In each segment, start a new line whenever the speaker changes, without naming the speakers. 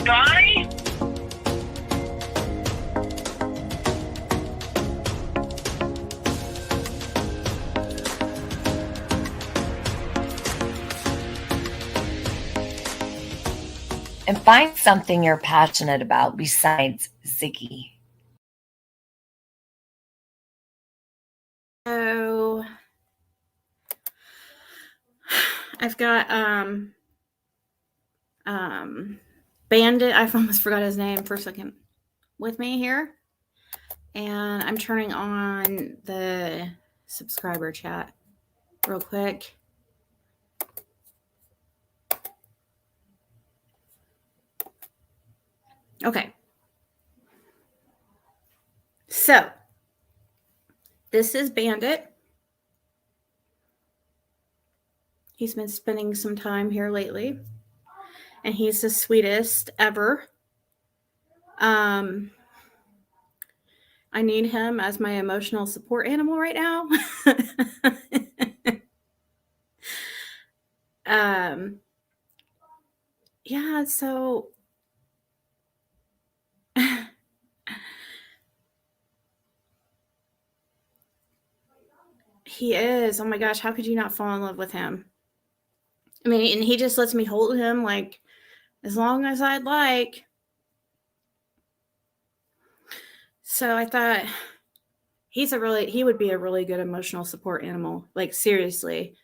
guy?
And find something you're passionate about besides Ziggy.
So I've got Bandit, I almost forgot his name for a second, with me here. And I'm turning on the subscriber chat real quick. Okay. So this is Bandit. He's been spending some time here lately, and he's the sweetest ever. I need him as my emotional support animal right now. Yeah, so he is. Oh my gosh, how could you not fall in love with him? I mean, and he just lets me hold him like as long as I'd like. So I thought he would be a really good emotional support animal. Like seriously.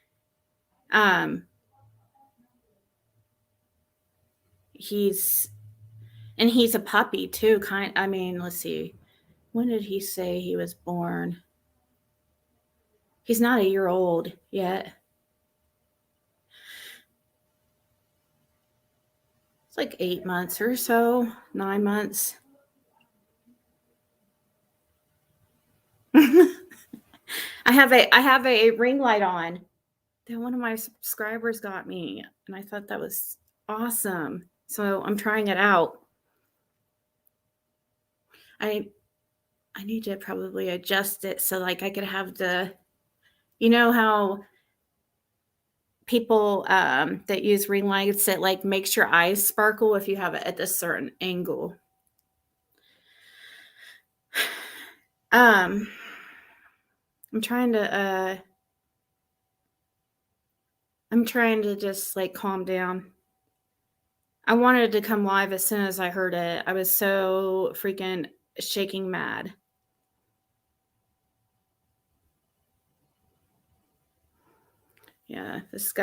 He's a puppy too, I mean, let's see. When did he say he was born? He's not a year old yet. It's like 8 months or so, 9 months. I have a ring light on that one of my subscribers got me, and I thought that was awesome. So I'm trying it out. I need to probably adjust it so like I could have the, you know how people that use ring lights, it like makes your eyes sparkle if you have it at a certain angle. I'm trying to just like calm down. I wanted to come live as soon as I heard it. I was so freaking shaking mad. Yeah, this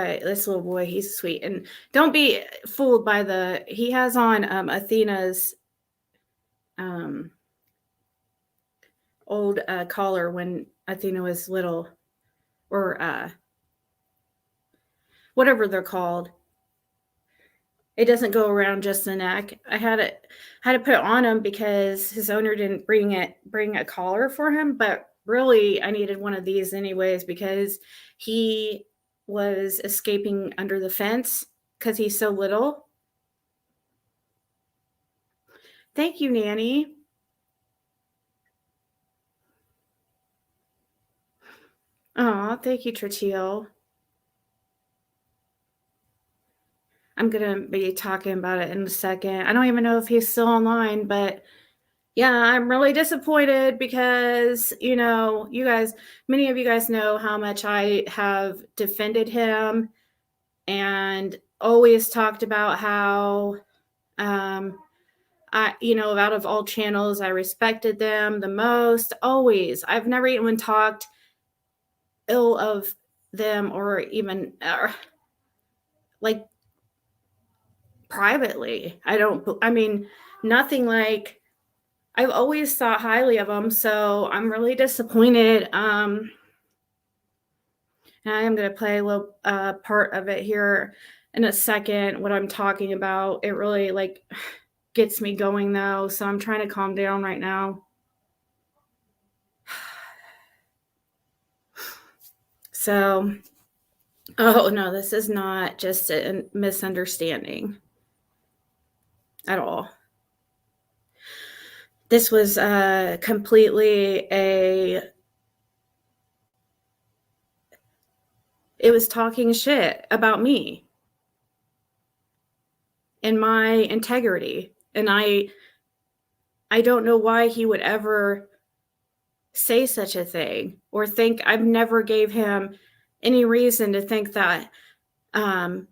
little boy, he's sweet. And don't be fooled by he has on Athena's old collar when Athena was little, or whatever they're called. It doesn't go around just the neck. I had to put it on him because his owner didn't bring a collar for him, but really I needed one of these anyways because he was escaping under the fence because he's so little. Thank you, Nanny. Oh, thank you, Trichio. I'm going to be talking about it in a second. I don't even know if he's still online, but yeah, I'm really disappointed because, many of you guys know how much I have defended him and always talked about how, out of all channels, I respected them the most, always. I've never even talked ill of them or even like privately. Nothing like. I've always thought highly of them, so I'm really disappointed. And I am going to play a little part of it here in a second, what I'm talking about. It really gets me going though, so I'm trying to calm down right now. So, oh no, this is not just a misunderstanding at all. This was completely it was talking shit about me. and my integrity. And I don't know why he would ever say such a thing or think. I've never gave him any reason to think that I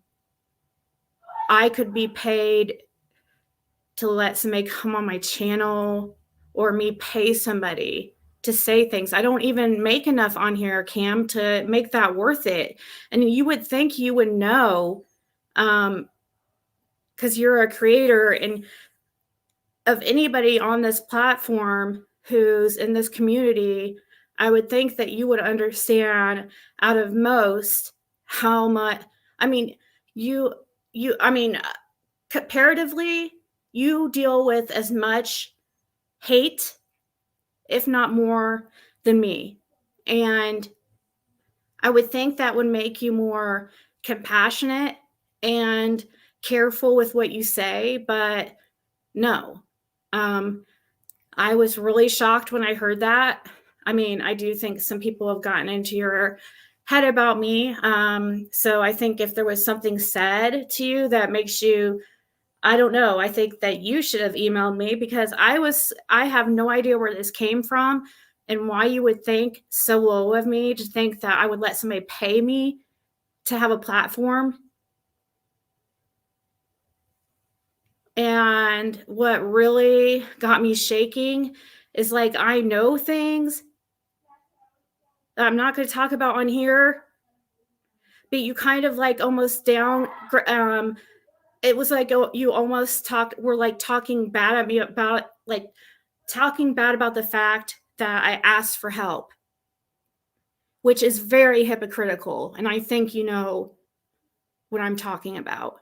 could be paid to let somebody come on my channel or me pay somebody to say things. I don't even make enough on here, Cam, to make that worth it. And you would think you would know, because you're a creator, and of anybody on this platform who's in this community, I would think that you would understand out of most how much, I mean, comparatively, you deal with as much hate, if not more, than me. And I would think that would make you more compassionate and careful with what you say, but no. I was really shocked when I heard that. I mean, I do think some people have gotten into your head about me. So I think if there was something said to you that makes you, I don't know, I think that you should have emailed me, because I have no idea where this came from and why you would think so low of me to think that I would let somebody pay me to have a platform. And what really got me shaking is, like, I know things that I'm not going to talk about on here, but you kind of like almost it was like you almost were like talking bad at me about, like, talking bad about the fact that I asked for help, which is very hypocritical. And I think you know what I'm talking about.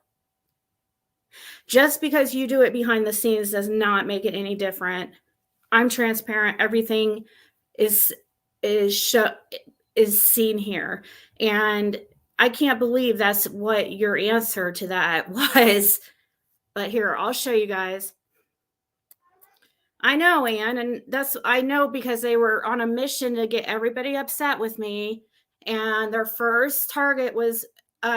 Just because you do it behind the scenes does not make it any different. I'm transparent. Everything is seen here. And I can't believe that's what your answer to that was. But here, I'll show you guys. I know, Anne, and I know because they were on a mission to get everybody upset with me. And their first target was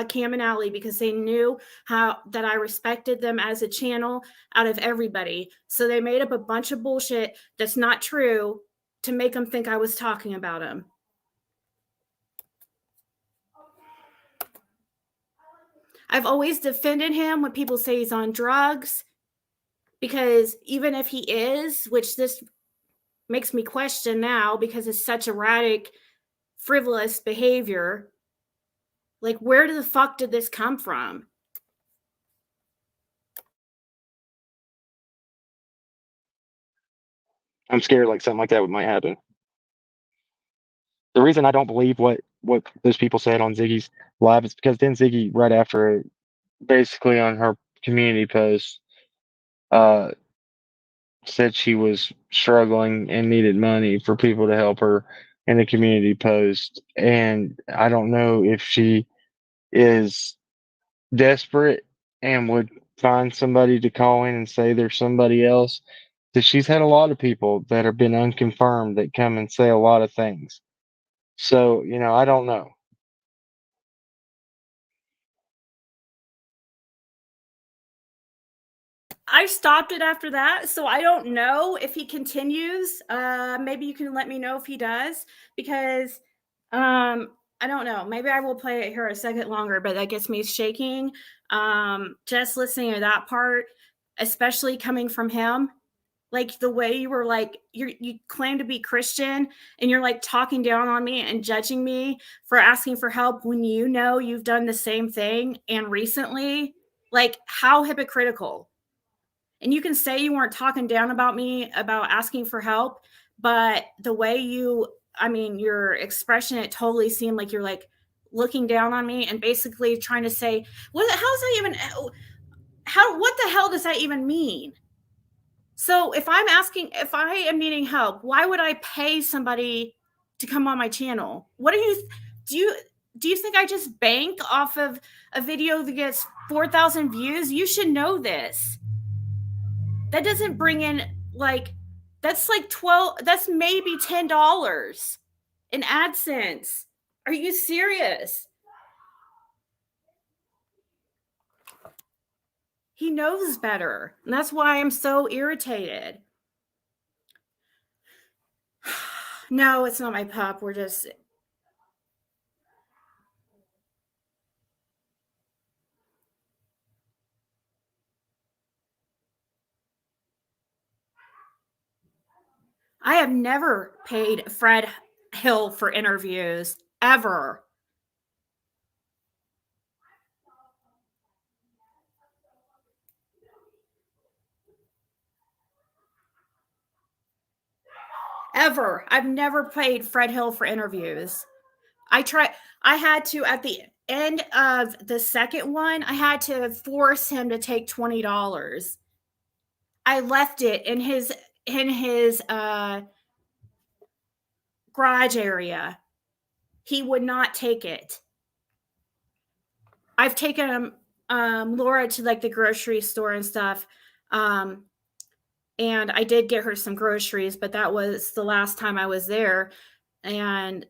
Cam and Allie, because they knew that I respected them as a channel out of everybody. So they made up a bunch of bullshit that's not true to make them think I was talking about them. I've always defended him when people say he's on drugs, because even if he is, which this makes me question now because it's such erratic, frivolous behavior, like, where the fuck did this come from?
I'm scared like something like that might happen. The reason I don't believe what those people said on Ziggy's live is because then Ziggy, right after it, basically on her community post, uh, said she was struggling and needed money for people to help her in the community post. And I don't know if she is desperate and would find somebody to call in and say there's somebody else. So she's had a lot of people that have been unconfirmed that come and say a lot of things. So, I don't know.
I stopped it after that, so I don't know if he continues. Maybe you can let me know if he does, because I don't know. Maybe I will play it here a second longer, but that gets me shaking. Just listening to that part, especially coming from him, like the way you were like, you claim to be Christian and you're like talking down on me and judging me for asking for help when you know you've done the same thing and recently, like, how hypocritical. And you can say you weren't talking down about me about asking for help, but the way your expression, it totally seemed like you're like looking down on me and basically trying to say, what the hell does that even mean? So if I am needing help, why would I pay somebody to come on my channel? Do you think I just bank off of a video that gets 4,000 views? You should know this. That doesn't bring in, like, that's like that's maybe $10 in AdSense. Are you serious? He knows better. And that's why I'm so irritated. No, it's not my pup. We're just... I have never paid Fred Hill for interviews, ever. Ever. I've never paid Fred Hill for interviews. I had to, at the end of the second one, I had to force him to take $20. I left it in his garage area. He would not take it. I've taken Laura to like the grocery store and stuff. And I did get her some groceries, but that was the last time I was there. And,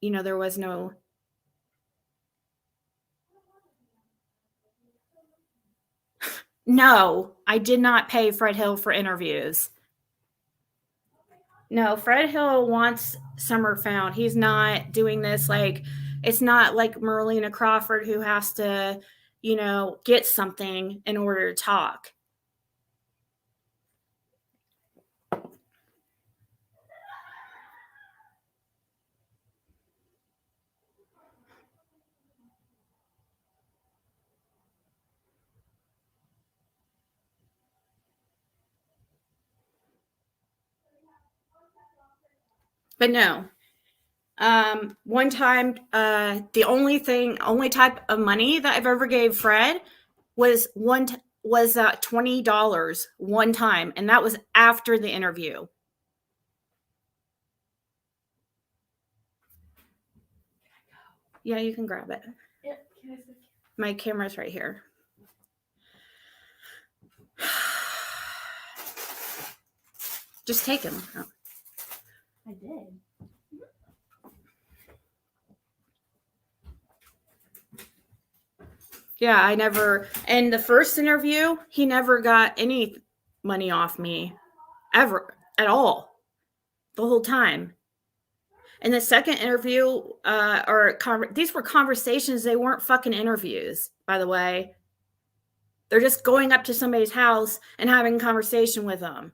you know, there was no... No, I did not pay Fred Hill for interviews. No, Fred Hill wants Summer found. He's not doing this like... It's not like Marlena Crawford who has to, you know, get something in order to talk. But no. One time, the only type of money that I've ever gave Fred was $20 one time, and that was after the interview. Yeah, you can grab it.
Yeah, can I see?
My camera's right here. Just take him. Oh.
I did.
Yeah, I never... In the first interview, he never got any money off me. Ever. At all. The whole time. In the second interview, these were conversations. They weren't fucking interviews, by the way. They're just going up to somebody's house and having a conversation with them.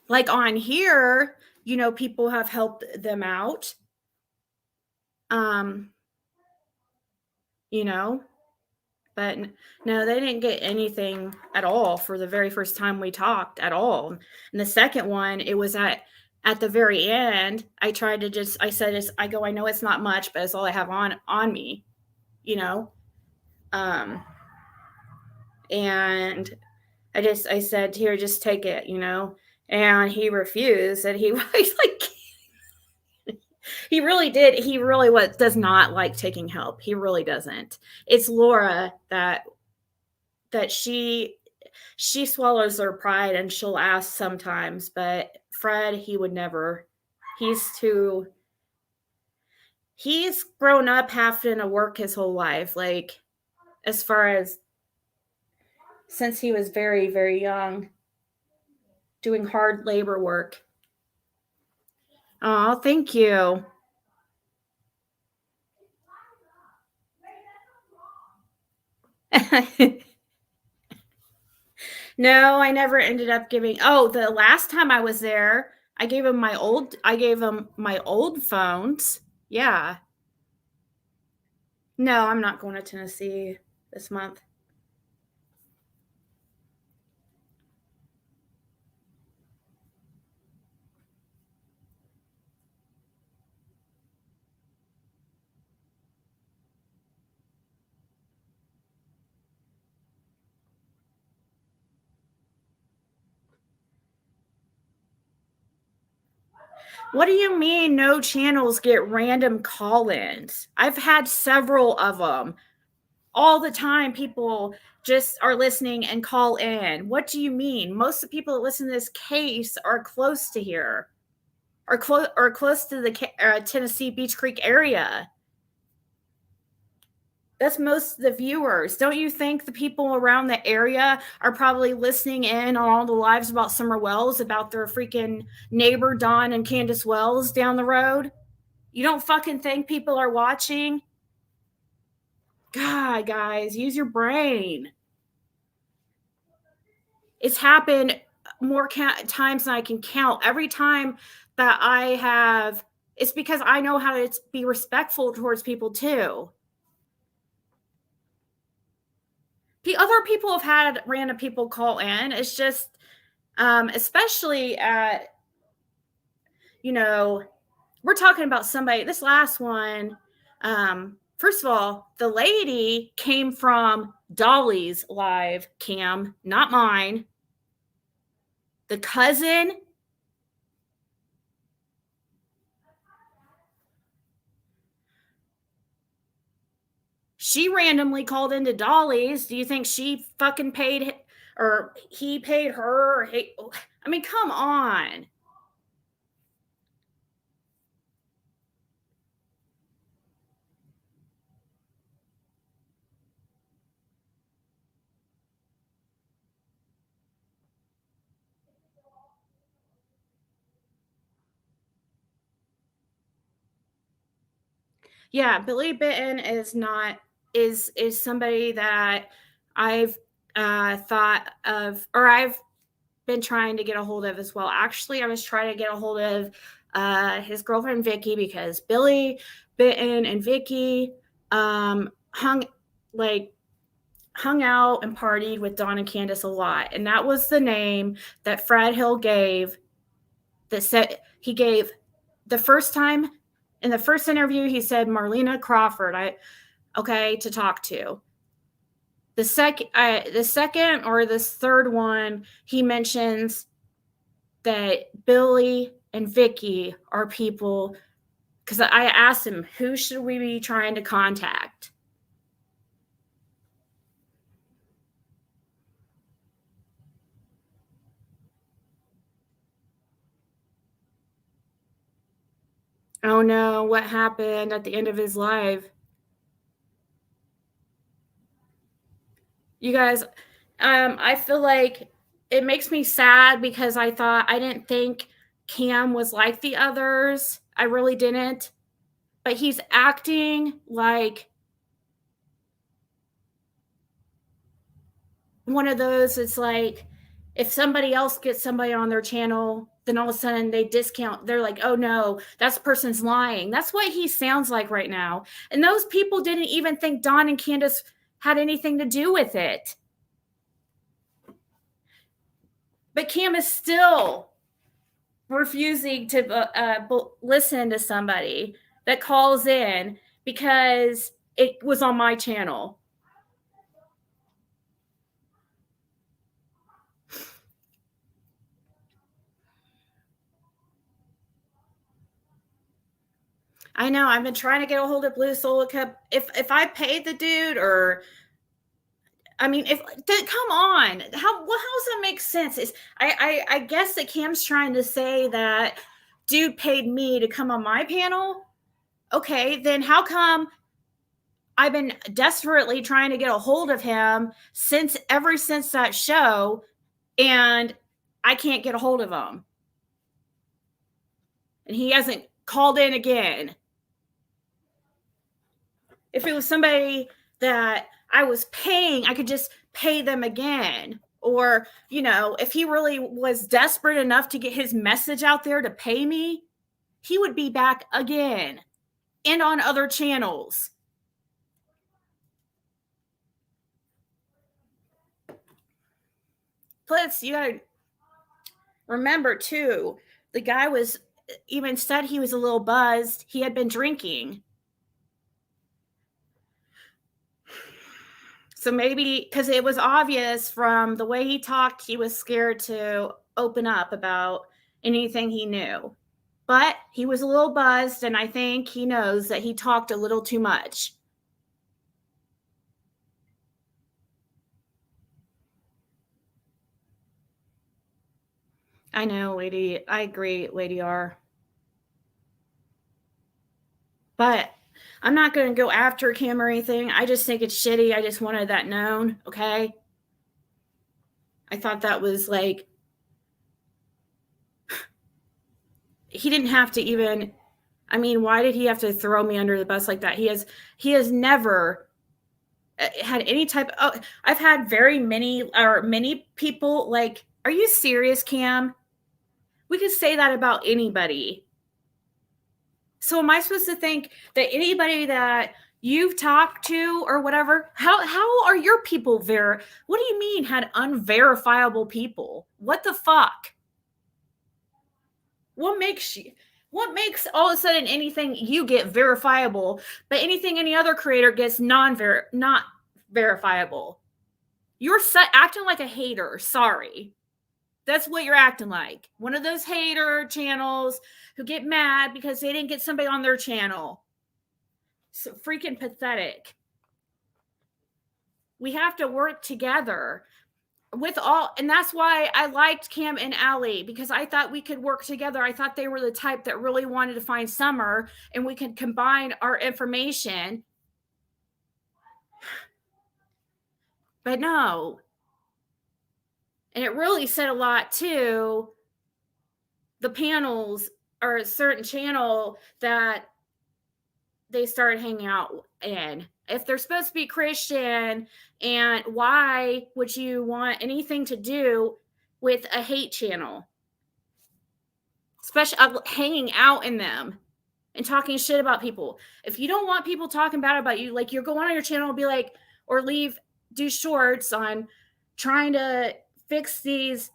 Like on here, you know, people have helped them out. You know, but no, they didn't get anything at all for the very first time we talked at all. And the second one, it was at the very end. I tried to I said, I know it's not much, but it's all I have on me, you know? And I said, here, just take it, you know? And he refused, and he was like, he really did. He really does not like taking help. He really doesn't. It's Laura that she swallows her pride, and she'll ask sometimes, but Fred, he would never. He's grown up having to work his whole life, like as far as since he was very, very young, doing hard labor work. Oh, thank you. No, I never ended up giving. Oh, the last time I was there, I gave him my old phones. Yeah. No, I'm not going to Tennessee this month. What do you mean no channels get random call-ins? I've had several of them. All the time, people just are listening and call in. What do you mean? Most of the people that listen to this case are close to here. or close to the Tennessee Beach Creek area. That's most of the viewers. Don't you think the people around the area are probably listening in on all the lives about Summer Wells, about their freaking neighbor Don and Candace Wells down the road? You don't fucking think people are watching? God, guys, use your brain. It's happened more times than I can count. Every time that I have, it's because I know how to be respectful towards people too. Other people have had random people call in. It's just, especially at, we're talking about somebody, this last one, first of all, the lady came from Dolly's live cam, not mine. The cousin, she randomly called into Dolly's. Do you think she fucking paid, or he paid her? I mean, come on. Yeah, Billy Bitten is somebody that I've thought of, or I've been trying to get a hold of as well. Actually, I was trying to get a hold of his girlfriend Vicky, because Billy Bitten and Vicky hung out and partied with Don and Candace a lot, and that was the name that Fred Hill gave. That said, he gave the first time in the first interview, he said Marlena Crawford, to talk to. The second or this third one, he mentions that Billy and Vicky are people, because I asked him, who should we be trying to contact? Oh no, what happened at the end of his life? You guys, I feel like it makes me sad, because I didn't think Cam was like the others. I really didn't. But he's acting like one of those. It's like, if somebody else gets somebody on their channel, then all of a sudden they discount. They're like, oh no, that person's lying. That's what he sounds like right now. And those people didn't even think Don and Candace had anything to do with it. But Cam is still refusing to listen to somebody that calls in because it was on my channel. I know. I've been trying to get a hold of Blue Soul Cup. If I paid the dude, or I mean, come on, how does that make sense? I guess that Cam's trying to say that dude paid me to come on my panel. Okay, then how come I've been desperately trying to get a hold of him ever since that show, and I can't get a hold of him, and he hasn't called in again? If it was somebody that I was paying, I could just pay them again. Or, if he really was desperate enough to get his message out there to pay me, he would be back again and on other channels. Plus, you gotta remember too, the guy was even said he was a little buzzed. He had been drinking. So maybe, because it was obvious from the way he talked, he was scared to open up about anything he knew. But he was a little buzzed, and I think he knows that he talked a little too much. I know, Lady. I agree, Lady R. But I'm not going to go after Cam or anything. I just think it's shitty. I just wanted that known. Okay. I thought that was like, he didn't have to even, I mean, why did he have to throw me under the bus like that? He has never had any type of, I've had many people like, are you serious, Cam? We could say that about anybody. So am I supposed to think that anybody that you've talked to or whatever, how are your people what do you mean had unverifiable people? What the fuck? What makes all of a sudden anything you get verifiable, but anything any other creator gets not verifiable? You're acting like a hater. Sorry. That's what you're acting like. One of those hater channels who get mad because they didn't get somebody on their channel. So freaking pathetic. We have to work together and that's why I liked Cam and Allie, because I thought we could work together. I thought they were the type that really wanted to find Summer and we could combine our information. But no. And it really said a lot too. The panels are a certain channel that they started hanging out in. If they're supposed to be Christian, and why would you want anything to do with a hate channel? Especially hanging out in them and talking shit about people. If you don't want people talking bad about you, like you're going on your channel and be like, or do shorts on trying to fix these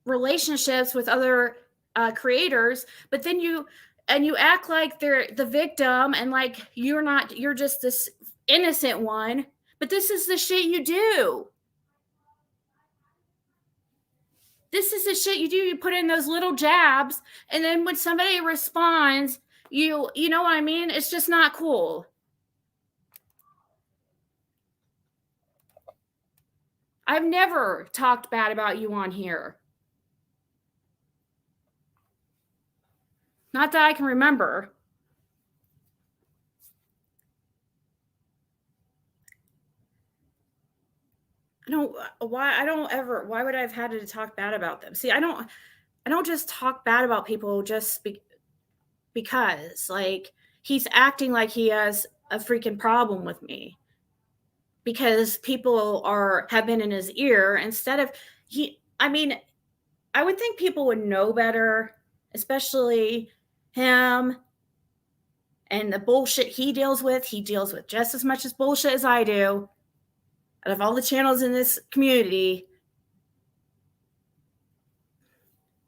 relationships with other creators, but then you act like they're the victim and like you're just this innocent one, but this is the shit you do. This is the shit you do. You put in those little jabs, and then when somebody responds, you know what I mean? It's just not cool. I've never talked bad about you on here. Not that I can remember. Why would I have had to talk bad about them? See, I don't just talk bad about people just because like he's acting like he has a freaking problem with me because people have been in his ear instead of I would think people would know better, especially him and the bullshit he deals with just as much as bullshit as I do. Out of all the channels in this community,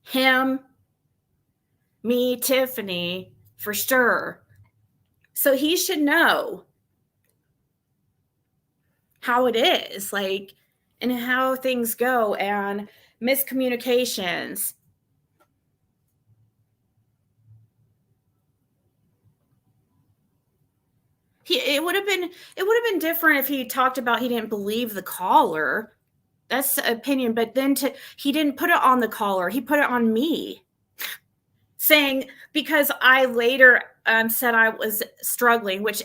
him, me, Tiffany, for sure. So he should know how it is, like, and how things go and miscommunications. It would have been different if he talked about he didn't believe the caller. That's the opinion, but then he didn't put it on the caller. He put it on me, saying because I later said I was struggling, which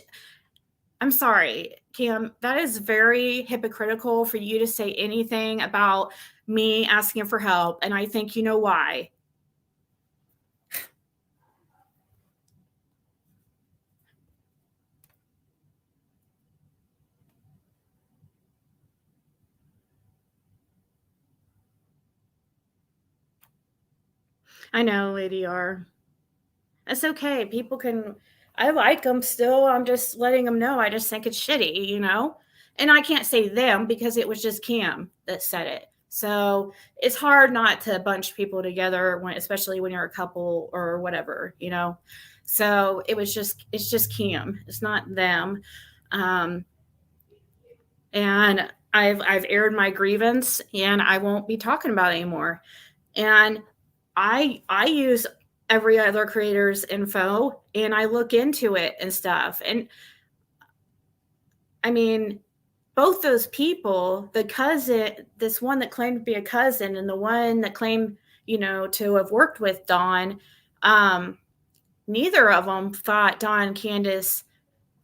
I'm sorry, Cam, that is very hypocritical for you to say anything about me asking for help, and I think you know why. I know, Lady R. That's okay. People can, I like them still. I'm just letting them know. I just think it's shitty, you know? And I can't say them because it was just Cam that said it. So it's hard not to bunch people together, especially when you're a couple or whatever, you know? So it's just Cam. It's not them. And I've aired my grievance and I won't be talking about it anymore. And I use every other creator's info and I look into it and stuff. And I mean, both those people, the cousin, this one that claimed to be a cousin and the one that claimed, you know, to have worked with Dawn, neither of them thought Dawn Candace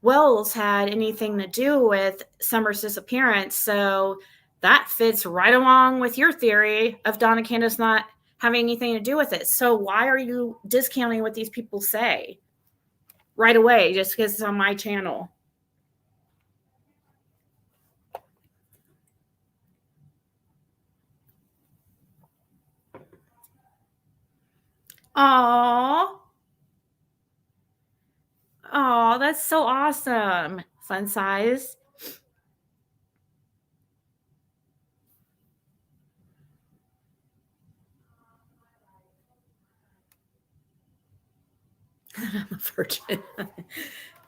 Wells had anything to do with Summer's disappearance. So that fits right along with your theory of Donna Candace not having anything to do with it. So why are you discounting what these people say right away just because it's on my channel? Aww. Oh, that's so awesome. Fun size. I'm a virgin.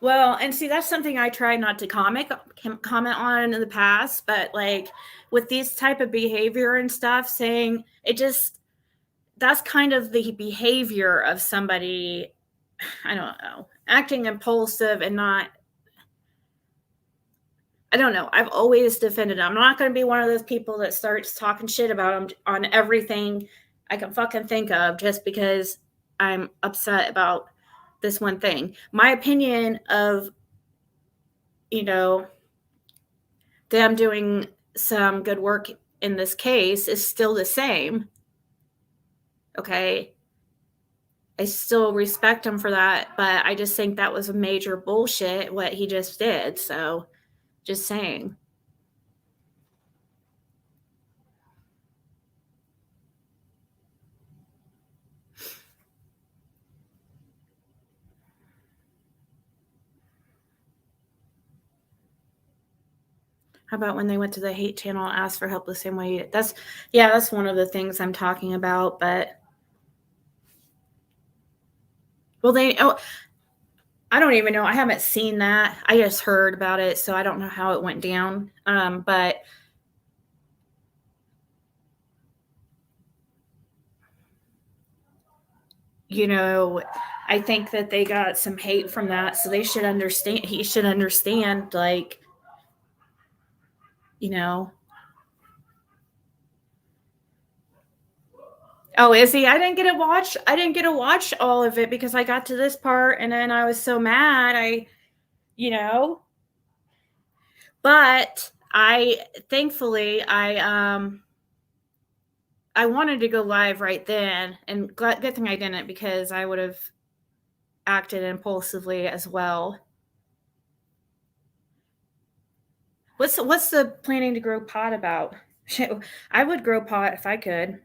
Well, and see, that's something I try not to comment on in the past, but like with this type of behavior and stuff, saying it just, that's kind of the behavior of somebody, I don't know, acting impulsive and not, I don't know. I've always defended them. I'm not going to be one of those people that starts talking shit about them on everything I can fucking think of just because I'm upset about this one thing. My opinion of, you know, them doing some good work in this case is still the same. Okay. I still respect him for that, but I just think that was a major bullshit what he just did. So just saying. How about when they went to the hate channel and asked for help the same way? That's one of the things I'm talking about, but well, I don't even know. I haven't seen that. I just heard about it, so I don't know how it went down. But you know, I think that they got some hate from that, so they should understand. He should understand, like, you know. Oh, is he? I didn't get to watch all of it because I got to this part and then I was so mad. You know, but thankfully I wanted to go live right then, and good thing I didn't because I would have acted impulsively as well. What's the planning to grow pot about? I would grow pot if I could.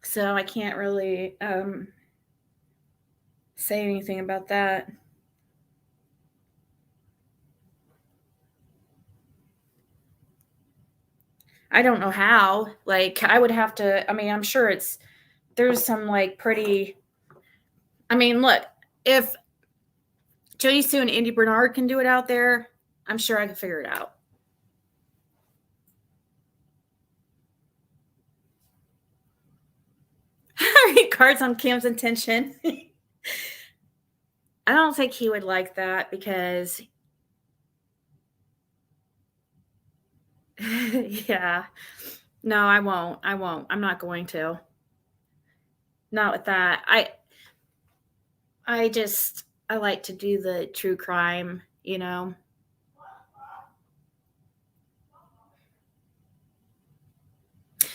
So I can't really say anything about that. I don't know how. Like, I would have to, I mean, I'm sure there's some like pretty, I mean, look, if Jody Sue and Andy Bernard can do it out there, I'm sure I can figure it out. Read cards on Cam's intention. I don't think he would like that because yeah. No, I won't. I'm not going to. Not with that. I like to do the true crime, you know.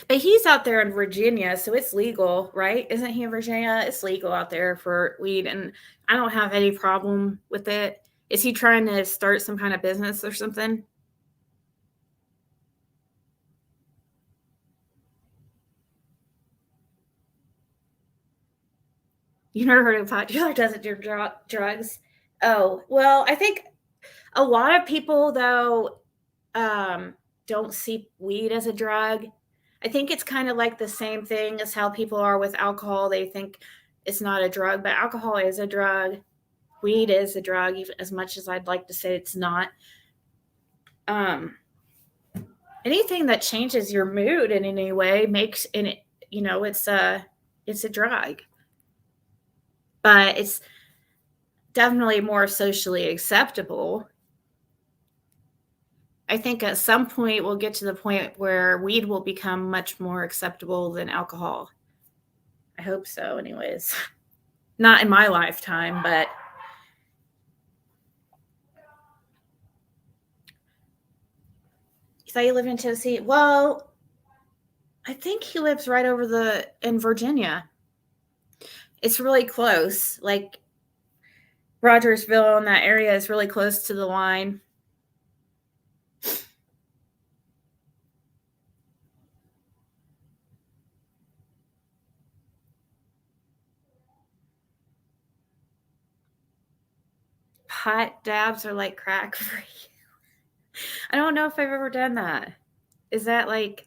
But he's out there in Virginia, so it's legal, right? Isn't he in Virginia? It's legal out there for weed, and I don't have any problem with it. Is he trying to start some kind of business or something? You never heard of a pot dealer doesn't do drugs? Oh, well, I think a lot of people, though, don't see weed as a drug. I think it's kind of like the same thing as how people are with alcohol. They think it's not a drug, but alcohol is a drug. Weed is a drug, even as much as I'd like to say it's not. Anything that changes your mood in any way makes it, you know, it's a drug. But it's definitely more socially acceptable. I think at some point we'll get to the point where weed will become much more acceptable than alcohol. I hope so, anyways. Not in my lifetime, but you thought you lived in Tennessee? Well, I think he lives right over in Virginia. It's really close. Like Rogersville and that area is really close to the line. Pot dabs are like crack for you. I don't know if I've ever done that. Is that like...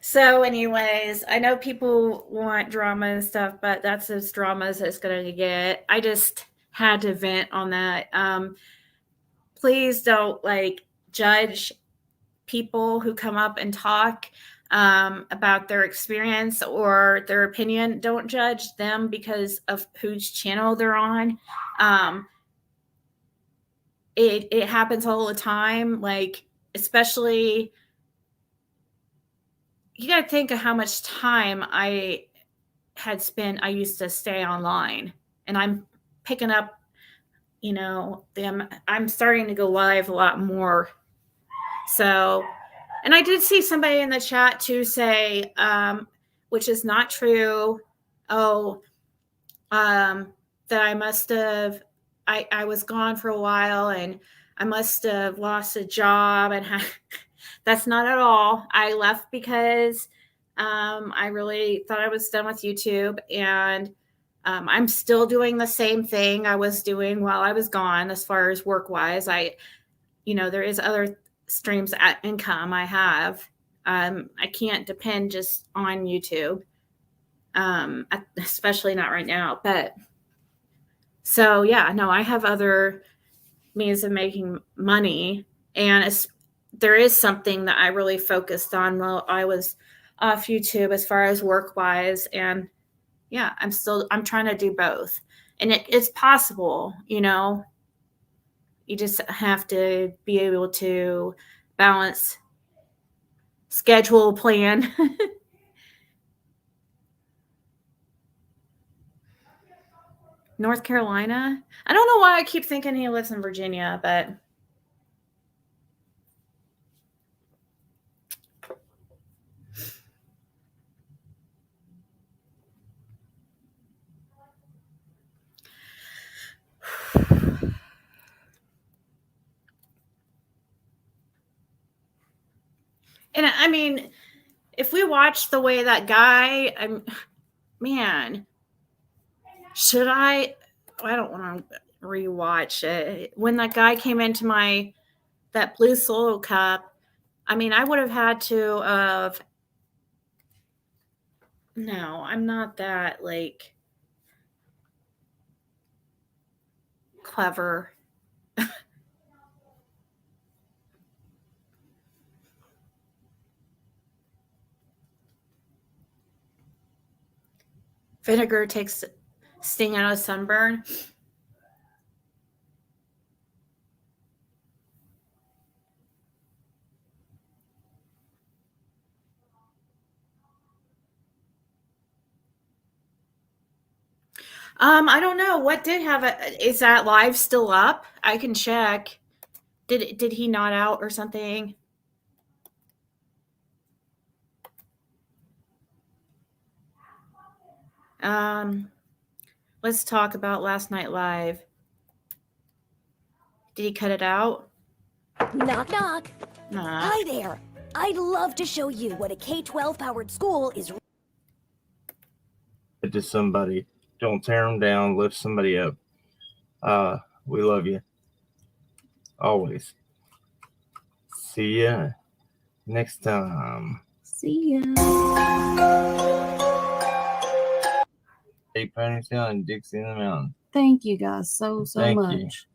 So anyways, I know people want drama and stuff, but that's as drama as it's going to get. I just had to vent on that. Please don't like judge people who come up and talk about their experience or their opinion. Don't judge them because of whose channel they're on. It happens all the time, like especially... You got to think of how much time I had spent. I used to stay online, and I'm picking up, I'm starting to go live a lot more. So, and I did see somebody in the chat too say, which is not true. That I must have, I was gone for a while and I must have lost a job and that's not at all. I left because I really thought I was done with YouTube, and I'm still doing the same thing I was doing while I was gone as far as work-wise. There is other streams at income I have. I can't depend just on YouTube, especially not right now. But so, yeah, no, I have other means of making money, and there is something that I really focused on while I was off YouTube as far as work-wise. And yeah, I'm trying to do both. And it's possible, you just have to be able to balance, schedule, plan. North Carolina? I don't know why I keep thinking he lives in Virginia, but... And I mean, if we watch the way that guy, man, should I don't want to rewatch it. When that guy came into that blue solo cup, I mean, I would have had to no, I'm not that like clever. Vinegar takes sting out of sunburn. I don't know what did have it. Is that live still up? I can check. Did he not out or something? Let's talk about last night live. Did he cut it out?
Knock, knock.
Nah.
Hi there. I'd love to show you what a K-12 powered school is.
To somebody. Don't tear them down. Lift somebody up. We love you. Always. See ya next time.
See ya.
Hey, Ponytail and Dixie in the Mountain.
Thank you guys so
Thank
much.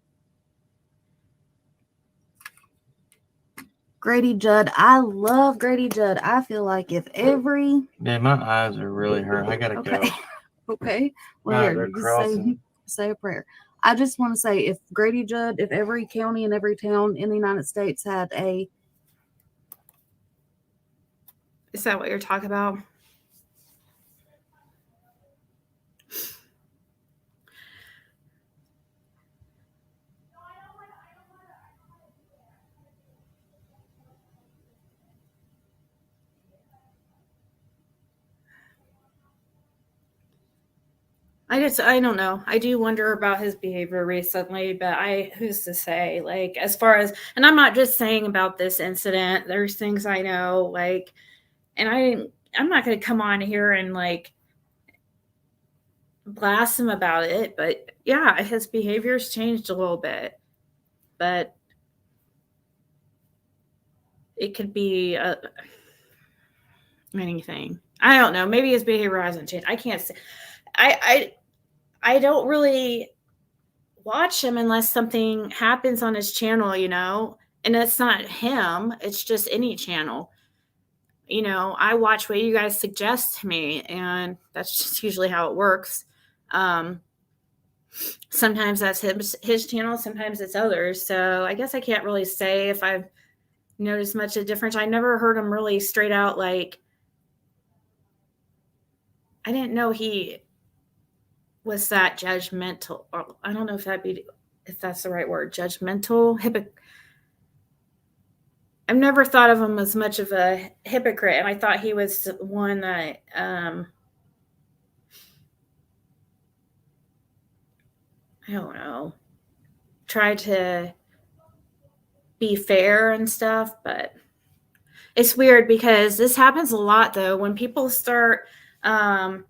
you.
Grady Judd. I love Grady Judd. I feel like if every...
Yeah, my eyes are really hurt. I gotta
Okay.
go.
Okay. Well,
All right,
here,
they're
you just
crossing.
say a prayer. I just want to say, if Grady Judd, if every county and every town in the United States had a,
Is that what you're talking about? I don't know. I do wonder about his behavior recently, but who's to say? Like, as far as, and I'm not just saying about this incident, there's things I know, like, and I'm not going to come on here and like blast him about it, but yeah, his behavior's changed a little bit, but it could be anything. I don't know. Maybe his behavior hasn't changed. I can't say. I don't really watch him unless something happens on his channel, you know, and it's not him. It's just any channel. You know, I watch what you guys suggest to me, and that's just usually how it works. Sometimes that's his channel, sometimes it's others. So I guess I can't really say if I've noticed much of a difference. I never heard him really straight out like, I didn't know he was that judgmental. Or I don't know if that's the right word, judgmental. I've never thought of him as much of a hypocrite, and I thought he was one that I don't know, tried to be fair and stuff, but it's weird because this happens a lot though. When people start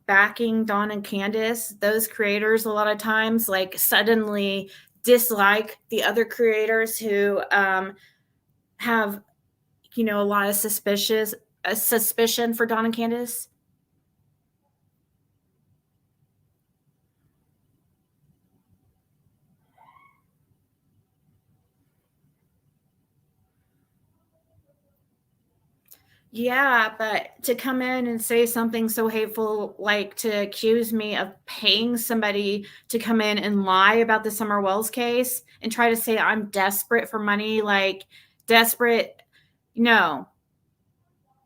backing Dawn and Candace, those creators a lot of times like suddenly dislike the other creators who have, you know, a lot of suspicion for Dawn and Candace. Yeah, but to come in and say something so hateful, like to accuse me of paying somebody to come in and lie about the Summer Wells case and try to say I'm desperate for money, like desperate. No.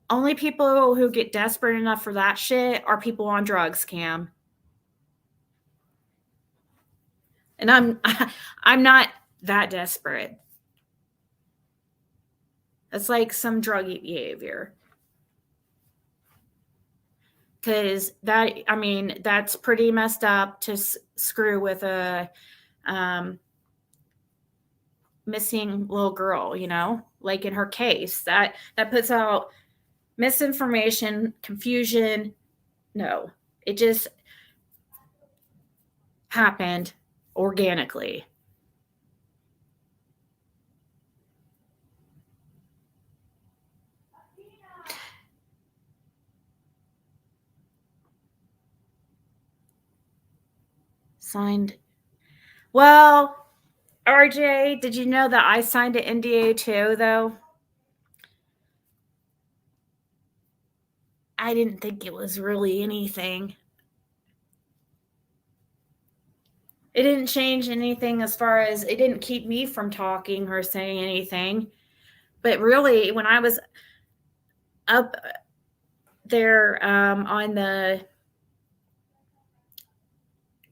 Only people who get desperate enough for that shit are people on drugs, Cam. And I'm not that desperate. It's like some druggy behavior. Because that's pretty messed up to screw with a missing little girl, you know, like in her case. That puts out misinformation, confusion. No, it just happened organically. Signed. Well, RJ, did you know that I signed an NDA too, though? I didn't think it was really anything. It didn't change anything as far as it didn't keep me from talking or saying anything. But really, when I was up there on the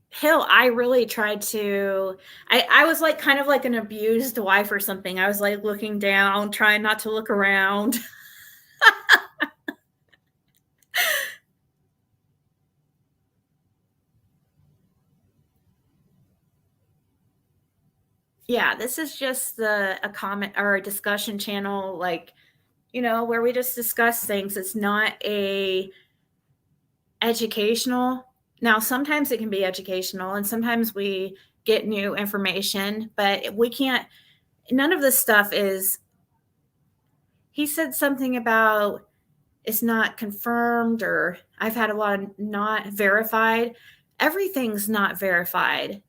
hill, I really tried to, I was like kind of like an abused wife or something. I was like looking down, trying not to look around. Yeah, this is just a comment or a discussion channel, like, you know, where we just discuss things. It's not a educational. Now, sometimes it can be educational and sometimes we get new information, but we can't, none of this stuff is, he said something about it's not confirmed, or I've had a lot of not verified. Everything's not verified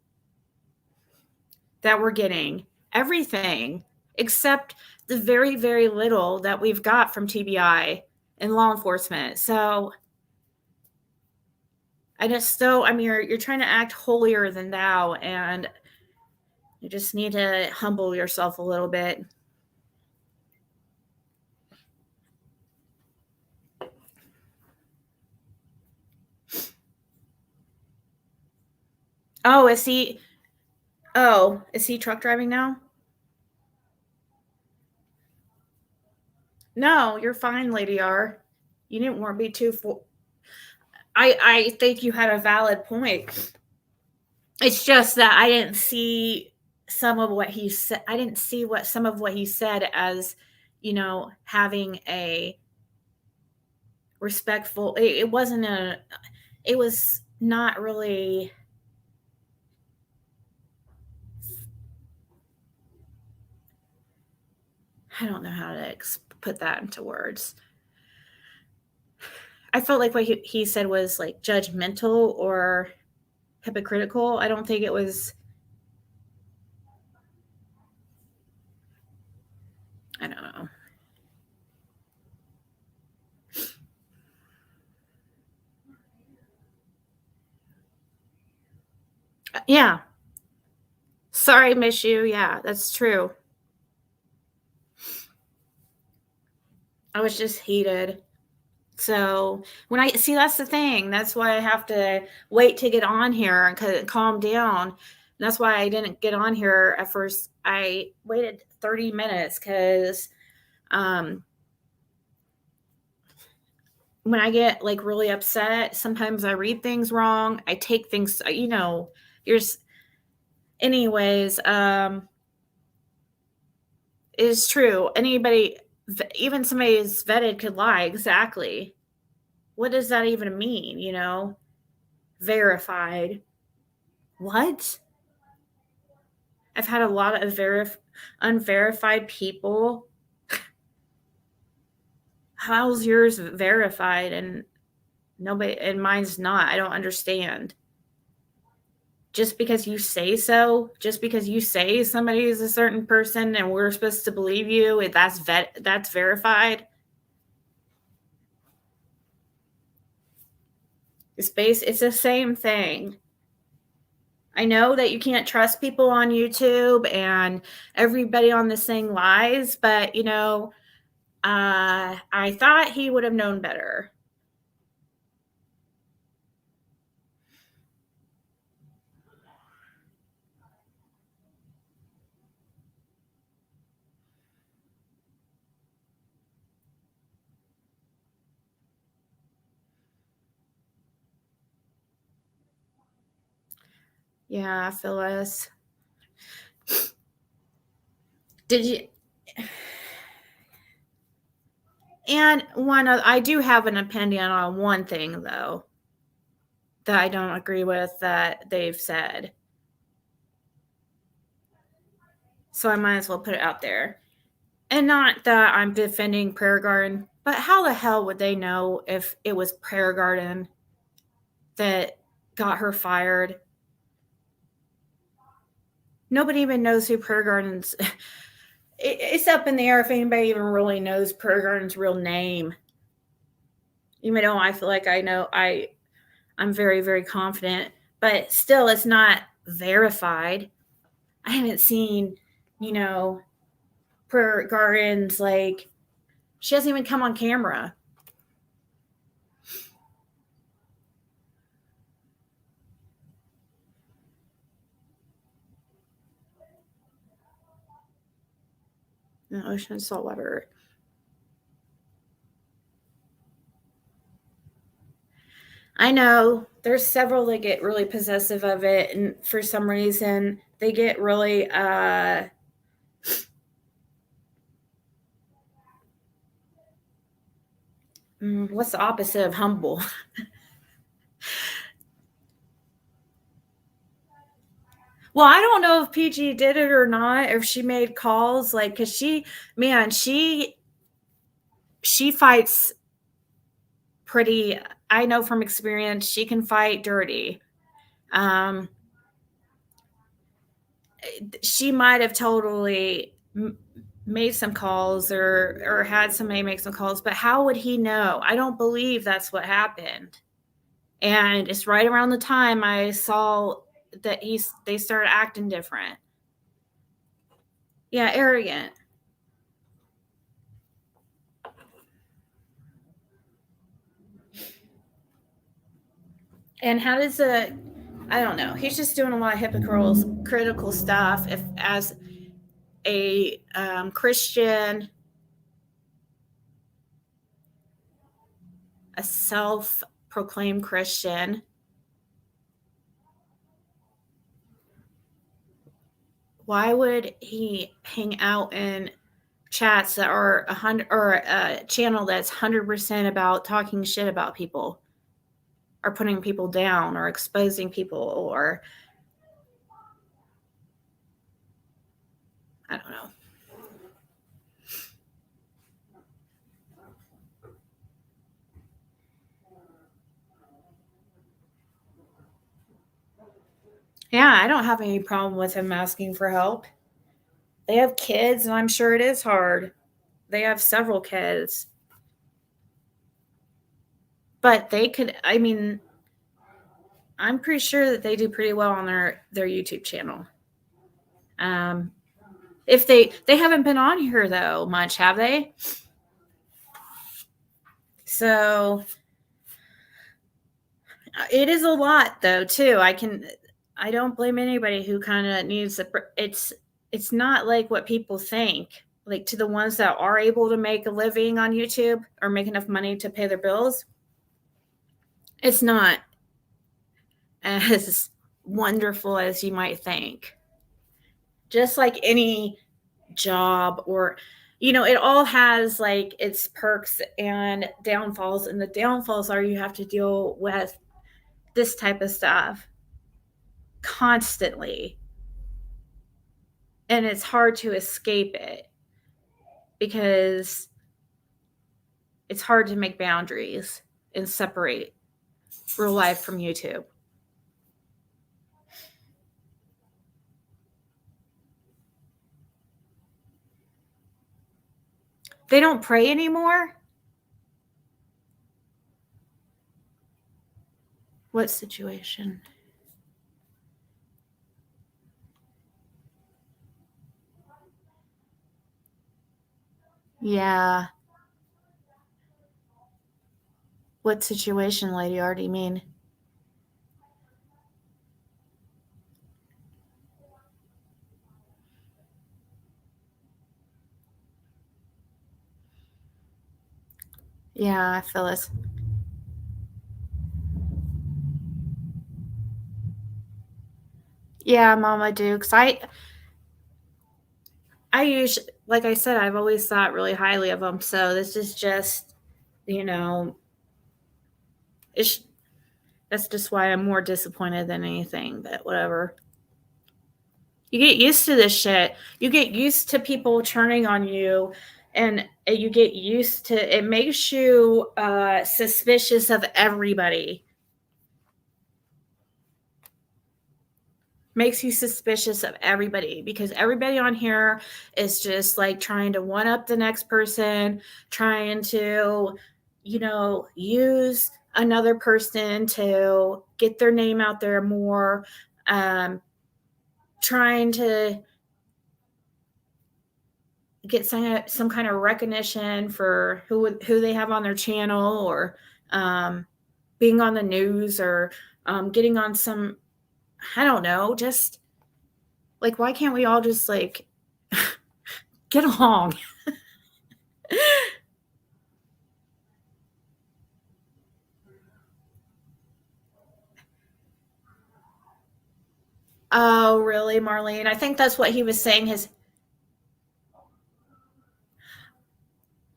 that we're getting. Everything except the very, very little that we've got from TBI and law enforcement. So I just still, I mean, you're trying to act holier than thou, and You just need to humble yourself a little bit. Oh, is he truck driving now? No, you're fine, Lady R. You didn't want to be too I think you had a valid point. It's just that I didn't see some of what he said. I didn't see what some of what he said as, having a respectful. It wasn't a. It was not really. I don't know how to put that into words. I felt like what he said was like judgmental or hypocritical. I don't think it was. I don't know. Yeah. Sorry, miss you. Yeah, that's true. I was just heated. So when I see, that's the thing. That's why I have to wait to get on here and calm down. And that's why I didn't get on here at first. I waited 30 minutes because when I get like really upset, sometimes I read things wrong. I take things, anyways, it's true. Anybody, even somebody who's vetted could lie. Exactly. What does that even mean? Verified. What? I've had a lot of unverified people. How's yours verified and nobody, and mine's not? I don't understand. Just because you say so, just because you say somebody is a certain person and we're supposed to believe you, that's verified. It's the same thing. I know that you can't trust people on YouTube and everybody on this thing lies, but I thought he would have known better. Yeah, Phyllis. Did you? And I do have an opinion on one thing, though, that I don't agree with that they've said. So I might as well put it out there. And not that I'm defending Prayer Garden, but how the hell would they know if it was Prayer Garden that got her fired? Nobody even knows who Prayer Garden's. It's up in the air if anybody even really knows Prayer Garden's real name. Even though I feel like I know, I'm very, very confident, but still, it's not verified. I haven't seen, Prayer Garden's, like, she hasn't even come on camera. In the ocean and saltwater. I know there's several that get really possessive of it, and for some reason they get really what's the opposite of humble? Well, I don't know if PG did it or not, or if she made calls, like, because she fights pretty. I know from experience she can fight dirty. She might have totally made some calls or had somebody make some calls, but how would he know? I don't believe that's what happened. And it's right around the time I saw that they started acting different. Yeah, arrogant. And how does I don't know. He's just doing a lot of hypocritical stuff. If as a Christian, a self-proclaimed Christian, why would he hang out in chats that are 100 or a channel that's 100% about talking shit about people or putting people down or exposing people or I don't know. Yeah, I don't have any problem with him asking for help. They have kids, and I'm sure it is hard. They have several kids. But they could, I mean, I'm pretty sure that they do pretty well on their YouTube channel. If they haven't been on here though much, have they? So it is a lot though too. I don't blame anybody who kind of needs it's not like what people think. Like to the ones that are able to make a living on YouTube or make enough money to pay their bills, it's not as wonderful as you might think. Just like any job or it all has like its perks and downfalls, and the downfalls are you have to deal with this type of stuff constantly, and it's hard to escape it because it's hard to make boundaries and separate real life from YouTube. They don't pray anymore? What situation? Yeah. What situation, Lady Art, do you mean? Yeah, Phyllis. Yeah, Mama Dukes. I usually, like I said, I've always thought really highly of them. So this is just, that's just why I'm more disappointed than anything, but whatever. You get used to this shit. You get used to people turning on you, and you get used to it. Makes you suspicious of everybody. Makes you suspicious of everybody because everybody on here is just like trying to one up the next person, trying to, use another person to get their name out there more, trying to get some kind of recognition for who they have on their channel, or being on the news, or getting on some, I don't know, just like, why can't we all just like get along? Oh, really, Marlene? I think that's what he was saying.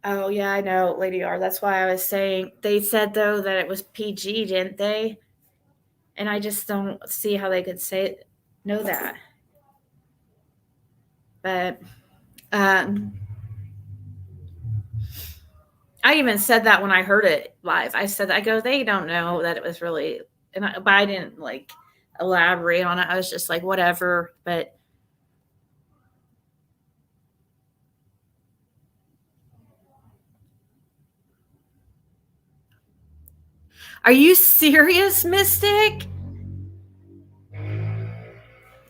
Oh, yeah, I know, Lady R. That's why I was saying. They said, though, that it was PG, didn't they? And I just don't see how they could know that. But I even said that when I heard it live. I go, they don't know that it was really, but I didn't like elaborate on it. I was just like, whatever. But are you serious, Mystic?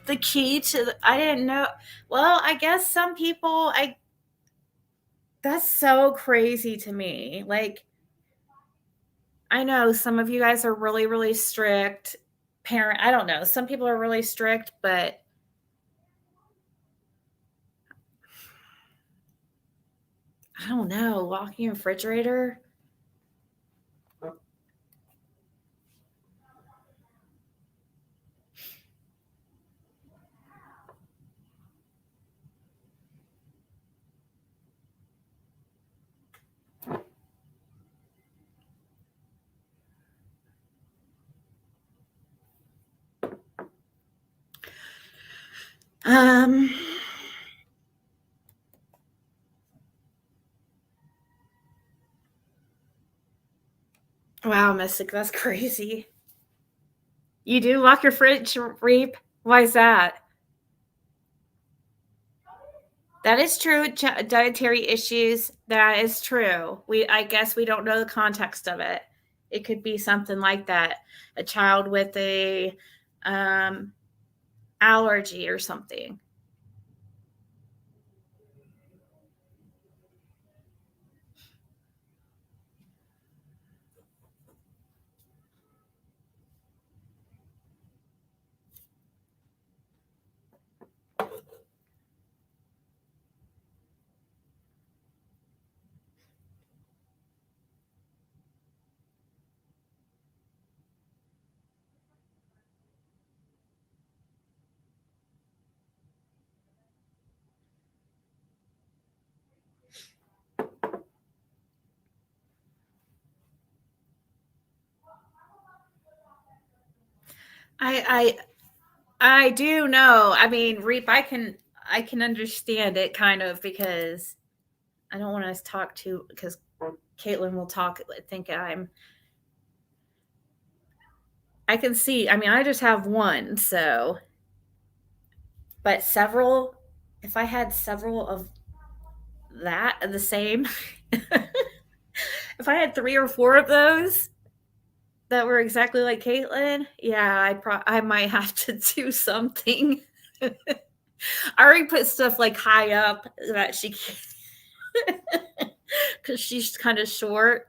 the key to I didn't know. Well, I guess some people that's so crazy to me. Like, I know some of you guys are really, really strict parent. I don't know. Some people are really strict, but I don't know. Locking a refrigerator. Um, wow, Mystic, that's crazy. You do lock your fridge, Reap? Why is that? That is true. Dietary issues. That is true. I guess we don't know the context of it. It could be something like that. A child with a allergy or something. I do know. I mean, Reap, I can understand it kind of because I don't want to talk to because Caitlin will think I can see. I mean, I just have one, so but several, if I had several of that the same, if I had 3 or 4 of those that were exactly like Caitlin, yeah, I might have to do something. I already put stuff like high up that she can't because she's kind of short.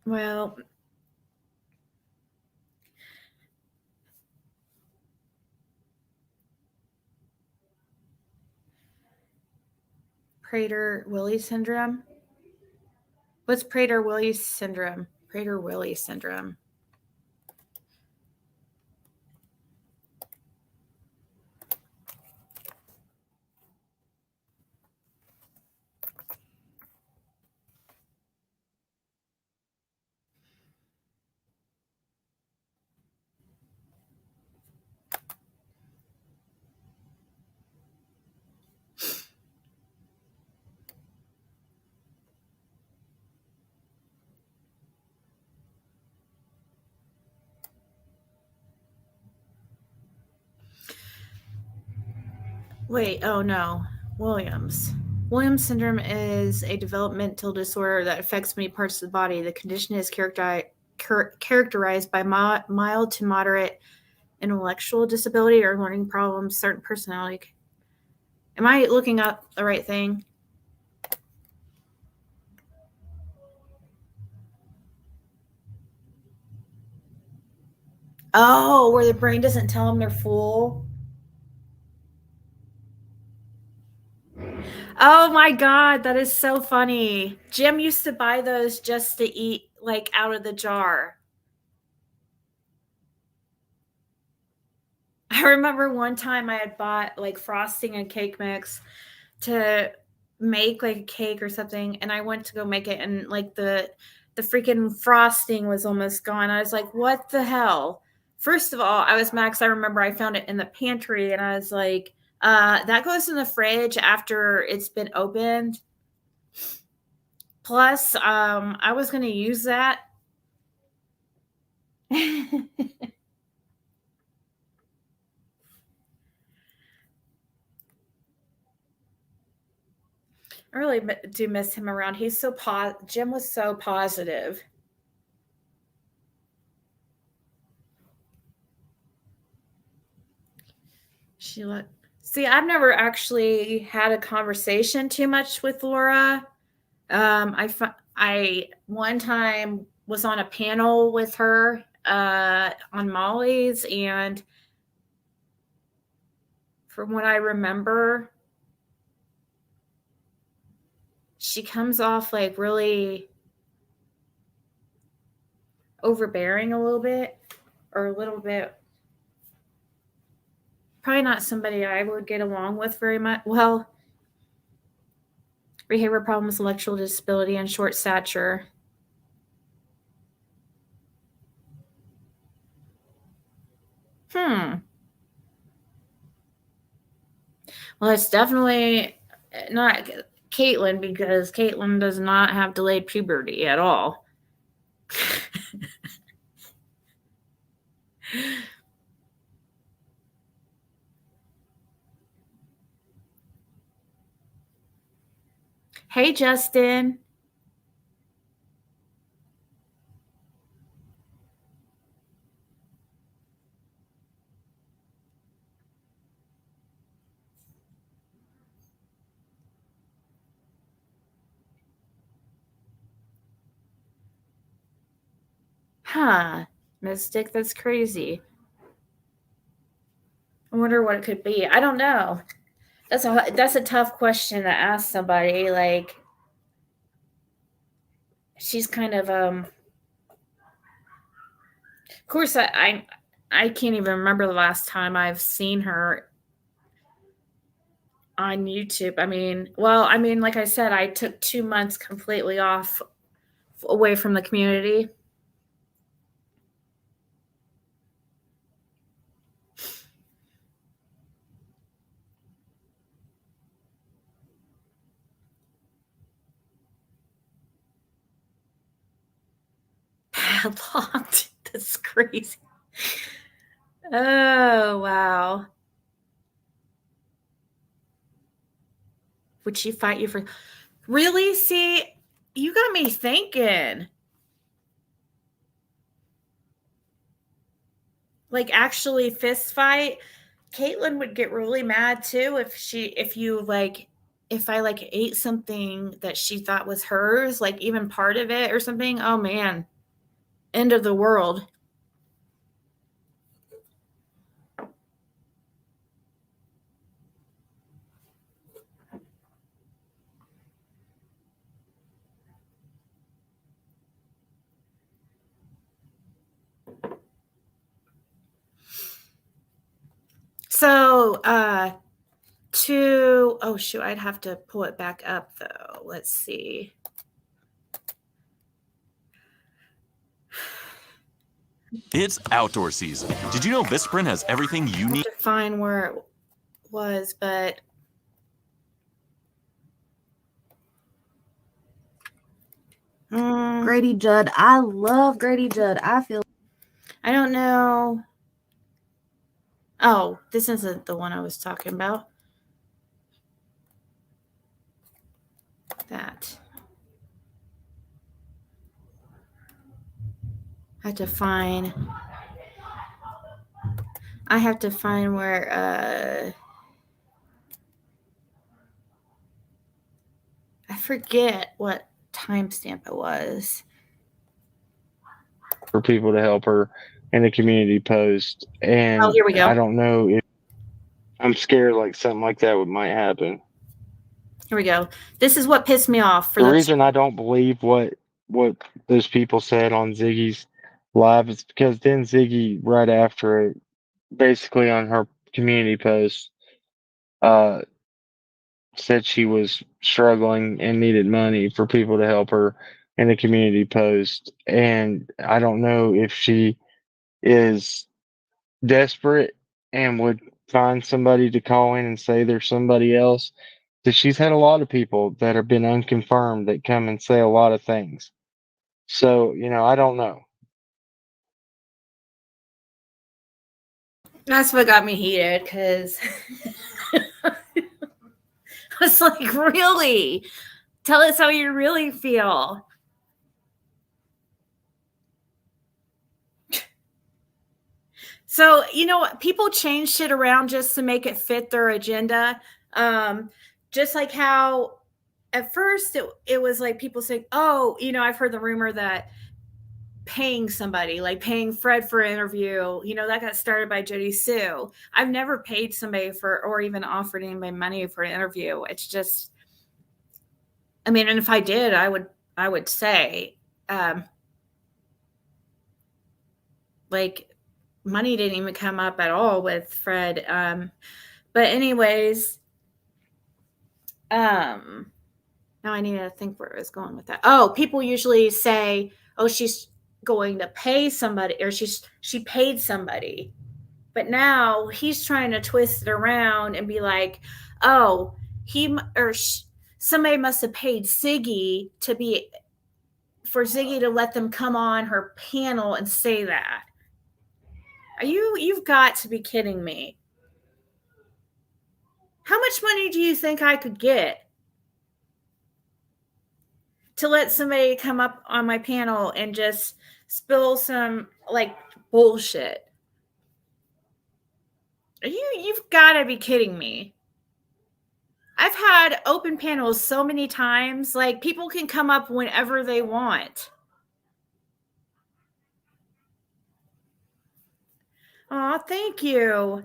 Well, Prader-Willi syndrome. What's Prader-Willi syndrome? Prader-Willi syndrome. Wait, oh no. Williams syndrome is a developmental disorder that affects many parts of the body. The condition is characterized by mild to moderate intellectual disability or learning problems, certain personality. Am I looking up the right thing? Oh, where the brain doesn't tell them they're full. Oh my God, that is so funny. Jim used to buy those just to eat like out of the jar. I remember one time I had bought like frosting and cake mix to make like a cake or something, and I went to go make it, and like the freaking frosting was almost gone. I was like, what the hell? First of all, I was mad because I remember I found it in the pantry, and I was like, that goes in the fridge after it's been opened. Plus, I was going to use that I really do miss him around. He's so Jim was so positive. See, I've never actually had a conversation too much with Laura. I one time was on a panel with her on Molly's, and from what I remember, she comes off like really overbearing a little bit, or a little bit. Probably not somebody I would get along with very much. Well, behavior problems, intellectual disability, and short stature. Well, it's definitely not Caitlin, because Caitlin does not have delayed puberty at all. Hey, Justin. Huh, Mystic, that's crazy. I wonder what it could be. I don't know. That's a tough question to ask somebody. Like, she's kind of course, I can't even remember the last time I've seen her on YouTube. I mean, like I said, I took 2 months completely off, away from the community. Padlocked. That's crazy. Oh, wow. Would she fight you for? Really? See, you got me thinking. Like, actually fist fight. Caitlin would get really mad too if I like ate something that she thought was hers, like even part of it or something. Oh man. End of the world. So, oh shoot, I'd have to pull it back up though. Let's see.
It's outdoor season. Did you know Visprint has everything you need?
To find where it was, but
Grady Judd. I love Grady Judd.
I don't know. Oh, this isn't the one I was talking about. That. I have to find where I forget what timestamp it was.
For people to help her in the community post. And
here we go.
I don't know if I'm scared like something like that might happen.
Here we go. This is what pissed me off.
The reason I don't believe what those people said on Ziggy's live is because then Ziggy, right after it, basically on her community post, said she was struggling and needed money for people to help her in the community post. And I don't know if she is desperate and would find somebody to call in and say there's somebody else. Because she's had a lot of people that have been unconfirmed that come and say a lot of things. So, I don't know.
That's what got me heated because I was like, really? Tell us how you really feel. So, people change shit around just to make it fit their agenda. Just like how at first it was like people saying, oh, I've heard the rumor that paying somebody, like paying Fred for an interview, that got started by Jody Sue. I've never paid somebody or even offered anybody money for an interview. It's just, and if I did, I would say, like, money didn't even come up at all with Fred. But anyways, now I need to think where I was going with that. Oh, people usually say, oh, she's going to pay somebody, or she paid somebody. But now he's trying to twist it around and be like, oh, somebody must have paid Ziggy for Ziggy to let them come on her panel and say that. You've got to be kidding me. How much money do you think I could get to let somebody come up on my panel and just spill some like bullshit? You've got to be kidding me. I've had open panels so many times, like people can come up whenever they want. Oh, thank you.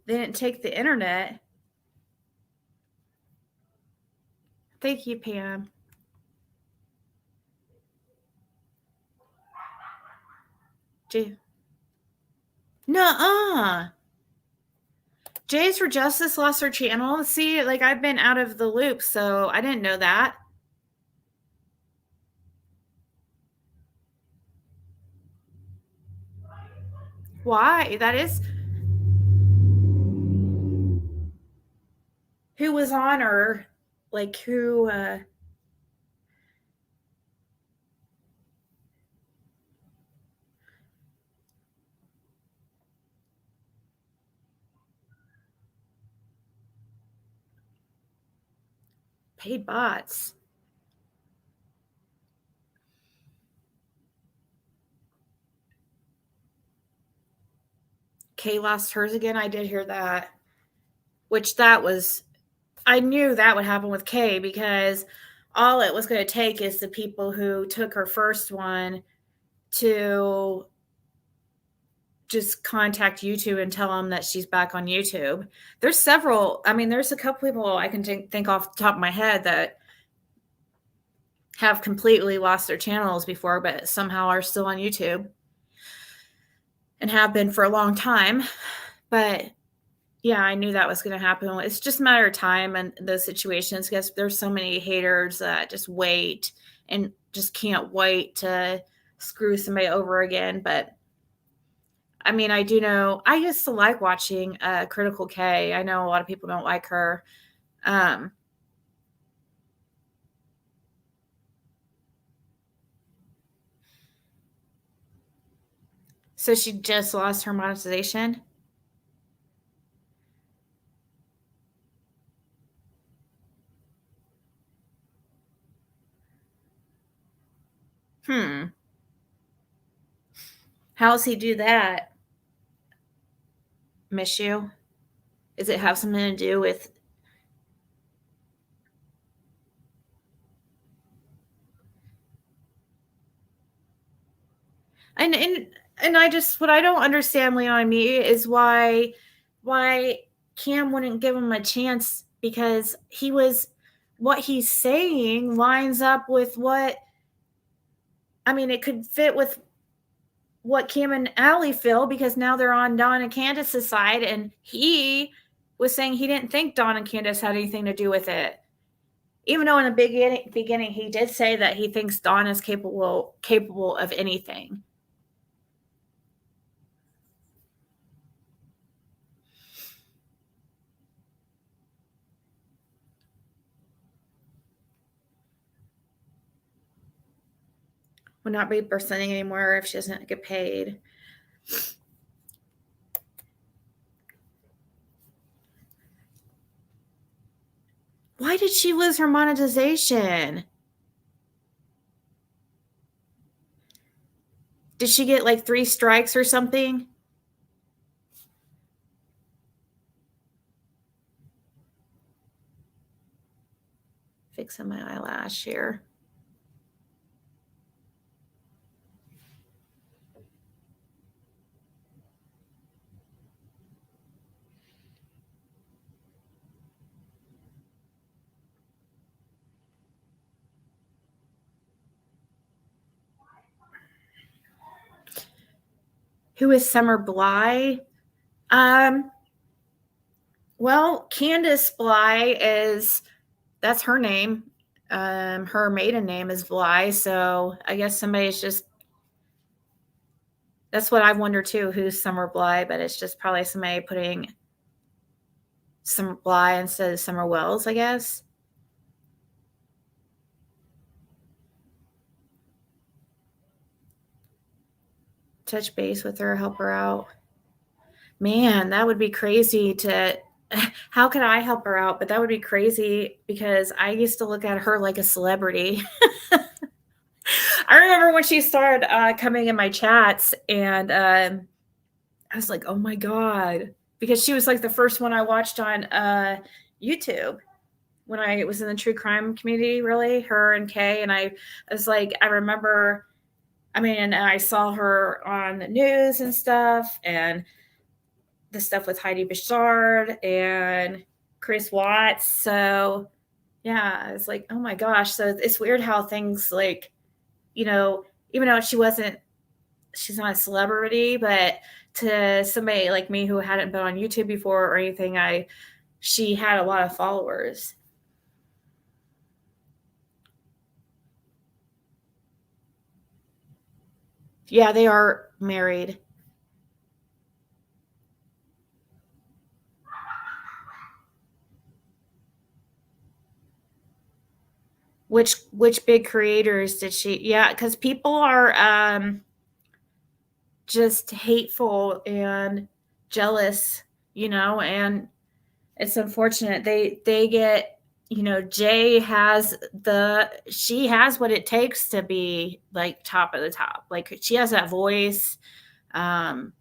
They didn't take the internet. Thank you, Pam. Nuh-uh. Jays for Justice lost her channel. See, like I've been out of the loop, so I didn't know that. Why? That is who was on her, like who paid bots. Kay lost hers again. I did hear that. I knew that would happen with Kay because all it was going to take is the people who took her first one to just contact YouTube and tell them that she's back on YouTube. There's there's a couple people I can think off the top of my head that have completely lost their channels before, but somehow are still on YouTube and have been for a long time. But yeah, I knew that was going to happen. It's just a matter of time in those situations because there's so many haters that just wait and just can't wait to screw somebody over again. But I do know I used to like watching Critical K. I know a lot of people don't like her. So she just lost her monetization. How does he do that? Miss you? Does it have something to do with and I just what I don't understand, Leon, me is why Cam wouldn't give him a chance because what he's saying lines up with it could fit with what Cam and Allie feel because now they're on Dawn and Candace's side, and he was saying he didn't think Dawn and Candace had anything to do with it. Even though in the beginning he did say that he thinks Dawn is capable of anything. would not be presenting anymore if she doesn't get paid. Why did she lose her monetization? Did she get like 3 strikes or something? Fixing my eyelash here. Who is Summer Bly? Well, Candace Bly that's her name. Her maiden name is Bly, so I guess somebody's just, that's what I wonder too, who's Summer Bly, but it's just probably somebody putting Summer Bly instead of Summer Wells, I guess. Touch base with her, help her out. Man, that would be crazy to, how could I help her out? But that would be crazy because I used to look at her like a celebrity. I remember when she started coming in my chats, and I was like, oh my God, because she was like the first one I watched on YouTube when I was in the true crime community, really, her and Kay. And I was like, I remember, and I saw her on the news and stuff, and the stuff with Heidi Bishard and Chris Watts. So yeah, I was like, oh my gosh. So it's weird how things like, even though she's not a celebrity, but to somebody like me who hadn't been on YouTube before or anything, she had a lot of followers. Yeah, they are married. Which big creators did she? Yeah, because people are just hateful and jealous, and it's unfortunate. They get, Jay she has what it takes to be like top of the top. Like she has that voice, the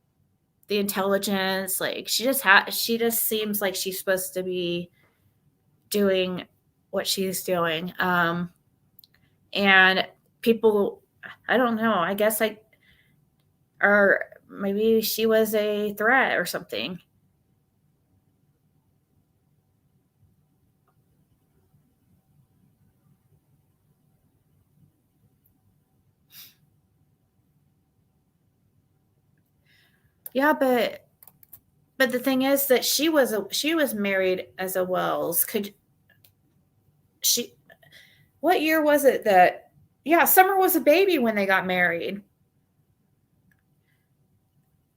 intelligence, like she just seems like she's supposed to be doing what she's doing. And people, I don't know, I guess or maybe she was a threat or something. Yeah, but the thing is that she was married as a Wells. What year was it that, yeah, Summer was a baby when they got married.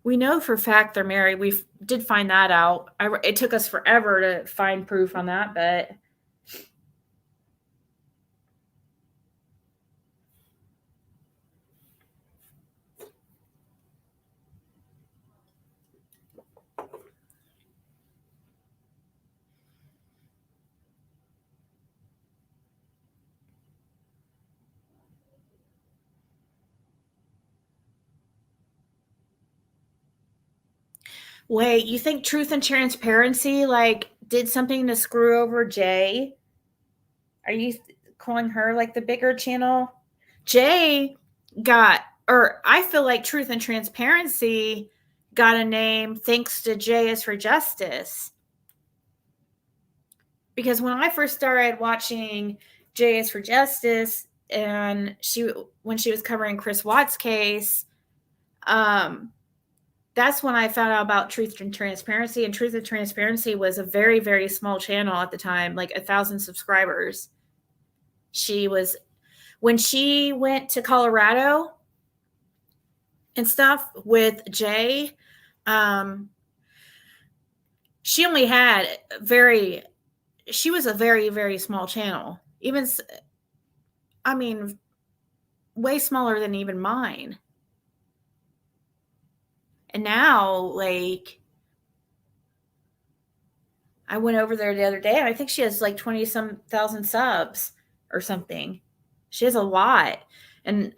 We know for a fact they're married. We did find that out. It took us forever to find proof on that, but wait, you think Truth and Transparency did something to screw over Jay? Are you calling her like the bigger channel? Jay I feel like Truth and Transparency got a name thanks to Jay is for Justice. Because when I first started watching Jay is for Justice, and when she was covering Chris Watts' case, that's when I found out about Truth and Transparency. And Truth and Transparency was a very, very small channel at the time, like 1,000 subscribers. When she went to Colorado and stuff with Jay, she only had she was a very, very small channel. way smaller than even mine. And now, like, I went over there the other day and I think she has like 20 some thousand subs or something. She has a lot. And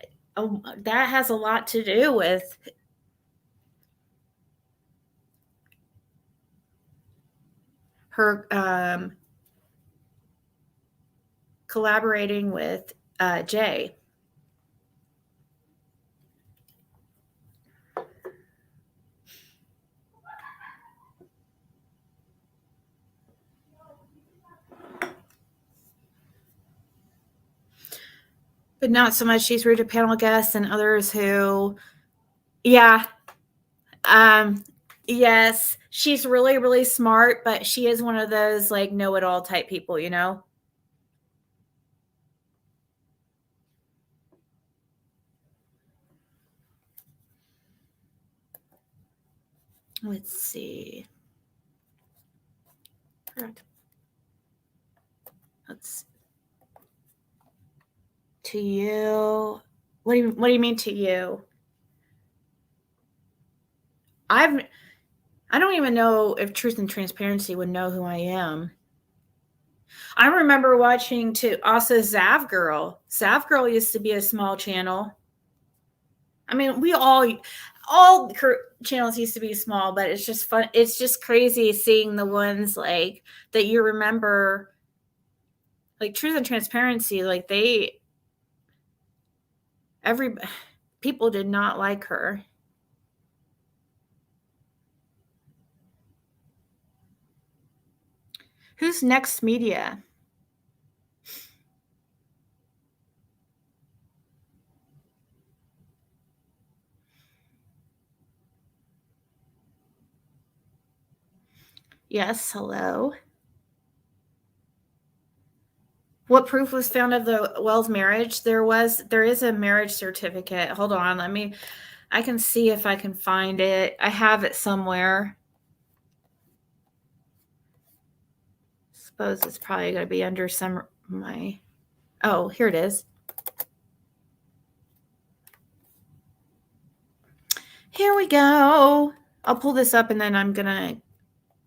that has a lot to do with her collaborating with Jay. But not so much. She's rude to panel guests and others who, yeah, yes, she's really, really smart, but she is one of those like know-it-all type people, you know? Let's see. Let's to you. What do you mean to you? I don't even know if Truth and Transparency would know who I am. I remember watching also Zav Girl. Zav Girl used to be a small channel. I mean, we all channels used to be small, but it's just fun. It's just crazy seeing the ones like that you remember, like Truth and Transparency. Like people did not like her. Who's Next Media? Yes, hello. What proof was found of the Wells marriage? There is a marriage certificate. Hold on, I can see if I can find it. I have it somewhere. Suppose it's probably going to be under oh, here it is. Here we go. I'll pull this up and then I'm going to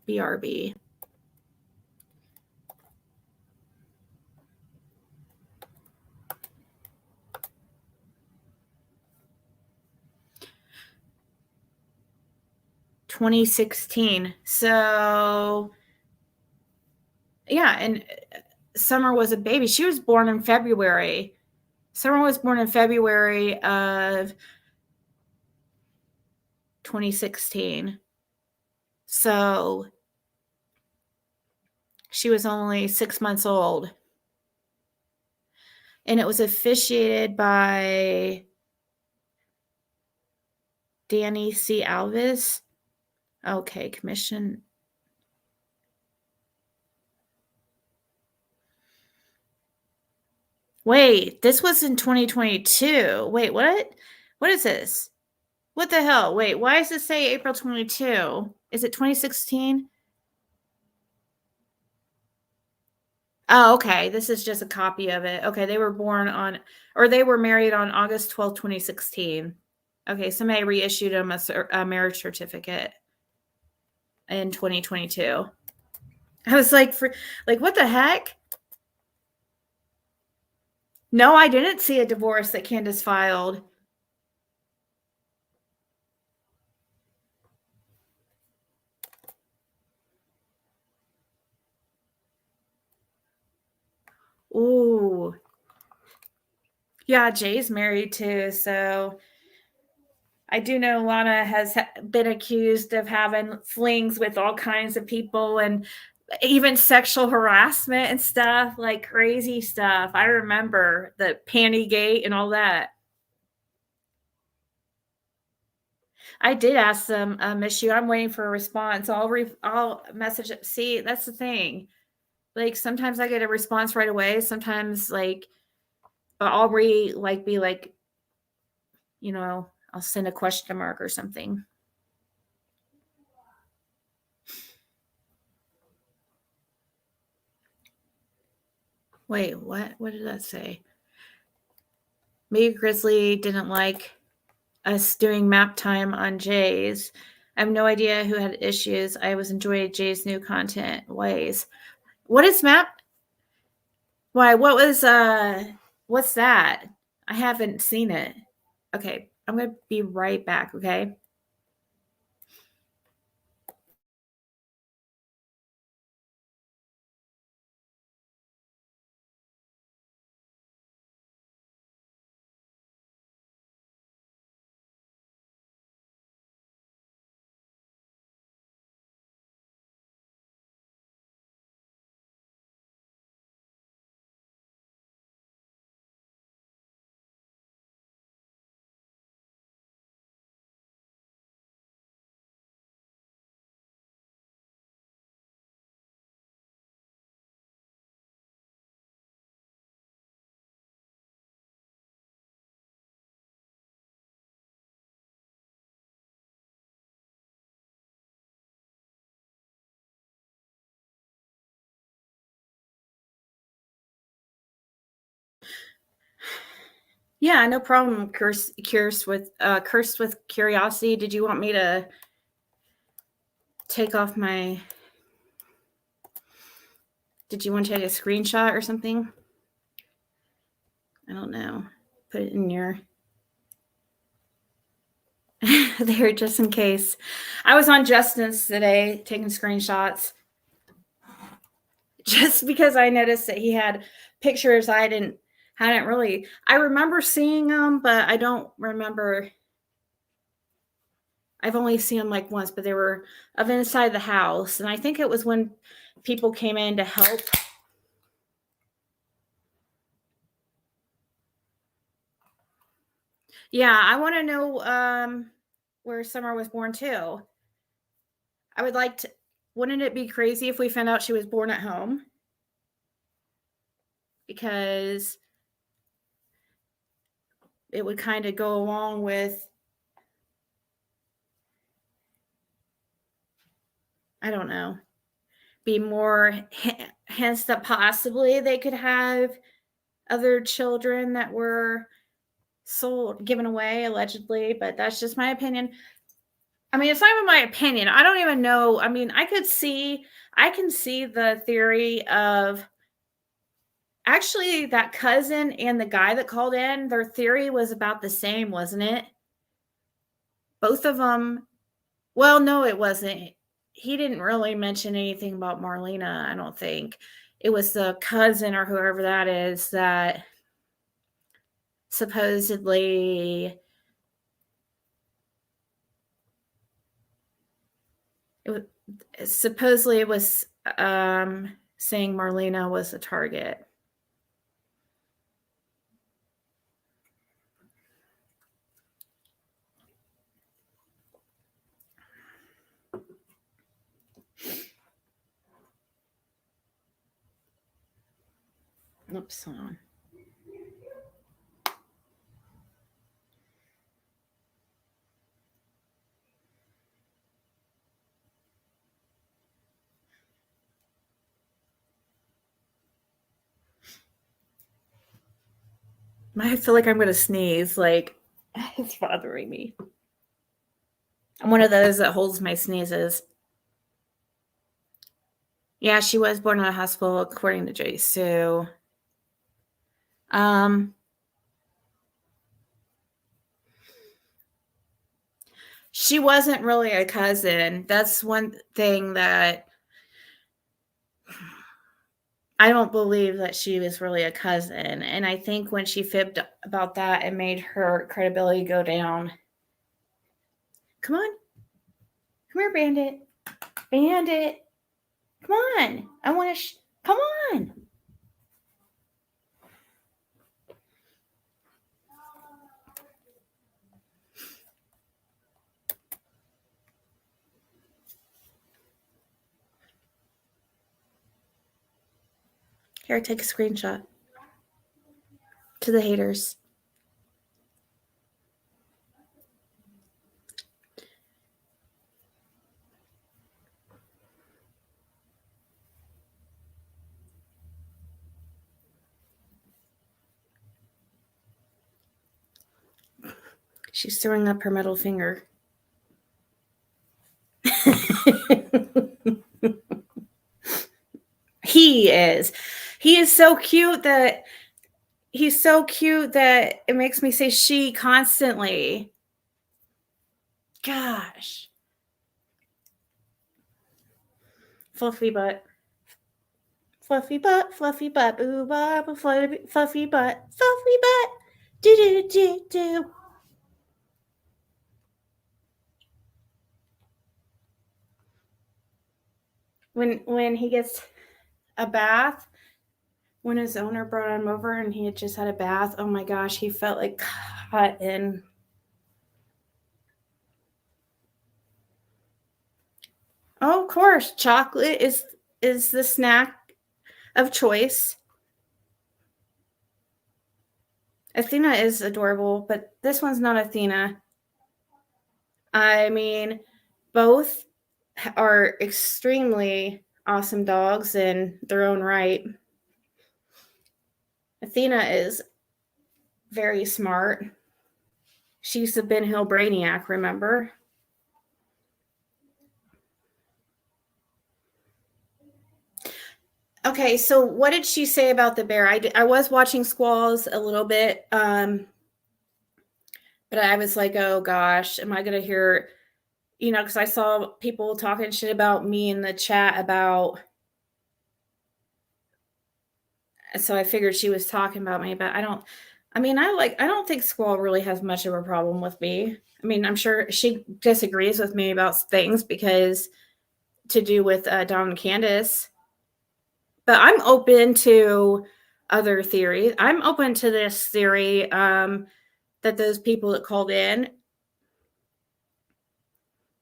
BRB. $2016. So yeah, and Summer was a baby. She was born in February. Summer was born in February of 2016. So she was only 6 months old. And it was officiated by Danny C. Alves. Okay, commission. Wait, this was in 2022. Wait, what? What is this? What the hell? Wait, why does it say April 22? Is it 2016? Oh, okay. This is just a copy of it. Okay, they were married on August 12, 2016. Okay, somebody reissued them a marriage certificate in 2022. I was like, what the heck? No, I didn't see a divorce that Candace filed. Ooh. Yeah, Jay's married too, so I do know Lana has been accused of having flings with all kinds of people and even sexual harassment and stuff, like crazy stuff. I remember the panty gate and all that. I did ask them, Miss you. I'm waiting for a response. I'll message it. See, that's the thing. Like sometimes I get a response right away. Sometimes I'll be like, you know, I'll send a question mark or something. Wait, what? What did that say? maybe Grizzly didn't like us doing map time on Jay's. I have no idea who had issues. I was enjoying Jay's new content ways. What is map? Why? What was what's that? I haven't seen it. Okay, I'm gonna be right back, okay? Yeah, no problem. Cursed with curiosity. Did you want me to take off my? Did you want to take a screenshot or something? I don't know. Put it in your there just in case. I was on Justin's today taking screenshots just because I noticed that he had pictures hadn't really. I remember seeing them, but I don't remember. I've only seen them like once, but they were of inside the house, and I think it was when people came in to help. Yeah, I want to know where Summer was born too. I would like to. Wouldn't it be crazy if we found out she was born at home? Because it would kind of go along with, I don't know, be more hints that possibly they could have other children that were given away allegedly, but that's just my opinion. I mean, it's not even my opinion. I don't even know. I mean, I can see the theory of actually that cousin and the guy that called in, their theory was about the same, wasn't it? Both of them. Well, no, it wasn't. He didn't really mention anything about Marlena, I don't think. It was the cousin or whoever that is that supposedly it was saying Marlena was a target. Oops, hold on. I feel like I'm going to sneeze. Like, it's bothering me. I'm one of those that holds my sneezes. Yeah, she was born in a hospital, according to Jay Sue. She wasn't really a cousin. That's one thing that I don't believe that she was really a cousin. And I think when she fibbed about that, it made her credibility go down. Come on. Come here, Bandit. Bandit. Come on. I want to. Come on. Here, take a screenshot. To the haters. She's throwing up her middle finger. He is. He is so cute that he's so cute that it makes me say she constantly. Gosh. Fluffy butt. Fluffy butt, boo bop, fluffy butt, do do do do. When he gets a bath, when his owner brought him over and he had just had a bath, oh my gosh, he felt like cotton. Oh, of course, chocolate is the snack of choice. Athena is adorable, but this one's not Athena. I mean, both are extremely awesome dogs in their own right. Athena is very smart. She's the Ben Hill Brainiac, remember? Okay, so what did she say about the bear? I was watching Squalls a little bit, but I was like, oh gosh, am I going to hear, because I saw people talking shit about me in the chat about, so I figured she was talking about me, but I don't think Squall really has much of a problem with me. I mean, I'm sure she disagrees with me about things because to do with Dom and Candace. But I'm open to other theories. I'm open to this theory that those people that called in,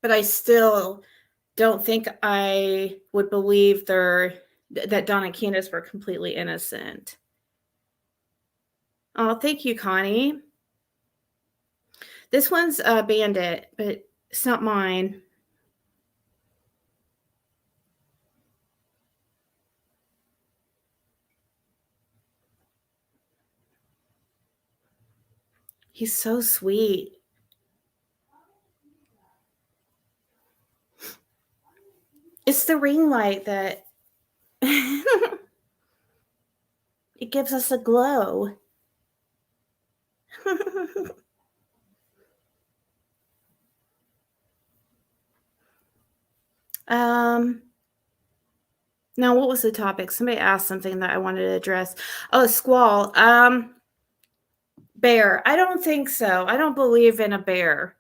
but I still don't think I would believe that Don and Candace were completely innocent. Oh, thank you, Connie. This one's a Bandit, but it's not mine. He's so sweet. It's the ring light that it gives us a glow. Now what was the topic? Somebody asked something that I wanted to address. Oh, Squall. Bear. I don't think so. I don't believe in a bear.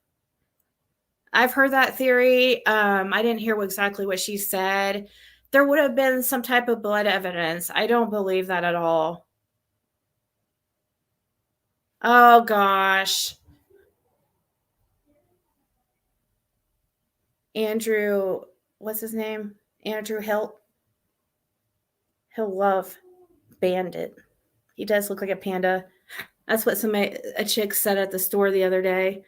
I've heard that theory. I didn't hear exactly what she said. There would have been some type of blood evidence. I don't believe that at all. Oh gosh. Andrew, what's his name? Andrew Hilt. He'll love Bandit. He does look like a panda. That's what a chick said at the store the other day.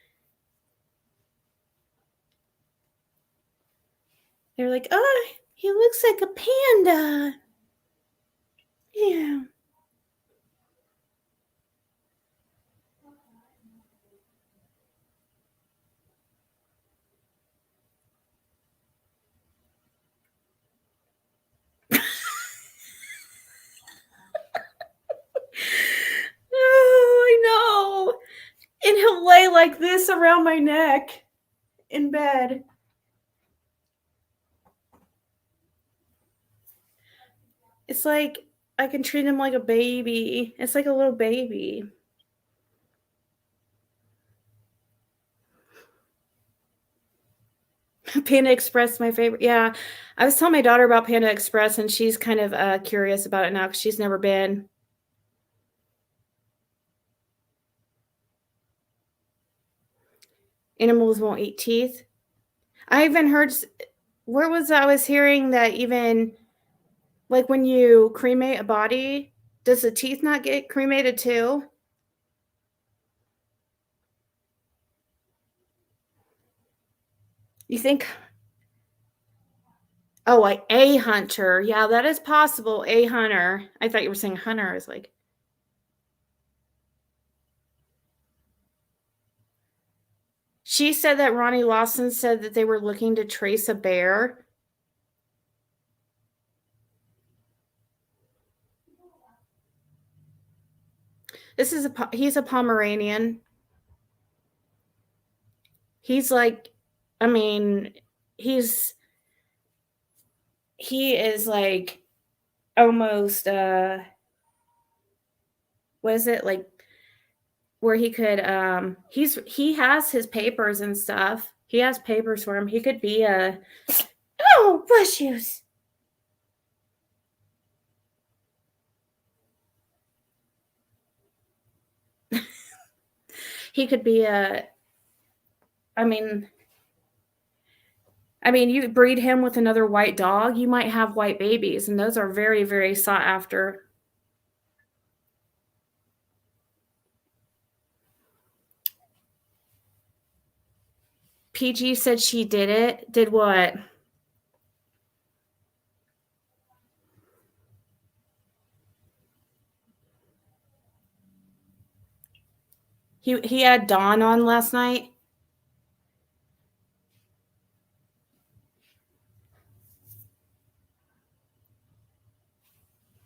They're like, oh, he looks like a panda. Yeah. Oh, I know. And he'll lay like this around my neck in bed. It's like I can treat him like a baby. It's like a little baby. Panda Express, my favorite. Yeah, I was telling my daughter about Panda Express, and she's kind of curious about it now because she's never been. Animals won't eat teeth. I even heard, where was I was hearing that even like when you cremate a body, does the teeth not get cremated too? You think? Oh, like a hunter. Yeah, that is possible. A hunter. I thought you were saying hunter. I was like, She said that Ronnie Lawson said that they were looking to trace a bear. He's a Pomeranian. He's like, I mean, he is like almost what is it, like where he could he has his papers and stuff. He has papers for him. He could be a bush shoes. He could be a I mean, you breed him with another white dog, you might have white babies, and those are very, very sought after. PG said she did it. Did what? He had Dawn on last night.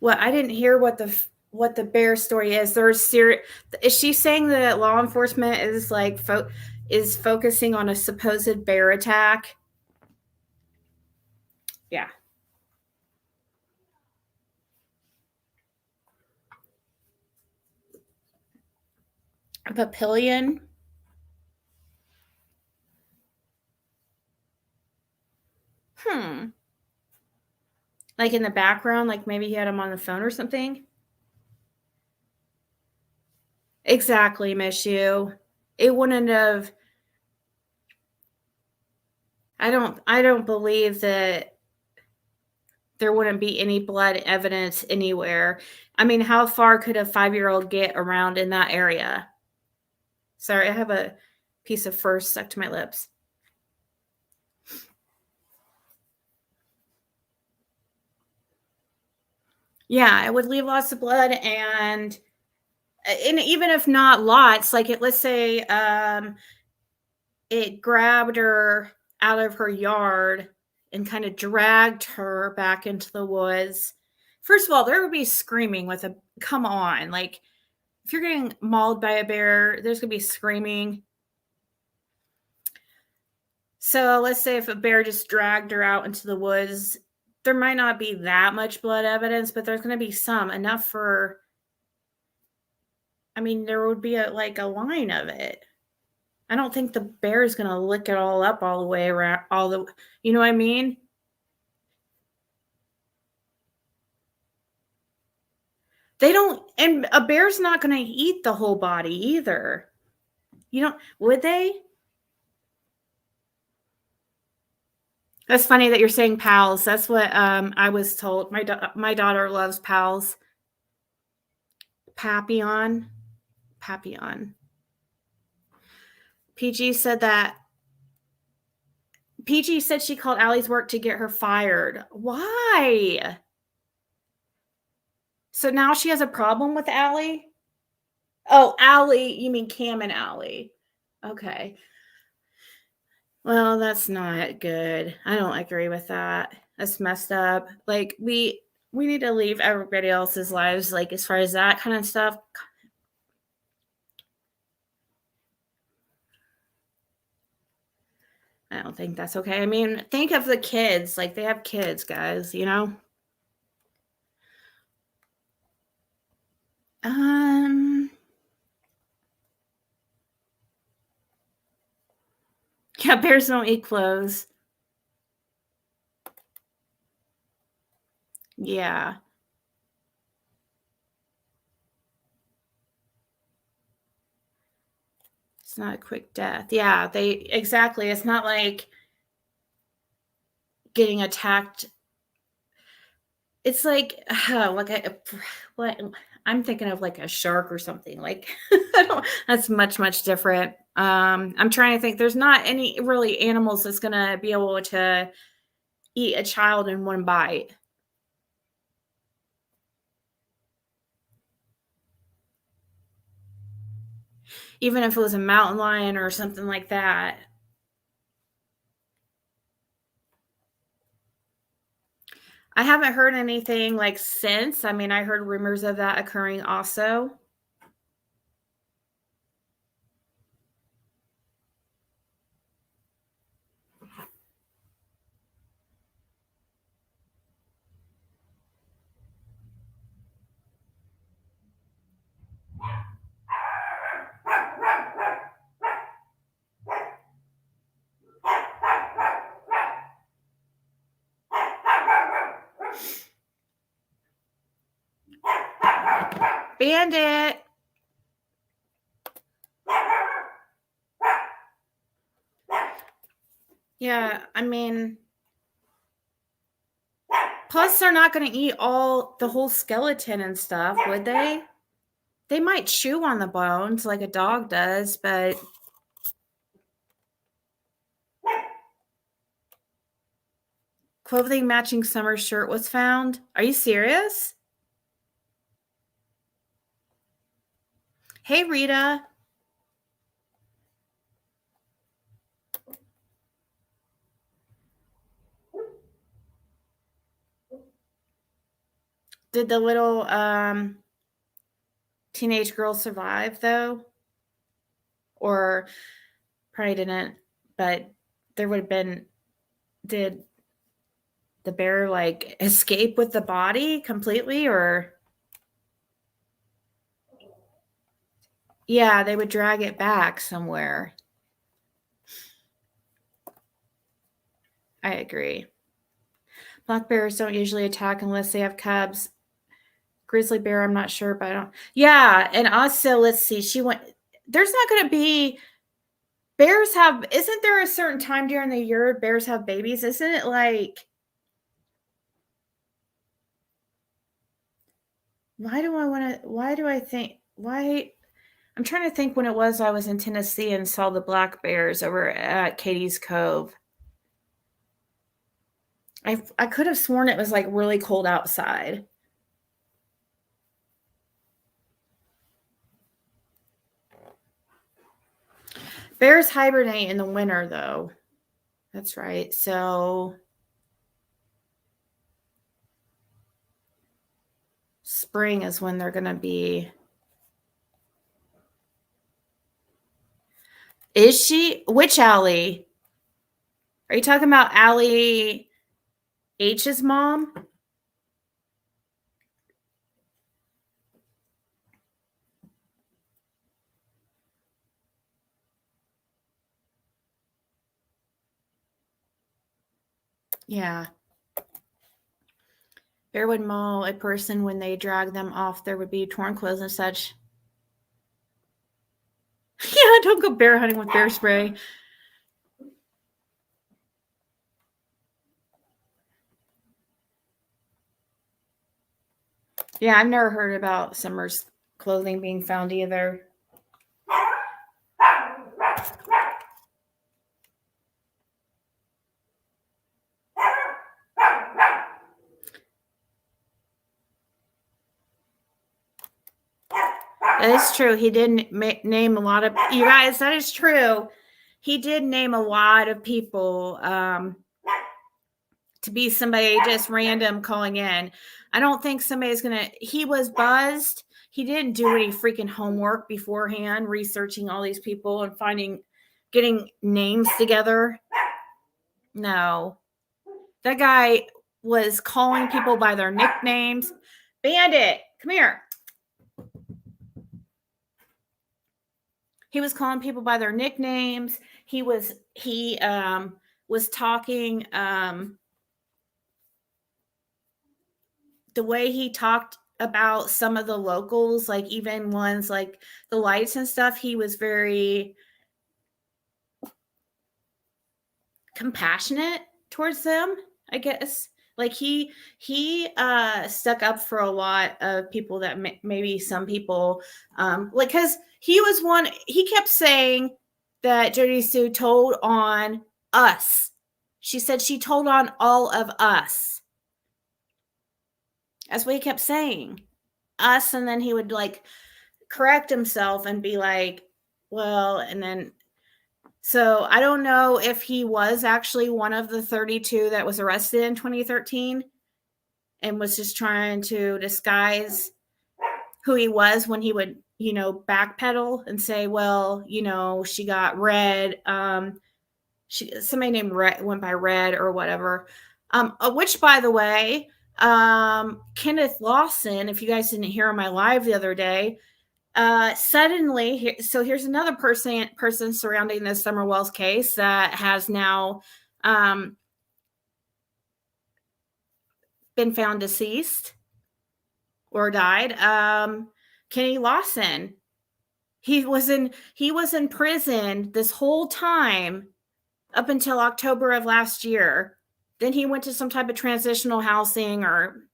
Well, I didn't hear what the bear story is. Is she saying that law enforcement is like is focusing on a supposed bear attack? Yeah. A papillion. Like in the background, like maybe he had him on the phone or something. Exactly, Miss You. It wouldn't have. I don't believe that there wouldn't be any blood evidence anywhere. I mean, how far could a 5-year-old get around in that area? Sorry, I have a piece of fur stuck to my lips. Yeah, it would leave lots of blood, and even if not lots, like let's say it grabbed her out of her yard and kind of dragged her back into the woods. First of all, there would be screaming come on, like if you're getting mauled by a bear, there's gonna be screaming. So let's say if a bear just dragged her out into the woods, there might not be that much blood evidence, but there's going to be some, enough for, there would be a line of it. I don't think the bear is going to lick it all up all the way around, you know what I mean? They don't, and a bear's not going to eat the whole body either. Would they? That's funny that you're saying pals. That's what I was told. My daughter loves pals. Papillon. PG said she called Allie's work to get her fired. Why? So now she has a problem with Allie? Oh, Allie, you mean Cam and Allie. Okay. Well, that's not good. I don't agree with that. That's messed up. Like we need to leave everybody else's lives, like as far as that kind of stuff. I don't think that's okay. Think of the kids. Like they have kids, guys, Yeah, bears don't eat clothes. Yeah. It's not a quick death. Yeah, exactly. It's not like getting attacked. It's like what I'm thinking of, like a shark or something. Like that's much different. I'm trying to think. There's not any really animals that's gonna be able to eat a child in one bite. even if it was a mountain lion or something like that. I haven't heard anything like since. I mean, I heard rumors of that occurring also. Bandit. Yeah, I mean, plus they're not going to eat the whole skeleton and stuff, would they? They might chew on the bones like a dog does, but clothing matching summer shirt was found. Are you serious? Hey, Rita. Did the little teenage girl survive, though? Or probably didn't, but there would have been, did the bear like escape with the body completely, or? Yeah, they would drag it back somewhere. I agree. Black bears don't usually attack unless they have cubs. Grizzly bear, I'm not sure, but I don't. Yeah, and also, let's see, there's not going to be, bears have, isn't there a certain time during the year bears have babies? Isn't it like, why do I think, I'm trying to think when it was I was in Tennessee and saw the black bears over at Katie's Cove. I could have sworn it was like really cold outside. Bears hibernate in the winter, though. That's right. So spring is when they're going to be. Is she? Which Allie? Are you talking about Allie H's mom? Yeah. Bear would maul a person when they drag them off. There would be torn clothes and such. Yeah, don't go bear hunting with bear spray. Yeah, I've never heard about Summer's clothing being found either. That is true. He did name a lot of, you guys, that is true. He did name a lot of people to be somebody just random calling in. I don't think somebody's going to, he was buzzed. He didn't do any freaking homework beforehand, researching all these people and getting names together. No. That guy was calling people by their nicknames. Bandit, come here. He was calling people by their nicknames. He was talking the way he talked about some of the locals, like even ones like the lights and stuff. He was very compassionate towards them, I guess. Like he stuck up for a lot of people that maybe some people like, because he kept saying that Jody Sue told on us. She said she told on all of us. That's what he kept saying. Us, and then he would like correct himself and be like, well, and then so I don't know if he was actually one of the 32 that was arrested in 2013 and was just trying to disguise who he was when he would, backpedal and say, well, she got Red. Somebody named Red went by Red or whatever. Which, by the way, Kenneth Lawson, if you guys didn't hear on my live the other day, suddenly, so here's another person surrounding the Summer Wells case that has now been found deceased or died. Kenny Lawson, he was in prison this whole time up until October of last year. Then he went to some type of transitional housing or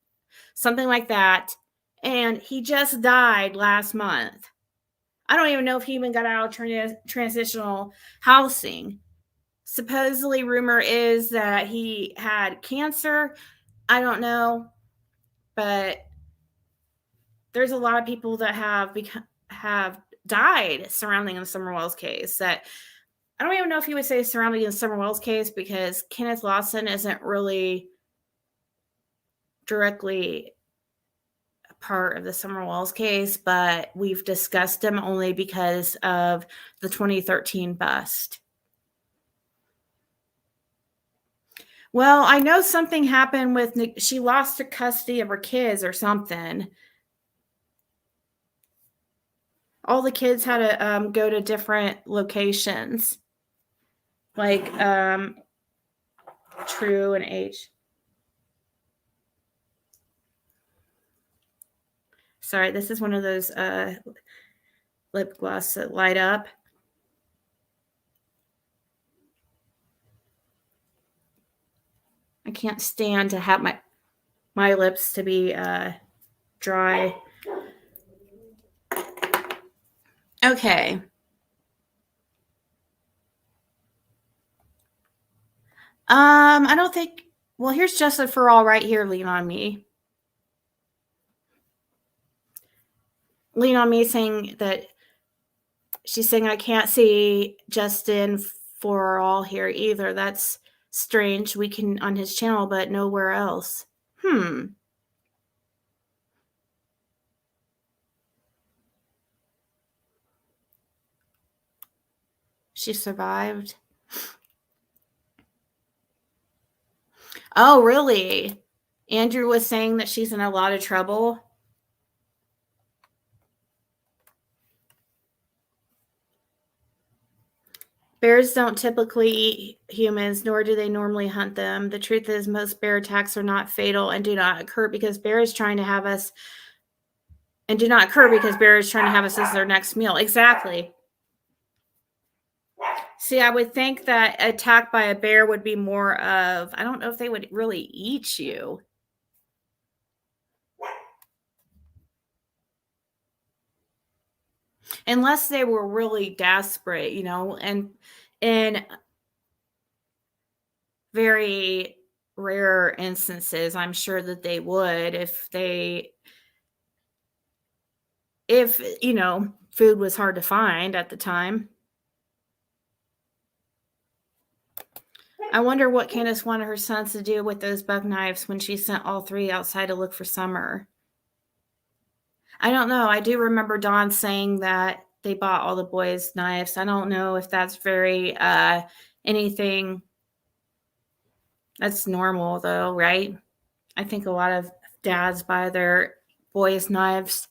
something like that, and he just died last month. I don't even know if he even got out of transitional housing. Supposedly, rumor is that he had cancer. I don't know, but there's a lot of people that have died surrounding the Summer Wells case. That I don't even know if he would say surrounding the Summer Wells case, because Kenneth Lawson isn't really directly part of the Summer Wells case, but we've discussed him only because of the 2013 bust. Well, I know something happened with she lost her custody of her kids or something. All the kids had to go to different locations, like True and H. Sorry, this is one of those lip gloss that light up. I can't stand to have my lips to be dry. Okay. I don't think. Well, here's Justin for all right here. Lean on me. Lean on me, saying that she's saying I can't see Justin for all here either. That's strange. We can on his channel, but nowhere else. She survived. Oh, really? Andrew was saying that she's in a lot of trouble. Bears don't typically eat humans, nor do they normally hunt them. The truth is, most bear attacks are not fatal and do not occur because bear is trying to have us, and do not occur because bear is trying to have us as their next meal. Exactly. See, I would think that attack by a bear would be more of, I don't know if they would really eat you. Unless they were really desperate, and in very rare instances, I'm sure that they would if food was hard to find at the time. I wonder what Candace wanted her sons to do with those buck knives when she sent all three outside to look for Summer. I don't know. I do remember Dawn saying that they bought all the boys knives. I don't know if that's very anything that's normal though, right? I think a lot of dads buy their boys knives.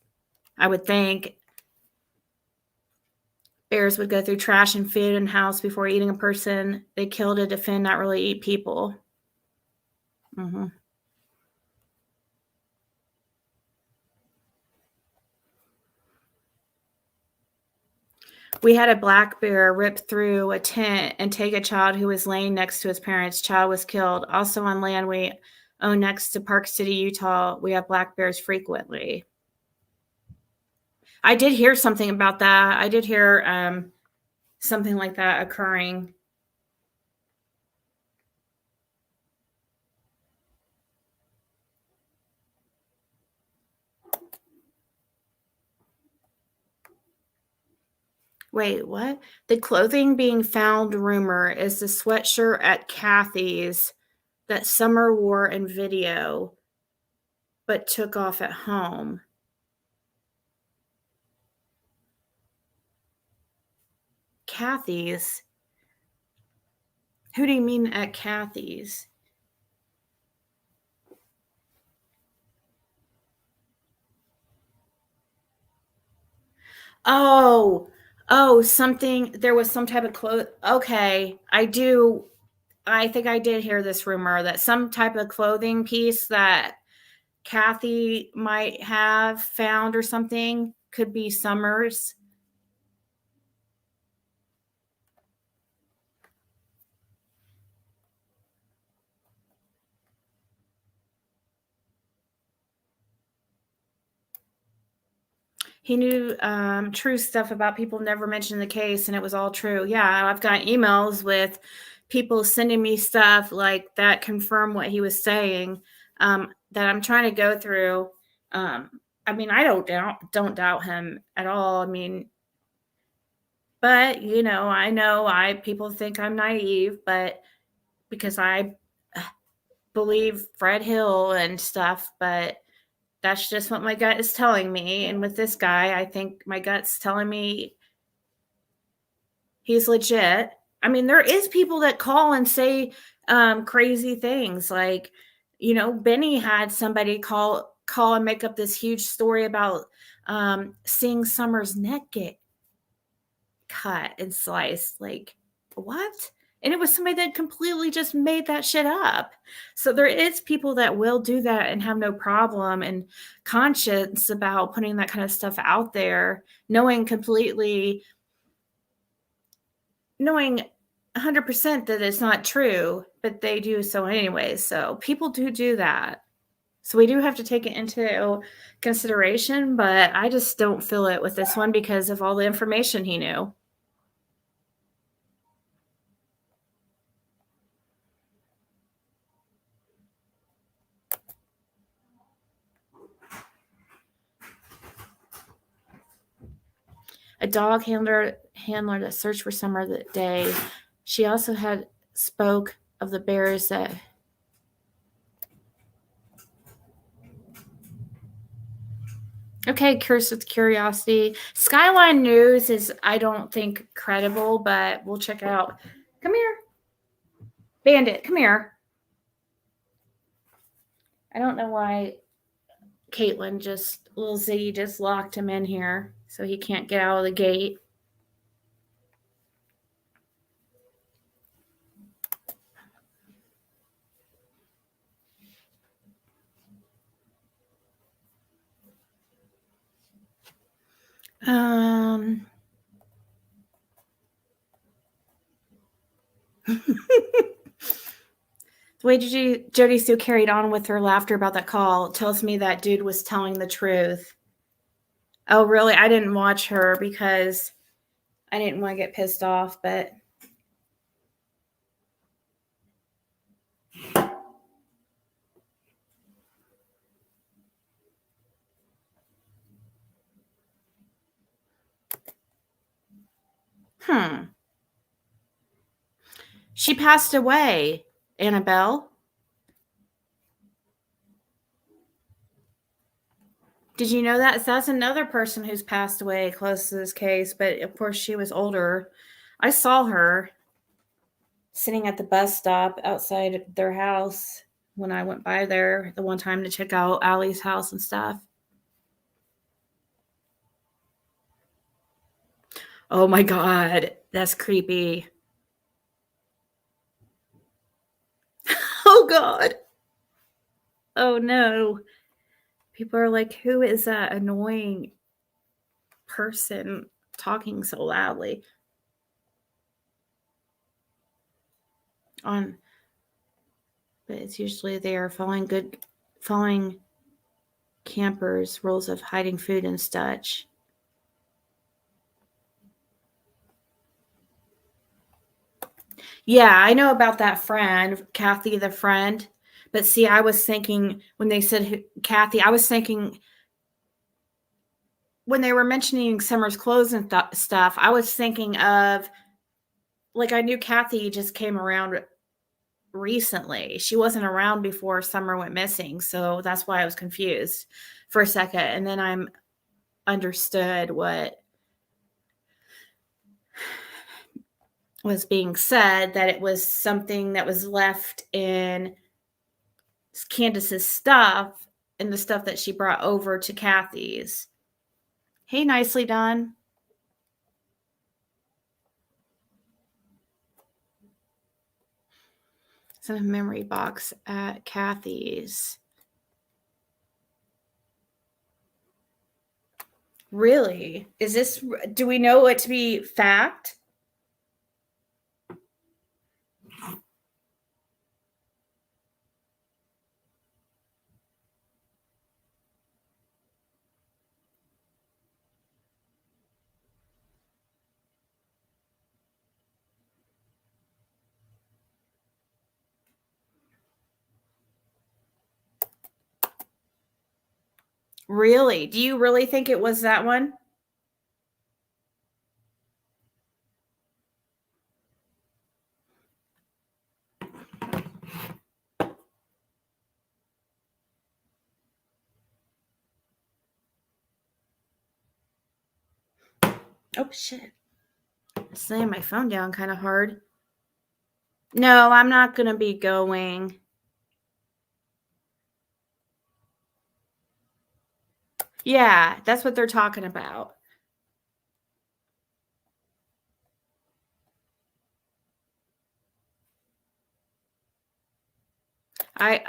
I would think bears would go through trash and food and house before eating a person they kill to defend, not really eat people. Mm-hmm. We had a black bear rip through a tent and take a child who was laying next to his parents. Child was killed. Also on land we own next to Park City, Utah, we have black bears frequently. I did hear something about that. I did hear something like that occurring. Wait, what? The clothing being found rumor is the sweatshirt at Kathy's that Summer wore in video but took off at home. Kathy's? Who do you mean at Kathy's? Oh, something. There was some type of clothes. Okay, I think I did hear this rumor that some type of clothing piece that Kathy might have found or something could be Summer's. He knew true stuff about people never mentioned the case, and it was all true. Yeah, I've got emails with people sending me stuff like that confirm what he was saying, that I'm trying to go through. I mean, I don't doubt him at all. I mean, but I know people think I'm naive, but because I believe Fred Hill and stuff, but that's just what my gut is telling me. And with this guy, I think my gut's telling me he's legit. I mean, there is people that call and say crazy things. Like, Benny had somebody call and make up this huge story about seeing Summer's neck get cut and sliced. Like, what? And it was somebody that completely just made that shit up. So there is people that will do that and have no problem and conscience about putting that kind of stuff out there, knowing 100% that it's not true, but they do so anyway. So people do that. So we do have to take it into consideration, but I just don't feel it with this one because of all the information he knew. A dog handler that searched for Summer that day. She also spoke of the bears that Okay, Cursed with Curiosity. Skyline News is, I don't think, credible, but we'll check it out. Come here. Bandit, come here. I don't know why little Ziggy just locked him in here so he can't get out of the gate. The way Jody still carried on with her laughter about that call tells me that dude was telling the truth. Oh, really? I didn't watch her because I didn't want to get pissed off, but she passed away, Annabelle. Did you know that? That's another person who's passed away close to this case, but of course she was older. I saw her sitting at the bus stop outside their house when I went by there the one time to check out Allie's house and stuff. Oh my God, that's creepy. Oh God. Oh no. People are like, who is that annoying person talking so loudly? But it's usually they are following campers' rules of hiding food and such. Yeah, I know about that friend, Kathy, the friend. But see, I was thinking when they said Kathy, I was thinking when they were mentioning Summer's clothes and stuff, I was thinking of, like, I knew Kathy just came around recently. She wasn't around before Summer went missing, so that's why I was confused for a second. And then I understood what was being said, that it was something that was left in Candace's stuff and the stuff that she brought over to Kathy's. Hey, nicely done. It's in a memory box at Kathy's. Really? Do we know it to be fact? Really? Do you really think it was that one? Oh, shit. Slam my phone down kind of hard. No, I'm not going to be going. Yeah, that's what they're talking about. I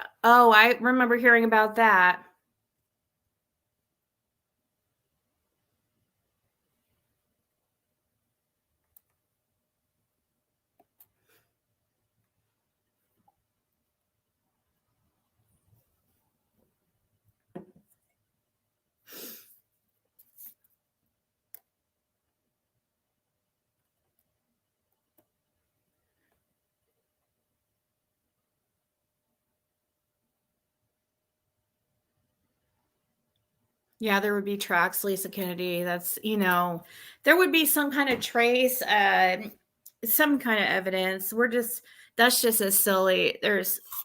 remember hearing about that. Yeah, there would be tracks, Lisa Kennedy. That's, there would be some kind of trace, some kind of evidence. That's just as silly.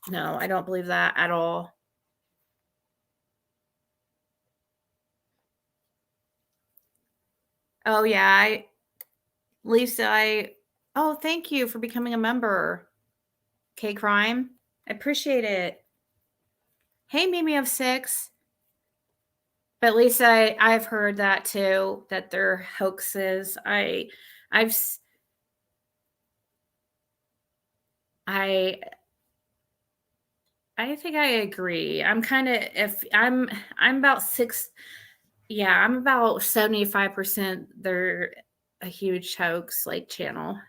No, I don't believe that at all. Oh, yeah. Lisa, oh, thank you for becoming a member. K Crime. I appreciate it. Hey, Mimi of 6. But Lisa, I've heard that too, that they're hoaxes. I think I agree. I'm about 6. Yeah, I'm about 75%. They're a huge hoax, like, channel.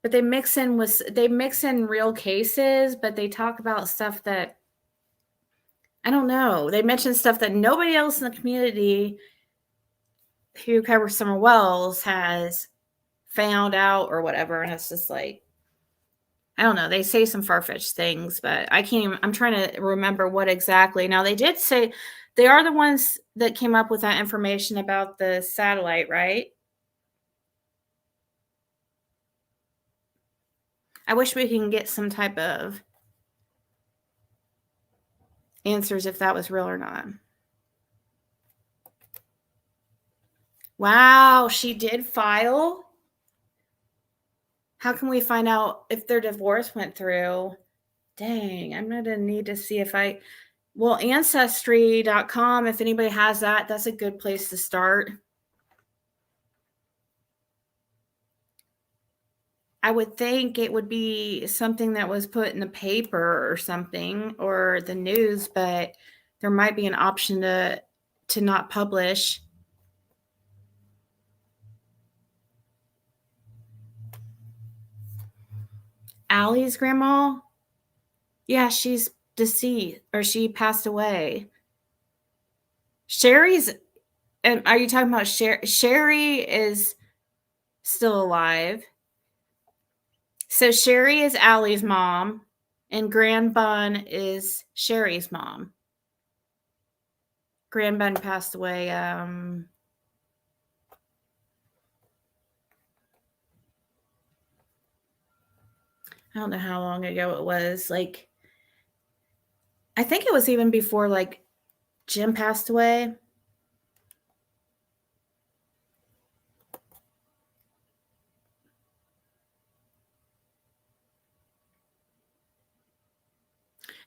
But they mix in real cases, but they talk about stuff that, I don't know. They mention stuff that nobody else in the community who covers Summer Wells has found out or whatever. And it's just like, I don't know. They say some far-fetched things, but I'm trying to remember what exactly. Now, they did say they are the ones that came up with that information about the satellite, right? I wish we can get some type of answers if that was real or not. Wow, she did file? How can we find out if their divorce went through? Dang, I'm going to need to see well, Ancestry.com, if anybody has that, that's a good place to start. I would think it would be something that was put in the paper or something, or the news, but there might be an option to not publish. Allie's grandma? Yeah, she's deceased, or she passed away. Sherry's, and are you talking about Sherry? Sherry is still alive. So Sherry is Allie's mom, and Grand Bun is Sherry's mom. grandbud passed away. I don't know how long ago it was. Like, I think it was even before like Jim passed away.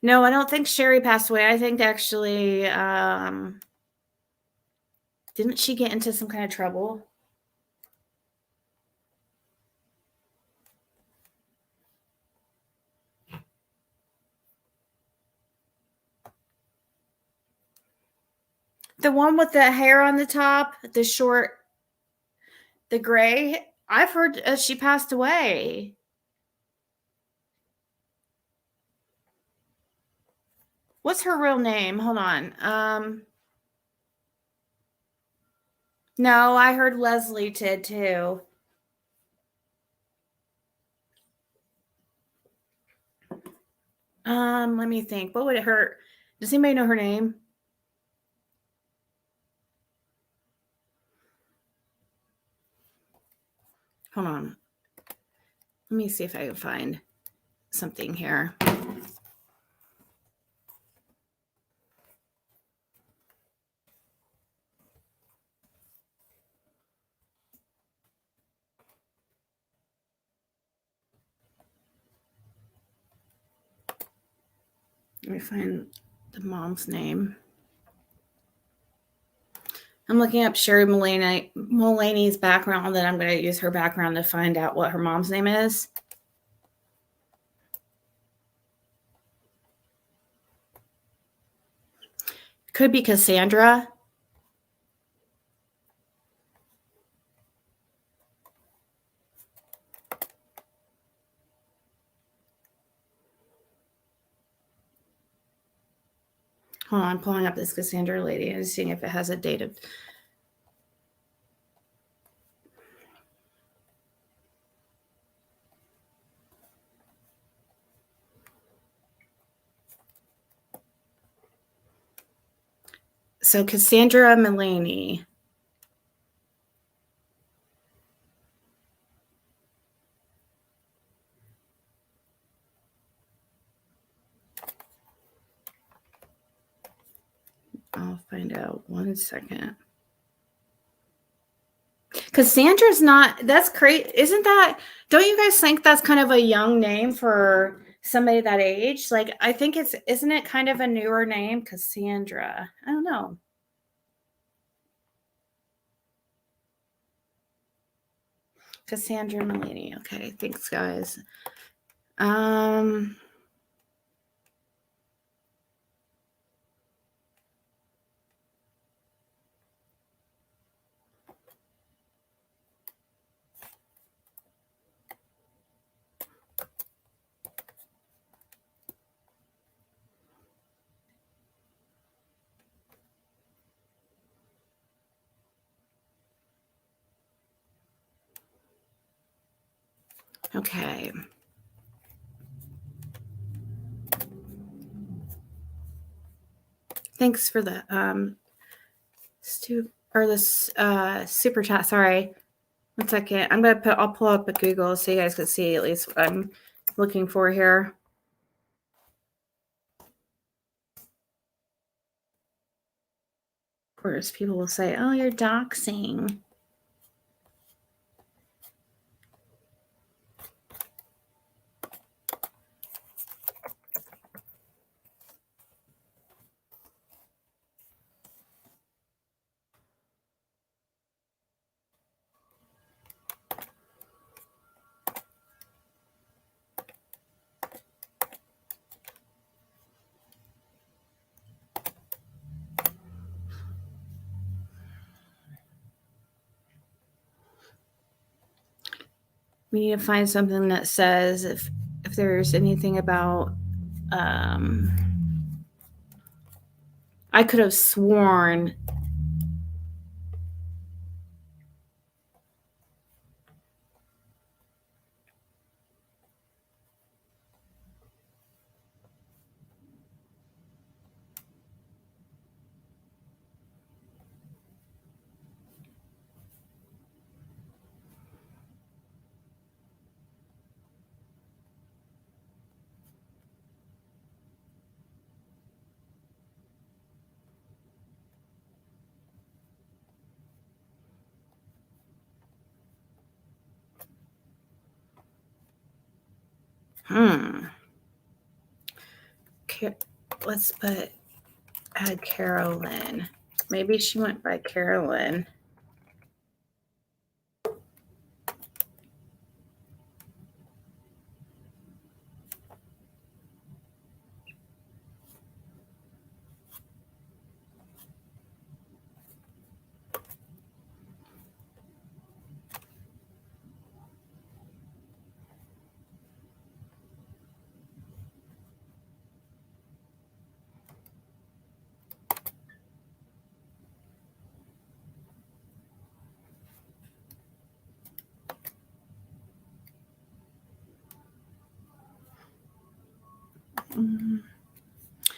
No, I don't think Sherry passed away. I think actually, didn't she get into some kind of trouble? The one with the hair on the top, the short, the gray. I've heard she passed away. What's her real name? Hold on. No, I heard Leslie did too. Let me think. What would it hurt? Does anybody know her name? Hold on. Let me see if I can find something here. Let me find the mom's name. I'm looking up Sherry Mullaney's background, then I'm going to use her background to find out what her mom's name is. Could be Cassandra. Hold on, I'm pulling up this Cassandra lady and seeing if it has a date of. So Cassandra Mullaney. I'll find out. 1 second. Cassandra's not, that's great. Isn't that, don't you guys think that's kind of a young name for somebody that age? Like, I think isn't it kind of a newer name? Cassandra. I don't know. Cassandra Mullaney. Okay, thanks, guys. Okay. Thanks for the super chat. Sorry. 1 second. I'll pull up a Google so you guys can see at least what I'm looking for here. Of course, people will say, oh, you're doxing. We need to find something that says if there's anything about I could have sworn Hmm. Let's add Carolyn. Maybe she went by Carolyn.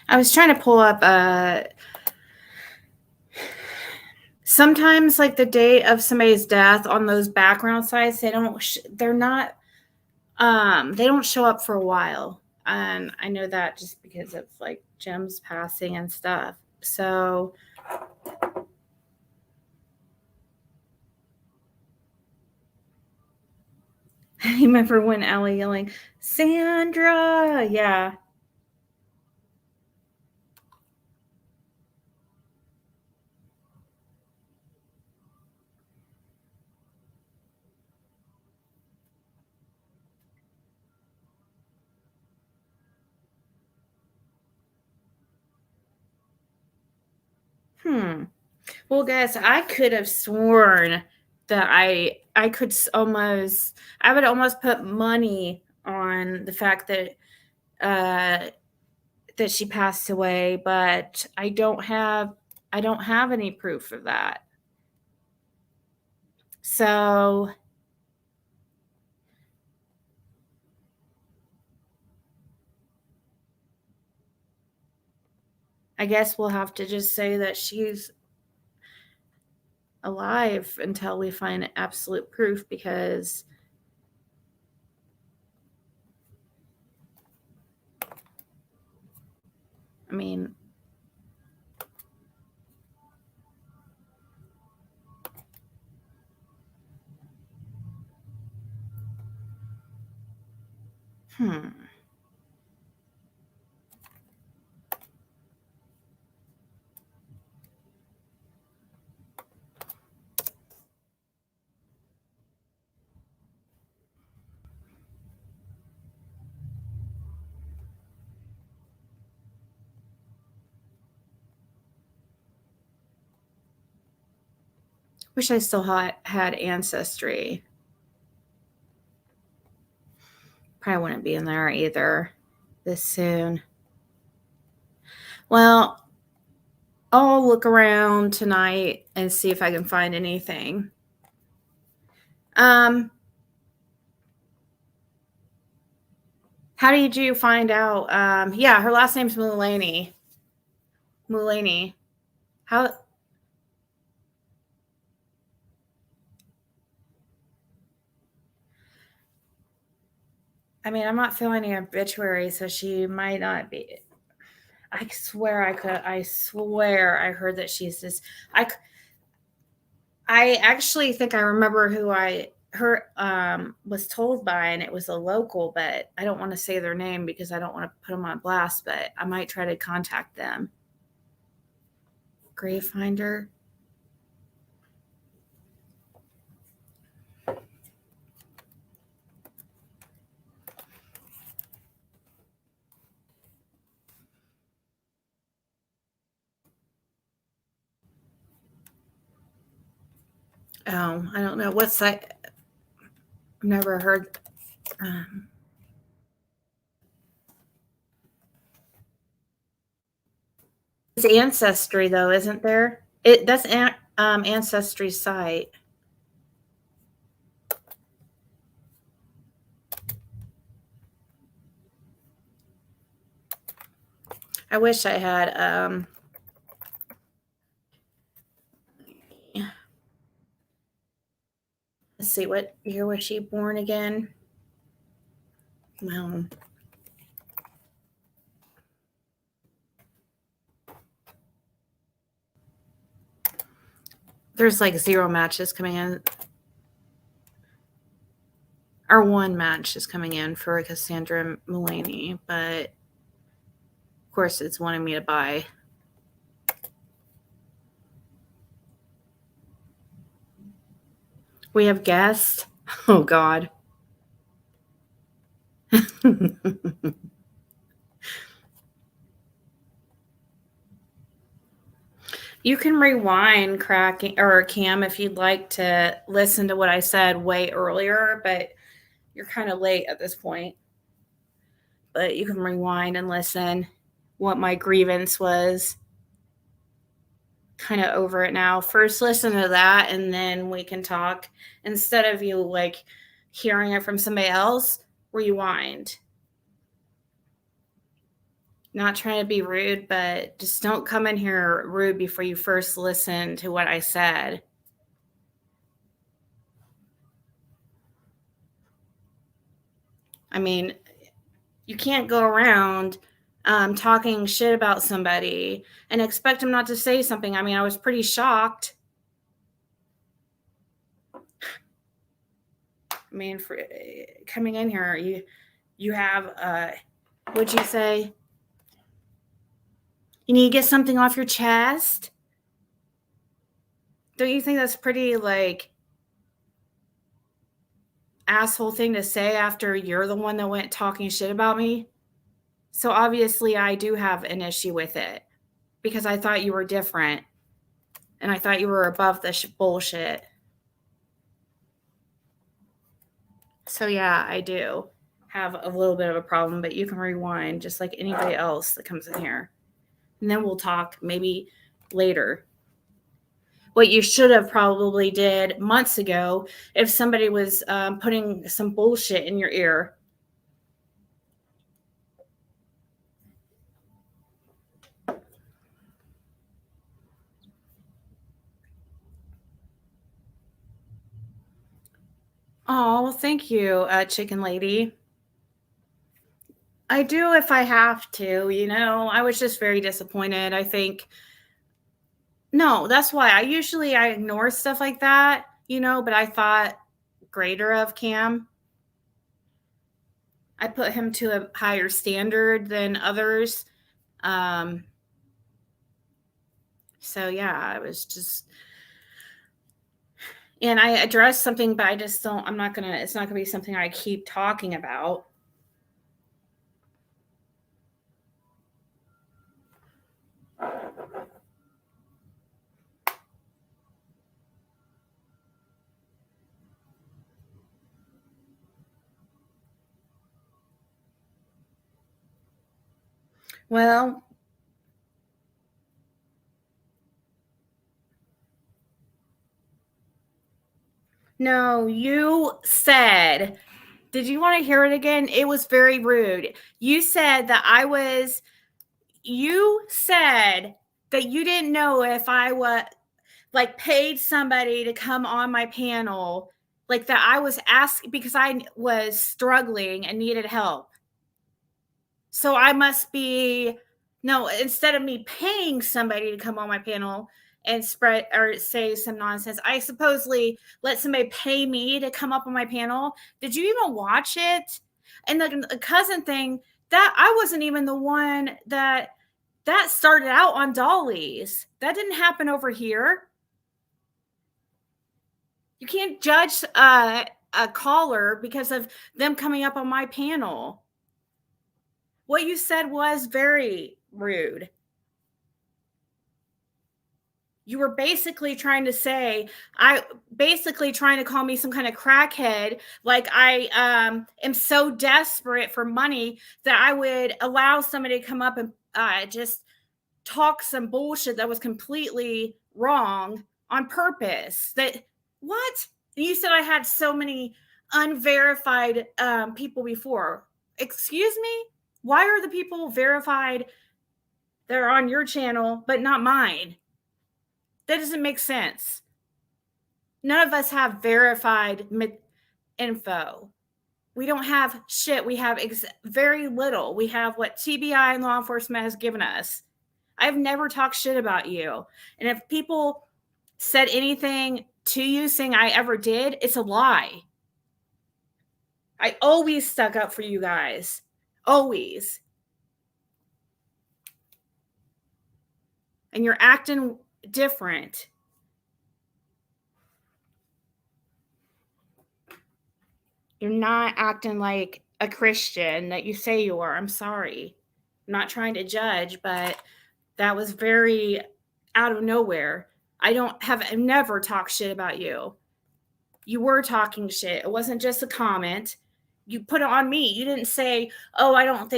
I was trying to pull up sometimes like the date of somebody's death on those background sites, they don't show up for a while. And I know that just because of like Jim's passing and stuff. So I remember when Allie yelling, Sandra, yeah. Well, guys, I could have sworn that I would almost put money on the fact that that she passed away, but I don't have any proof of that. So I guess we'll have to just say that she's alive until we find absolute proof, because I mean, wish I still had Ancestry. Probably wouldn't be in there either this soon. Well, I'll look around tonight and see if I can find anything. How did you find out? Yeah, her last name's Mulaney. How? I mean, I'm not feeling any obituary, so she might not be. I swear I heard that she's just. I actually think I remember who was told by, and it was a local, but I don't want to say their name because I don't want to put them on blast, but I might try to contact them. Grave Finder. Oh, I don't know what site. I've never heard. It's Ancestry, though, isn't there? That's Ancestry site. I wish I had. Let's see, what year was she born again? Well, there's like 0 matches coming in. Our one match is coming in for Cassandra Mulaney, but of course it's wanting me to buy. We have guests. Oh, God. You can rewind, Cam, if you'd like to listen to what I said way earlier, but you're kind of late at this point. But you can rewind and listen what my grievance was. Kind of over it now. First listen to that, and then we can talk. Instead of you like hearing it from somebody else, rewind. Not trying to be rude, but just don't come in here rude before you first listen to what I said. I mean, you can't go around talking shit about somebody and expect them not to say something. I mean, I was pretty shocked. I mean, for coming in here, you have, what'd you say? You need to get something off your chest? Don't you think that's pretty, like, asshole thing to say after you're the one that went talking shit about me? So obviously I do have an issue with it because I thought you were different and I thought you were above the bullshit. So yeah, I do have a little bit of a problem, but you can rewind just like anybody else that comes in here. And then we'll talk maybe later. What you should have probably did months ago if somebody was putting some bullshit in your ear. Oh, well, thank you, Chicken Lady. I do if I have to, you know. I was just very disappointed. I think, no, that's why I ignore stuff like that, you know, but I thought greater of Cam. I put him to a higher standard than others. So yeah, I was just, and I addressed something, but it's not gonna be something I keep talking about. Well, no, you said, did you want to hear it again? It was very rude. You said that you said that you didn't know if I was like paid somebody to come on my panel, like that I was asking because I was struggling and needed help. So I must be, no, instead of me paying somebody to come on my panel and spread or say some nonsense, I supposedly let somebody pay me to come up on my panel. Did you even watch it? And the cousin thing, that I wasn't even the one that started out on Dolly's. That didn't happen over here. You can't judge a caller because of them coming up on my panel. What you said was very rude. You were basically trying to call me some kind of crackhead, like I am so desperate for money that I would allow somebody to come up and just talk some bullshit that was completely wrong on purpose. What? You said I had so many unverified people before. Excuse me? Why are the people verified that are on your channel, but not mine? That doesn't make sense. None of us have verified info. We don't have shit. We have very little. We have what TBI and law enforcement has given us. I've never talked shit about you. And if people said anything to you saying I ever did, it's a lie. I always stuck up for you guys. Always. And you're acting different. You're not acting like a Christian that you say you are. I'm sorry. I'm not trying to judge, but that was very out of nowhere. I've never talked shit about you. You were talking shit. It wasn't just a comment. You put it on me. You didn't say, oh, I don't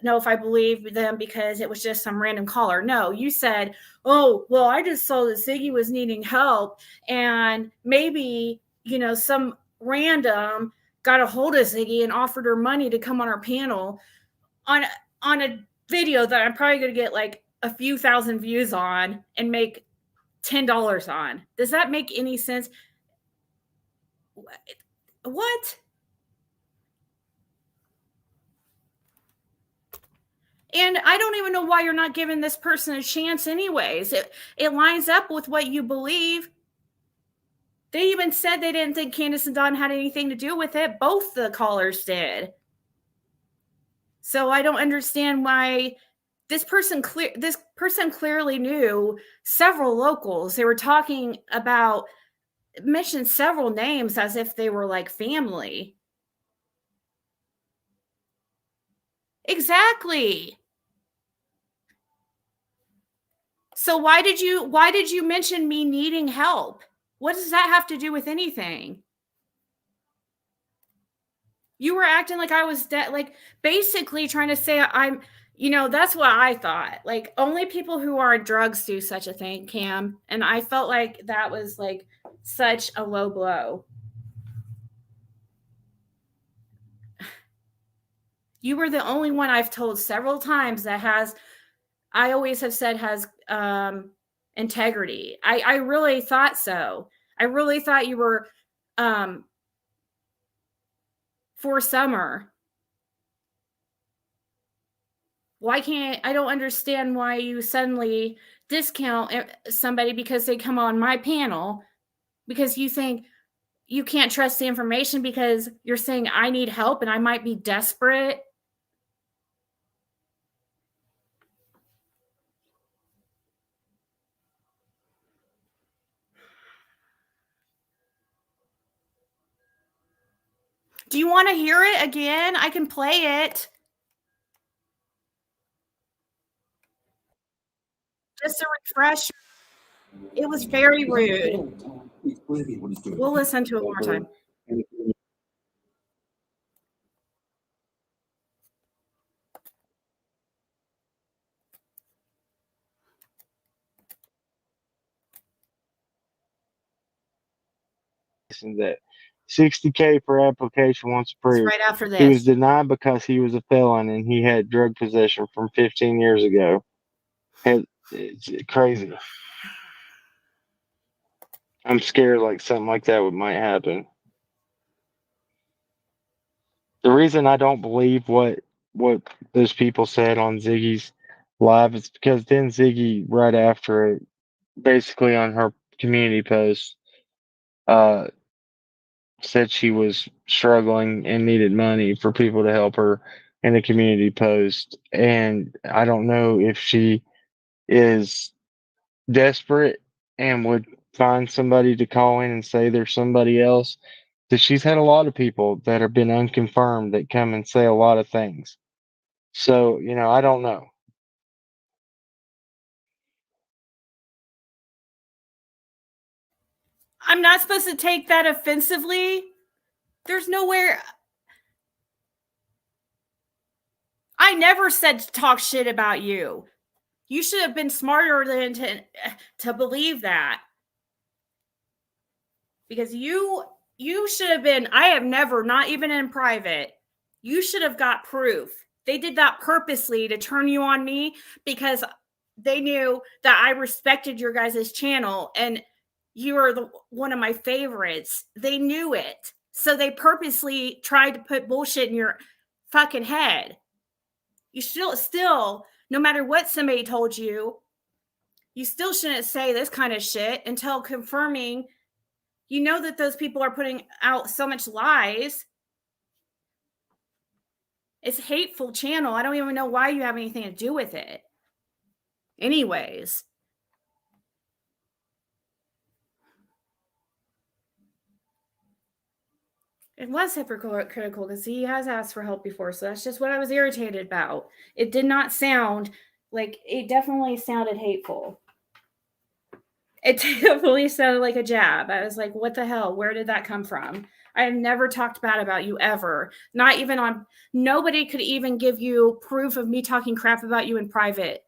know if I believe them because it was just some random caller. No, you said, oh, well, I just saw that Ziggy was needing help. And maybe, some random got a hold of Ziggy and offered her money to come on our panel on a video that I'm probably going to get like a few thousand views on and make $10 on. Does that make any sense? What? And I don't even know why you're not giving this person a chance anyways. It lines up with what you believe. They even said they didn't think Candace and Don had anything to do with it. Both the callers did. So I don't understand why this person clearly knew several locals. They were talking about, mentioned several names as if they were like family. Exactly. So why did you mention me needing help? What does that have to do with anything? You were acting like I was like basically trying to say I'm, that's what I thought. Like only people who are on drugs do such a thing, Cam. And I felt like that was like such a low blow. You were the only one I've told several times that I always have said has integrity. I really thought so. I really thought you were for Summer. I don't understand why you suddenly discount somebody because they come on my panel because you think you can't trust the information because you're saying I need help and I might be desperate. Do you want to hear it again? I can play it. Just a refresher. It was very rude. We'll listen to it one more time.
That $60K per application once
It's
approved.
right after
He was
this.
denied because he was a felon and he had drug possession from 15 years ago. It's crazy. I'm scared like something like that might happen. The reason I don't believe what those people said on Ziggy's live is because then Ziggy right after it, basically on her community post, uh, said she was struggling and needed money for people to help her in the community post. And I don't know if she is desperate and would find somebody to call in and say there's somebody else. Because she's had a lot of people that have been unconfirmed that come and say a lot of things. So, I don't know.
I'm not supposed to take that offensively. There's nowhere. I never said to talk shit about you. You should have been smarter than to believe that. Because you should have been, I have never, not even in private, you should have got proof. They did that purposely to turn you on me because they knew that I respected your guys' channel and you are one of my favorites. They knew it. So they purposely tried to put bullshit in your fucking head. You still, no matter what somebody told you, you still shouldn't say this kind of shit until confirming. You know that those people are putting out so much lies. It's a hateful channel. I don't even know why you have anything to do with it. Anyways. It was hypocritical because he has asked for help before. So that's just what I was irritated about. It did not sound like, it definitely sounded hateful. It definitely sounded like a jab. I was like, what the hell? Where did that come from? I have never talked bad about you ever. Not even on, nobody could even give you proof of me talking crap about you in private.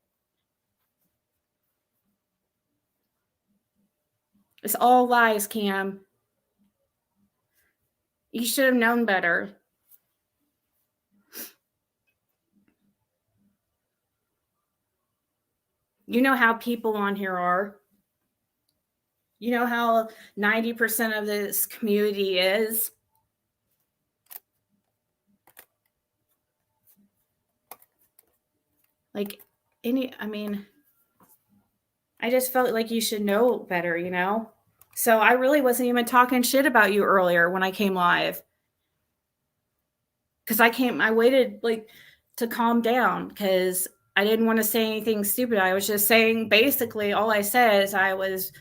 It's all lies, Cam. You should have known better. You know how people on here are. You know how 90% of this community is. Like, I just felt like you should know better, you know? So I really wasn't even talking shit about you earlier when I came live. Because I waited like to calm down because I didn't want to say anything stupid. I was just saying, basically, all I said is I was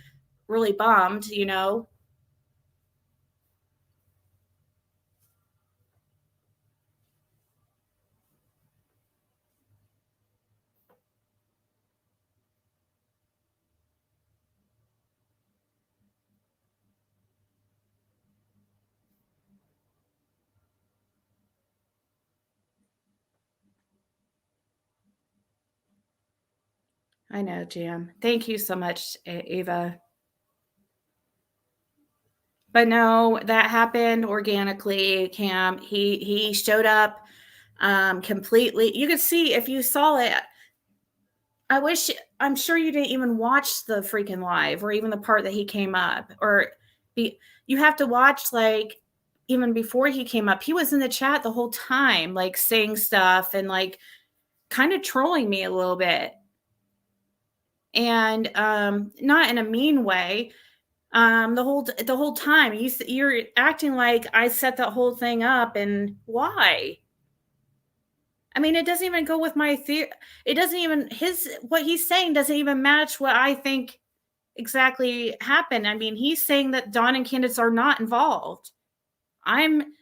really bummed, you know? I know, Jam. Thank you so much, Ava. But no, that happened organically, Cam. He showed up completely. You could see if you saw it. I'm sure you didn't even watch the freaking live or even the part that he came up. You have to watch, like, even before he came up, he was in the chat the whole time, like saying stuff and like kind of trolling me a little bit. And not in a mean way. The whole time you're acting like I set that whole thing up, and why? I mean, it doesn't even go with my theory. It doesn't even, what he's saying doesn't even match what I think exactly happened. I mean, he's saying that Dawn and Candace are not involved. I'm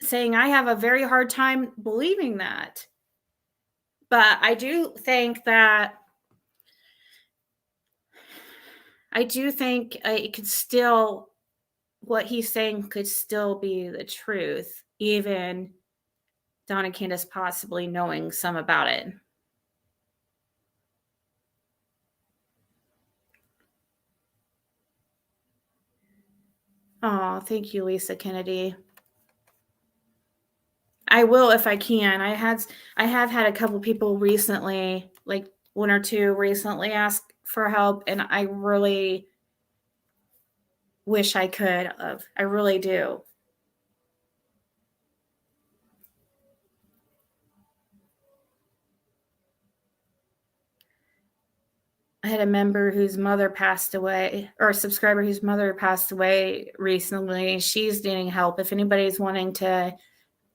saying I have a very hard time believing that. But I do think it could still, what he's saying could still be the truth, even Dawn and Candace possibly knowing some about it. Oh, thank you, Lisa Kennedy. I will if I can. I have had a couple people recently, like one or two recently, ask for help, and I really wish I could have. I really do. I had a member whose mother passed away, or a subscriber whose mother passed away recently. She's needing help. If anybody's wanting to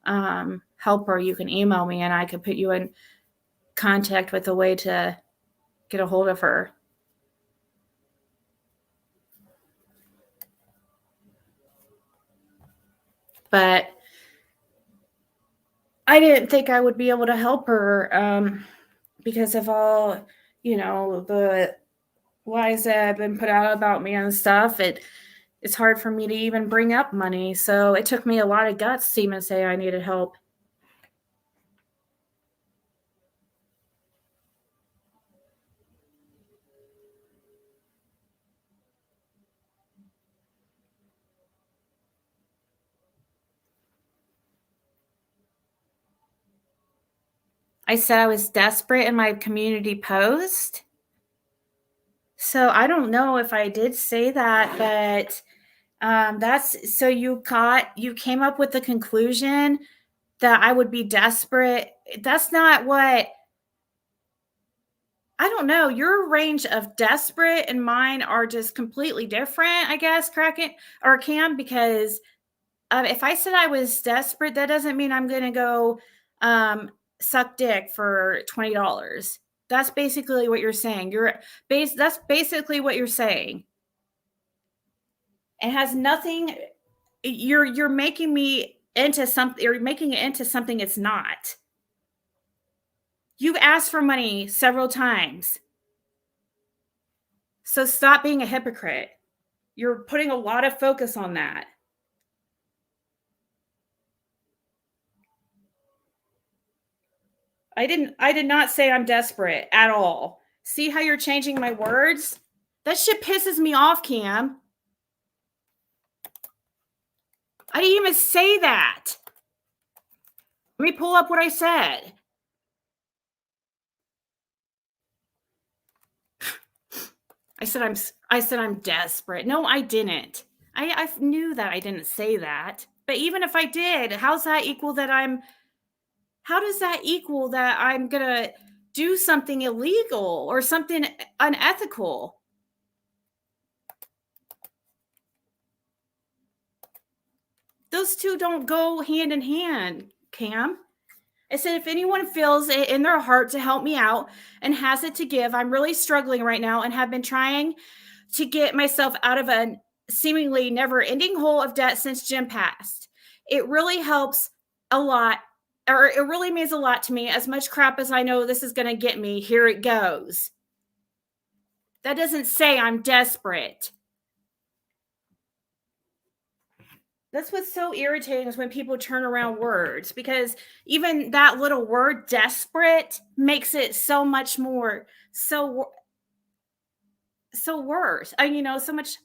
help her, you can email me and I could put you in contact with a way to get a hold of her. But I didn't think I would be able to help her because of all, the lies that have been put out about me and stuff. It's hard for me to even bring up money. So it took me a lot of guts to even say I needed help. I said I was desperate in my community post. So I don't know if I did say that, but that's so you came up with the conclusion that I would be desperate. That's not what, I don't know. Your range of desperate and mine are just completely different, I guess, Kraken or Cam, because if I said I was desperate, that doesn't mean I'm going to go suck dick for $20. That's basically what you're saying. That's basically what you're saying. It has nothing. You're making me into something. You're making it into something it's not. You've asked for money several times. So stop being a hypocrite. You're putting a lot of focus on that. I did not say I'm desperate at all. See how you're changing my words? That shit pisses me off, Cam. I didn't even say that. Let me pull up what I said. I said I'm desperate. No, I didn't. I knew that I didn't say that. But even if I did, how does that equal that I'm gonna do something illegal or something unethical? Those two don't go hand in hand, Cam. I said, if anyone feels it in their heart to help me out and has it to give, I'm really struggling right now and have been trying to get myself out of a seemingly never-ending hole of debt since Jim passed. It really helps a lot, or it really means a lot to me. As much crap as I know this is going to get me, here it goes. That doesn't say I'm desperate. That's what's so irritating is when people turn around words, because even that little word desperate makes it so much more so worse. So much.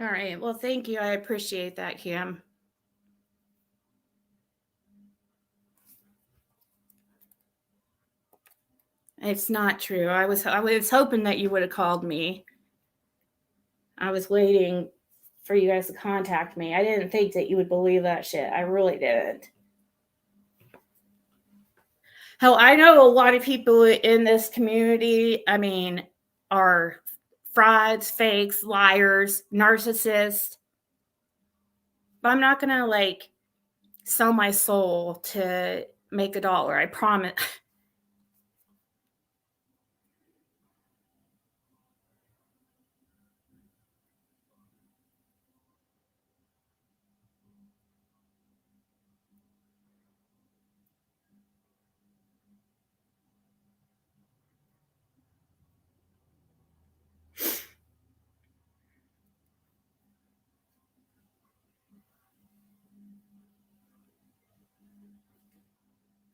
All right. Well, thank you. I appreciate that, Cam. It's not true. I was hoping that you would have called me. I was waiting for you guys to contact me. I didn't think that you would believe that shit. I really didn't. Hell, I know a lot of people in this community, are frauds, fakes, liars, narcissists. But I'm not going to sell my soul to make $1. I promise.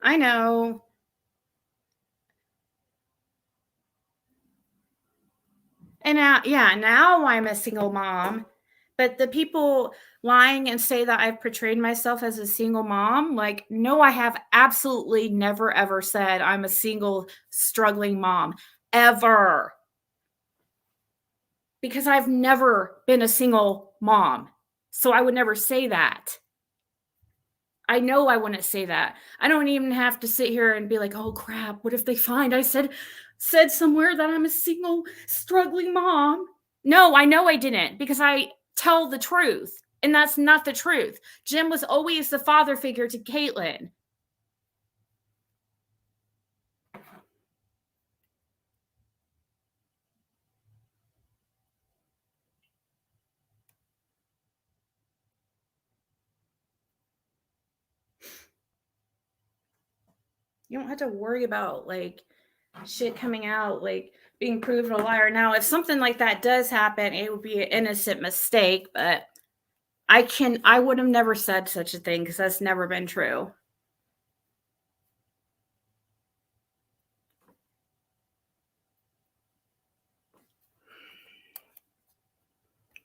I know. And now I'm a single mom. But the people lying and say that I've portrayed myself as a single mom, no, I have absolutely never, ever said I'm a single, struggling mom. Ever. Because I've never been a single mom. So I would never say that. I know I wouldn't say that. I don't even have to sit here and be like, oh crap, what if they find I said somewhere that I'm a single, struggling mom? No, I know I didn't, because I tell the truth. And that's not the truth. Jim was always the father figure to Caitlin. You don't have to worry about shit coming out, being proven a liar. Now, if something like that does happen, it would be an innocent mistake, but I would have never said such a thing because that's never been true.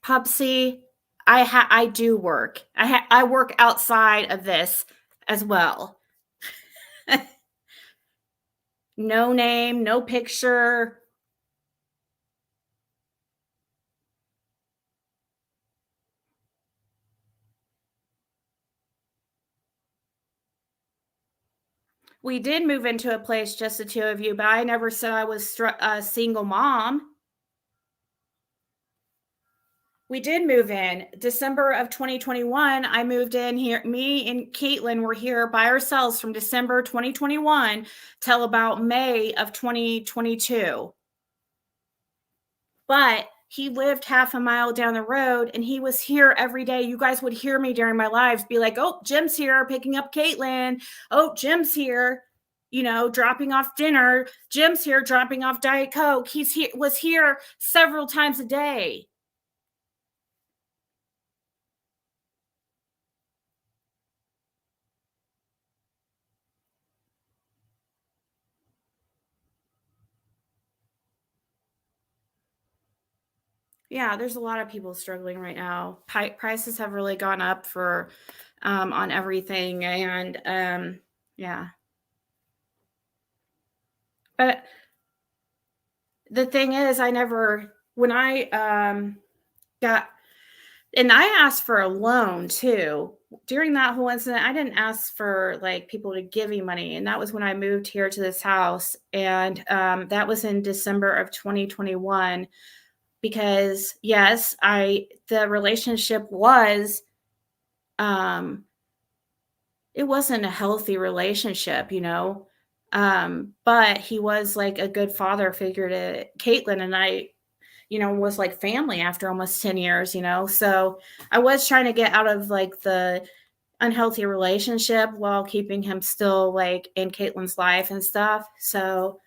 Pupsy, I do work. I work outside of this as well. No name, no picture. We did move into a place, just the two of you, but I never said I was a single mom. We did move in December of 2021. I moved in here. Me and Caitlin were here by ourselves from December 2021 till about May of 2022. But he lived half a mile down the road and he was here every day. You guys would hear me during my lives be like, oh, Jim's here picking up Caitlin. Oh, Jim's here, dropping off dinner. Jim's here dropping off Diet Coke. Was here several times a day. Yeah, there's a lot of people struggling right now. Prices have really gone up for on everything, and yeah. But the thing is, when I got, and I asked for a loan too. During that whole incident, I didn't ask for like people to give me money, and that was when I moved here to this house, and that was in December of 2021. Because yes, the relationship was, it wasn't a healthy relationship, but he was like a good father figure to Caitlin, and I, was like family after almost 10 years, so I was trying to get out of like the unhealthy relationship while keeping him still like in Caitlin's life and stuff. So,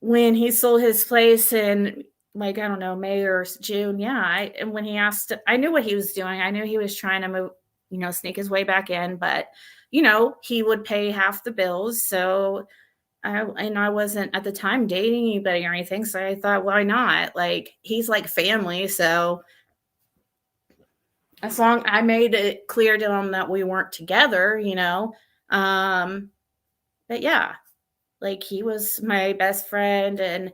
when he sold his place in like, I don't know, May or June. Yeah. And when he asked, I knew what he was doing. I knew he was trying to move, sneak his way back in, but, he would pay half the bills. So I wasn't at the time dating anybody or anything. So I thought, why not? Like, he's like family. So as long I made it clear to him that we weren't together, but yeah, like he was my best friend and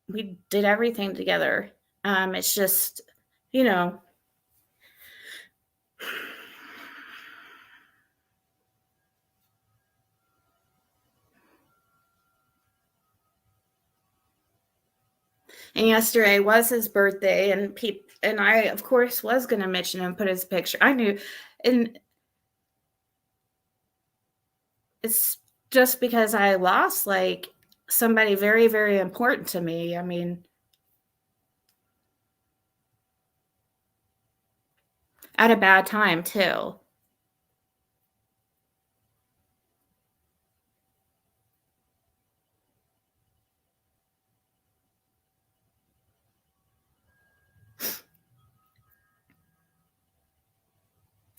we did everything together. It's just, and yesterday was his birthday, and I, of course, was going to mention him, put his picture. I knew, and it's just because I lost like somebody very, very important to me. I mean, at a bad time too.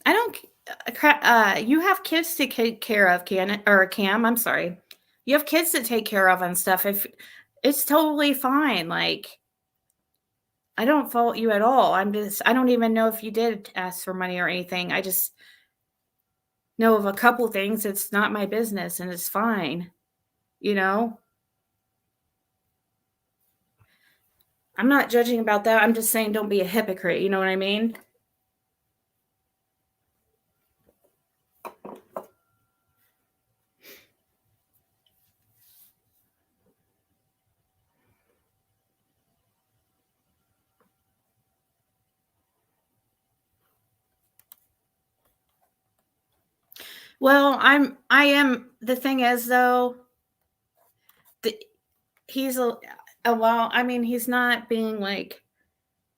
I don't. You have kids to take care of, Cam. I'm sorry. You have kids to take care of and stuff. If it's totally fine, like I don't fault you at all. I don't even know if you did ask for money or anything. I just know of a couple things. It's not my business and it's fine. I'm not judging about that. I'm just saying don't be a hypocrite. You know what I mean? Well, I am. The thing is, though, he's well, I mean, he's not being like,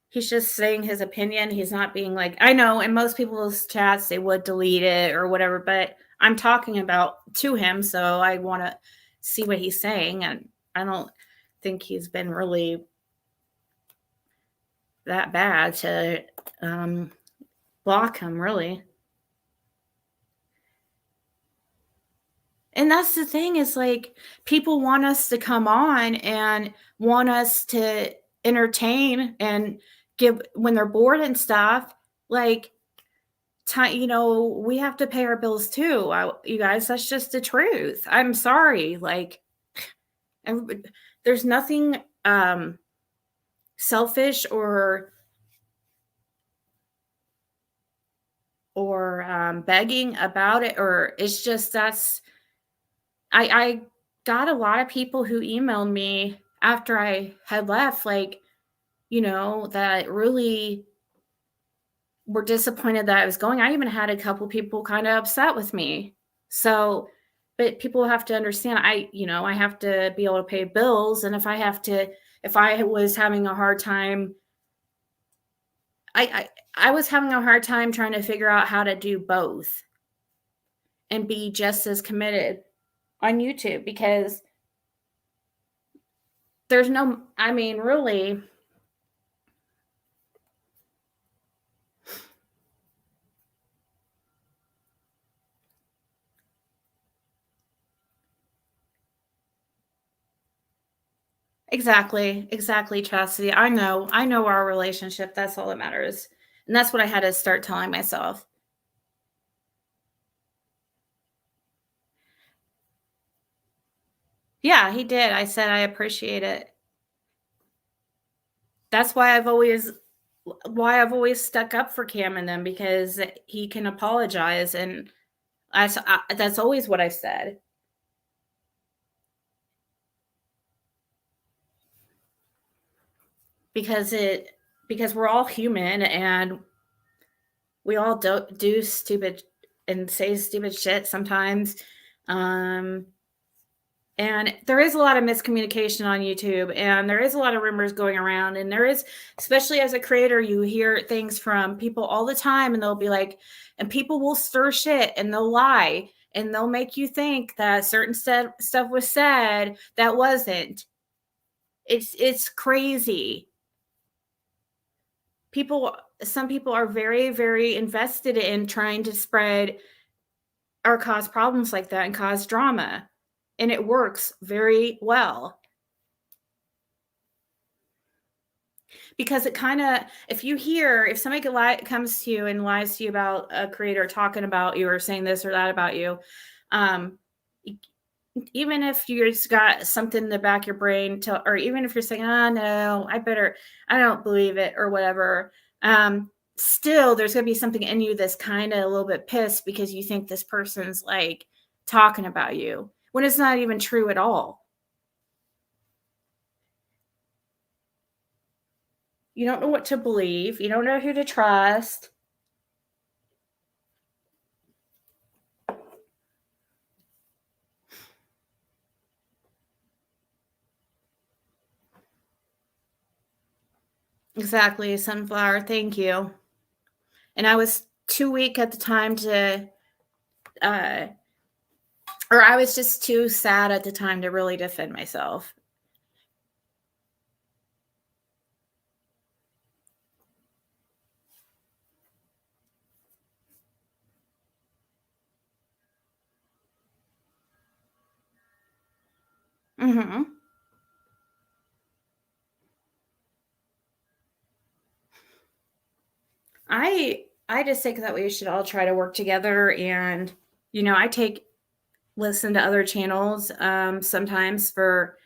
he's just saying his opinion. He's not being like, I know in most people's chats, they would delete it or whatever, but I'm talking about to him. So I want to see what he's saying. And I don't think he's been really that bad to block him, really. And that's the thing is like people want us to come on and want us to entertain and give when they're bored and stuff. Like, we have to pay our bills too. You guys, that's just the truth. I'm sorry. Like, there's nothing selfish or begging about it, or it's just I got a lot of people who emailed me after I had left, like, that really were disappointed that I was going. I even had a couple people kind of upset with me. So, but people have to understand, I have to be able to pay bills. And if I was having a hard time, I was having a hard time trying to figure out how to do both and be just as committed on YouTube, because there's no, I mean, really, exactly, Chastity. I know our relationship. That's all that matters. And that's what I had to start telling myself. Yeah, he did. I said I appreciate it. That's why I've always stuck up for Cam and them, because he can apologize, and that's always what I've said. Because we're all human, and we all do stupid and say stupid shit sometimes. And there is a lot of miscommunication on YouTube, and there is a lot of rumors going around, and there is, especially as a creator, you hear things from people all the time, and they'll be like, and people will stir shit and they'll lie and they'll make you think that certain stuff was said that wasn't. It's crazy. Some people are very, very invested in trying to spread or cause problems like that and cause drama. And it works very well. Because it kind of, if somebody comes to you and lies to you about a creator talking about you or saying this or that about you, even if you just got something in the back of your brain or even if you're saying, no, I don't believe it or whatever, still there's going to be something in you that's kind of a little bit pissed because you think this person's like talking about you when it's not even true at all. You don't know what to believe. You don't know who to trust. Exactly, Sunflower. Thank you. And I was too weak at the time or I was just too sad at the time to really defend myself. Mm-hmm. I just think that we should all try to work together, and I listen to other channels sometimes for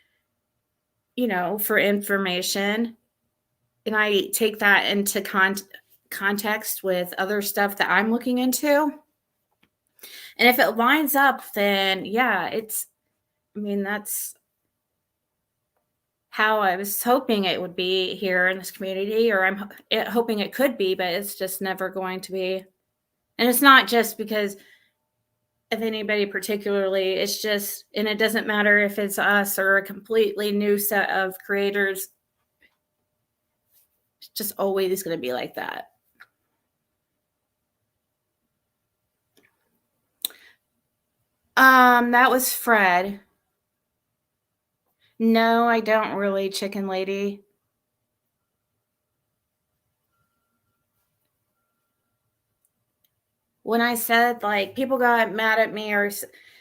information, and I take that into context with other stuff that I'm looking into. And if it lines up, then yeah, that's how I was hoping it would be here in this community, or I'm hoping it could be, but it's just never going to be. And it's not just because of anybody particularly. It's just, and it doesn't matter if it's us or a completely new set of creators. It's just always going to be like that. That was Fred. No, I don't really, Chicken Lady. When I said, like, people got mad at me, or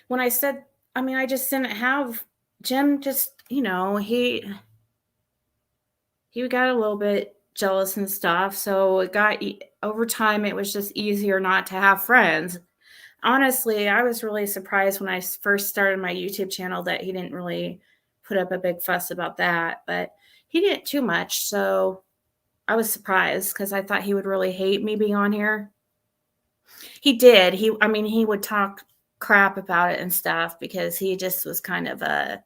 when I said, I just didn't have Jim. Just he got a little bit jealous and stuff. So it got over time. It was just easier not to have friends. Honestly, I was really surprised when I first started my YouTube channel that he didn't really put up a big fuss about that, but he didn't too much. So I was surprised because I thought he would really hate me being on here. He did. I mean, he would talk crap about it and stuff because he just was kind of a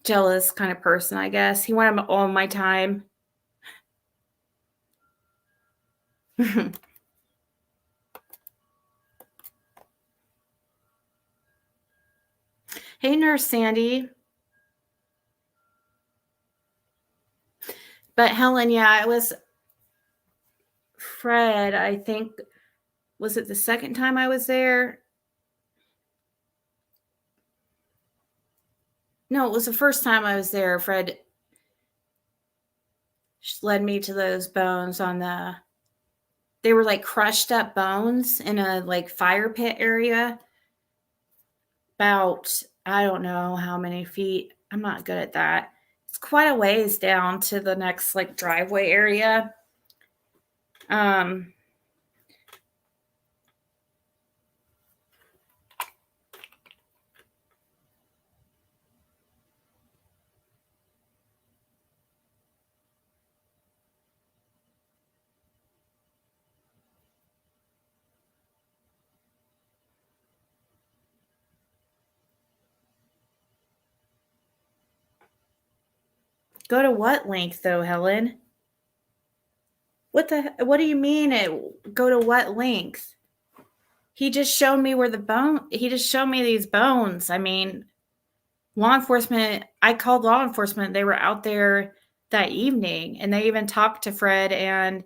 jealous kind of person, I guess. He wanted all my time. Hey, Nurse Sandy. But Helen, yeah, it was Fred, I think. Was it the second time I was there? No, it was the first time I was there. Fred led me to those bones they were like crushed up bones in a like fire pit area. About, I don't know how many feet. I'm not good at that. It's quite a ways down to the next like driveway area. Go to what length though, Helen? What do you mean go to what length? He just showed me he just showed me these bones. I mean, law enforcement, I called law enforcement. They were out there that evening and they even talked to Fred and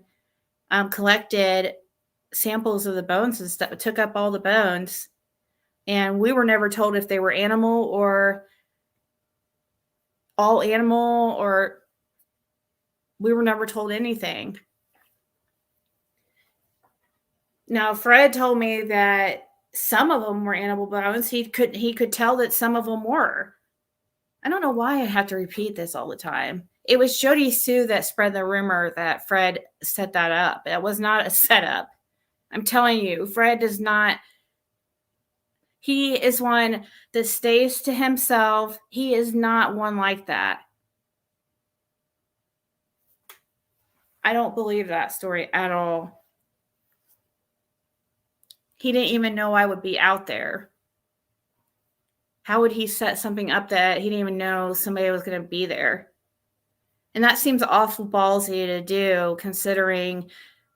collected samples of the bones and stuff, took up all the bones. And we were never told if they were animal or all animal, or we were never told anything. Now, Fred told me that some of them were animal bones. He could tell that some of them were. I don't know why I have to repeat this all the time. It was Jody Sue that spread the rumor that Fred set that up. It was not a setup. I'm telling you, Fred does not. He is one that stays to himself. He is not one like that. I don't believe that story at all. He didn't even know I would be out there. How would he set something up that he didn't even know somebody was going to be there? And that seems awful ballsy to do, considering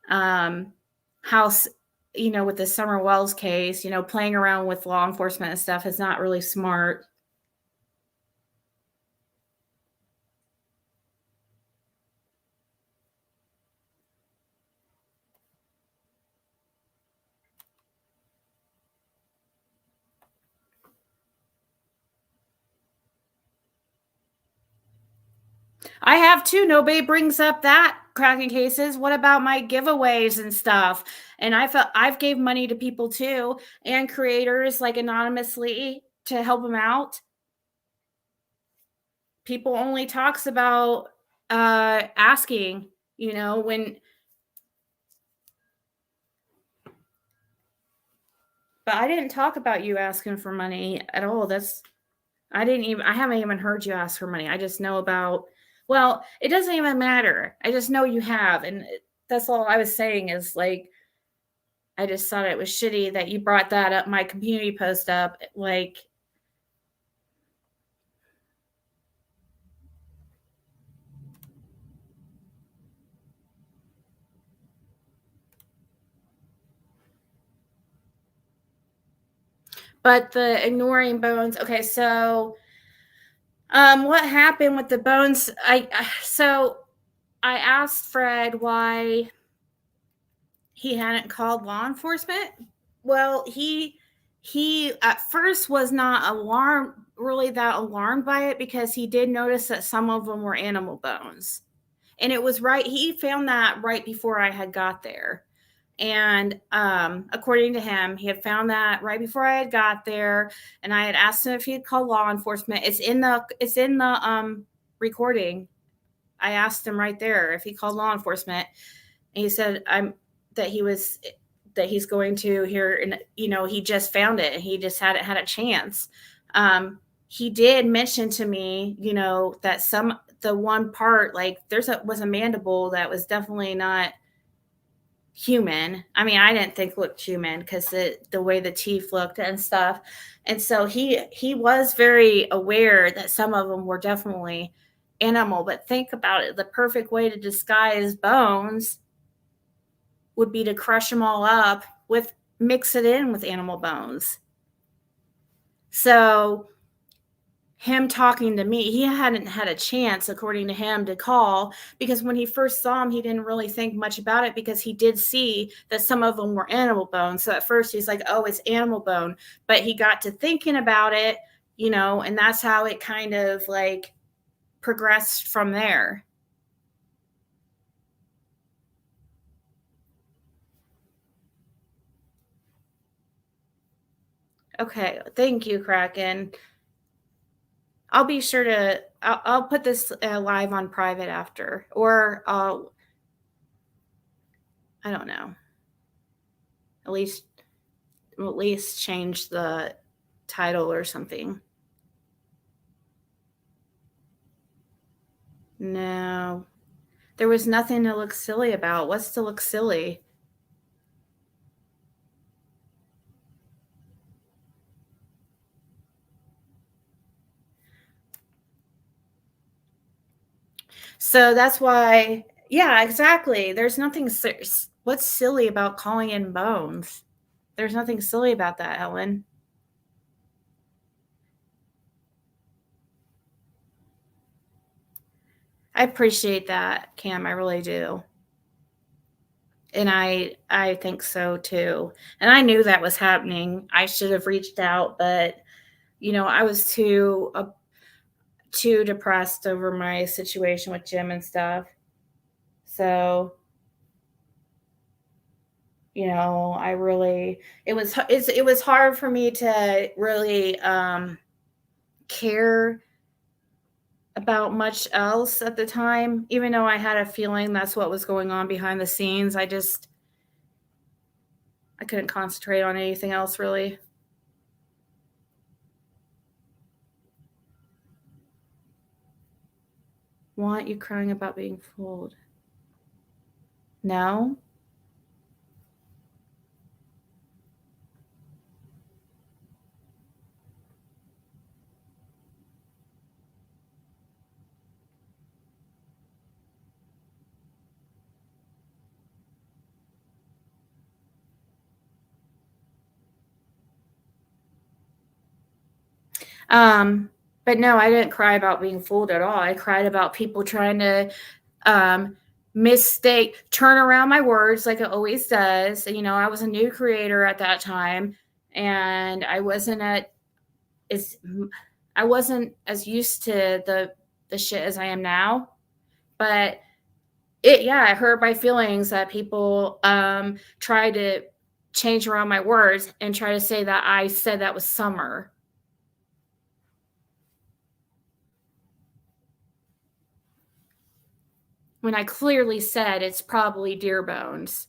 how, with the Summer Wells case, playing around with law enforcement and stuff is not really smart. I have too. Nobody brings up that cracking cases. What about my giveaways and stuff? And I've gave money to people too, and creators like anonymously to help them out. People only talks about asking, when. But I didn't talk about you asking for money at all. I haven't even heard you ask for money. I just know about. Well, it doesn't even matter. I just know you have. And that's all I was saying is like, I just thought it was shitty that you brought that up, my community post up. Like, but the ignoring bones. Okay. So, what happened with the bones? So I asked Fred why he hadn't called law enforcement. Well, he at first was not really that alarmed by it, because he did notice that some of them were animal bones. And it was he found that right before I had got there. And according to him, he had found that right before I had got there, and I had asked him if he had called law enforcement. It's in the recording. I asked him right there if he called law enforcement, and he said that he's going to here, and he just found it and he just hadn't had a chance. He did mention to me, that the one part, like was a mandible that was definitely not human. I mean, I didn't think looked human because the way the teeth looked and stuff. And so he was very aware that some of them were definitely animal. But think about it, the perfect way to disguise bones would be to crush them all up with mix it in with animal bones. So him talking to me, he hadn't had a chance, according to him, to call, because when he first saw him, he didn't really think much about it because he did see that some of them were animal bones. So at first he's like, oh, it's animal bone. But he got to thinking about it, and that's how it kind of like progressed from there. Okay, thank you, Kraken. I'll be sure to, I'll put this live on private after, or I don't know, at least change the title or something. No, there was nothing to look silly about. What's to look silly? So that's why, yeah, exactly. There's nothing, what's silly about calling in bones? There's nothing silly about that, Helen. I appreciate that, Cam. I really do. And I think so too. And I knew that was happening. I should have reached out, but I was too depressed over my situation with Jim and stuff. So, I really it was hard for me to really care about much else at the time, even though I had a feeling that's what was going on behind the scenes. I couldn't concentrate on anything else really. Want you crying about being fooled? No? But no, I didn't cry about being fooled at all. I cried about people trying to turn around my words like it always does. I was a new creator at that time, and I wasn't as used to the shit as I am now. But it hurt my feelings that people try to change around my words and try to say that I said that was summer. When I clearly said it's probably deer bones.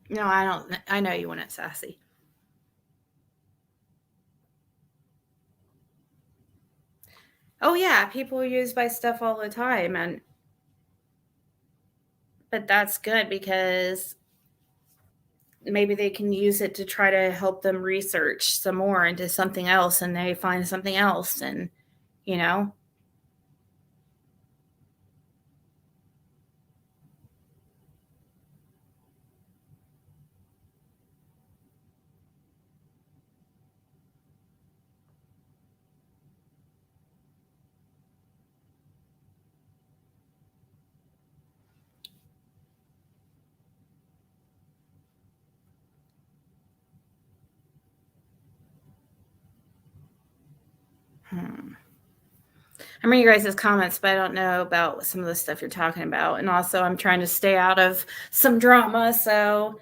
No, I don't. I know you want it sassy. Oh yeah, people use my stuff all the time, but that's good because maybe they can use it to try to help them research some more into something else, and they find something else, and I read you guys' comments, but I don't know about some of the stuff you're talking about. And also, I'm trying to stay out of some drama, so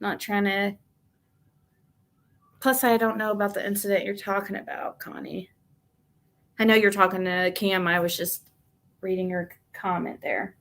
not trying to. Plus, I don't know about the incident you're talking about, Connie. I know you're talking to Cam. I was just reading your comment there.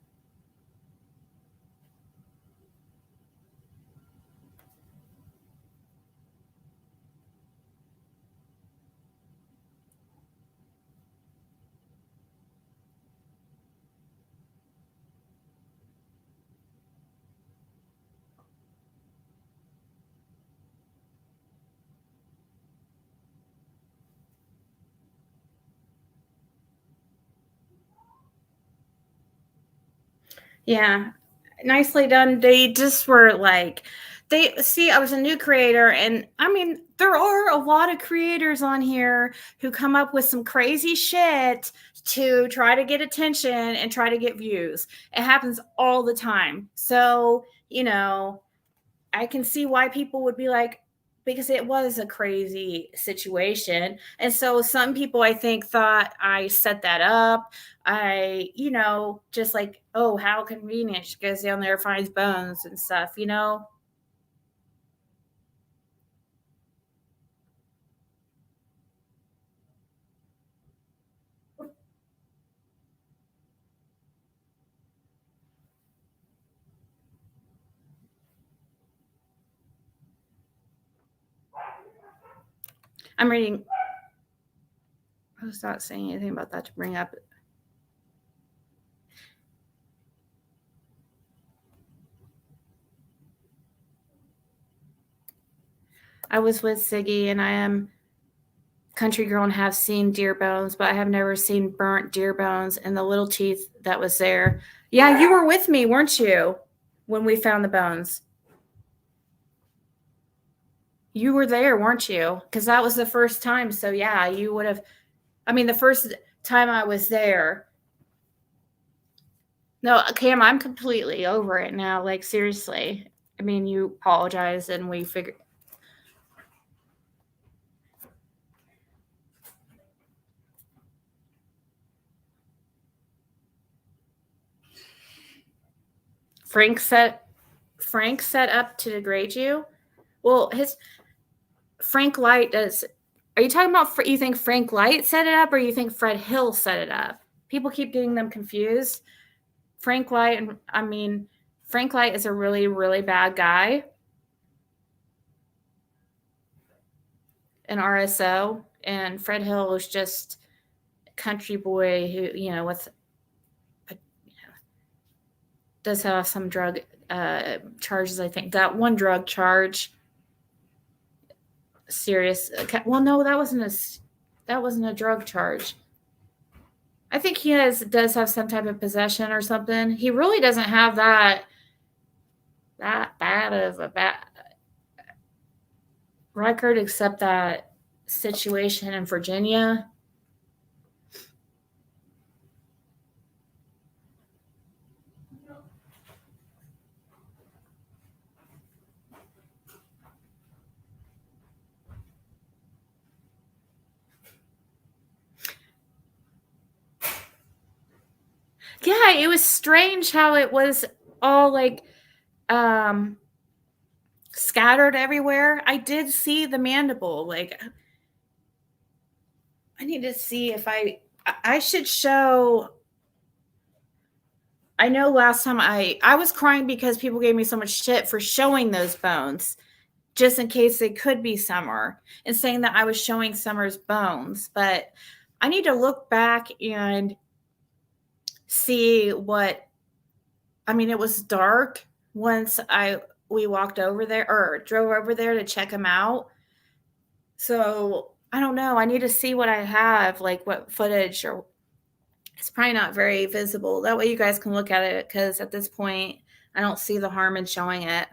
Yeah, nicely done. They just were like, I was a new creator, and I mean, there are a lot of creators on here who come up with some crazy shit to try to get attention and try to get views. It happens all the time. So, I can see why people would be like, because it was a crazy situation. And so some people, I think, thought I set that up. Just like, oh, how convenient. She goes down there, finds bones and stuff. I'm reading. I was not saying anything about that to bring up. I was with Siggy, and I am country girl and have seen deer bones, but I have never seen burnt deer bones and the little teeth that was there. Yeah, you were with me, weren't you, when we found the bones? You were there, weren't you? Because that was the first time. So yeah, you would have. I mean, the first time I was there. No, Cam, I'm completely over it now. Like, seriously. I mean, you apologized and we figured. Frank set up to degrade you. Well, Frank Light does. Are you talking about? You think Frank Light set it up, or you think Fred Hill set it up? People keep getting them confused. Frank Light is a really, really bad guy. An RSO, and Fred Hill was just a country boy who, with does have some drug charges. I think that one drug charge, serious. Well, no, that wasn't a drug charge. I think he does have some type of possession or something. He really doesn't have that bad of a bad record, except that situation in Virginia. Yeah, it was strange how it was all like scattered everywhere. I did see the mandible. Like, I need to see if I should show. I know last time I was crying because people gave me so much shit for showing those bones, just in case they could be Summer, and saying that I was showing Summer's bones. But I need to look back and see what. I mean, it was dark once we walked over there or drove over there to check them out. So I don't know. I need to see what I have, like what footage, or it's probably not very visible. That way you guys can look at it, because at this point, I don't see the harm in showing it.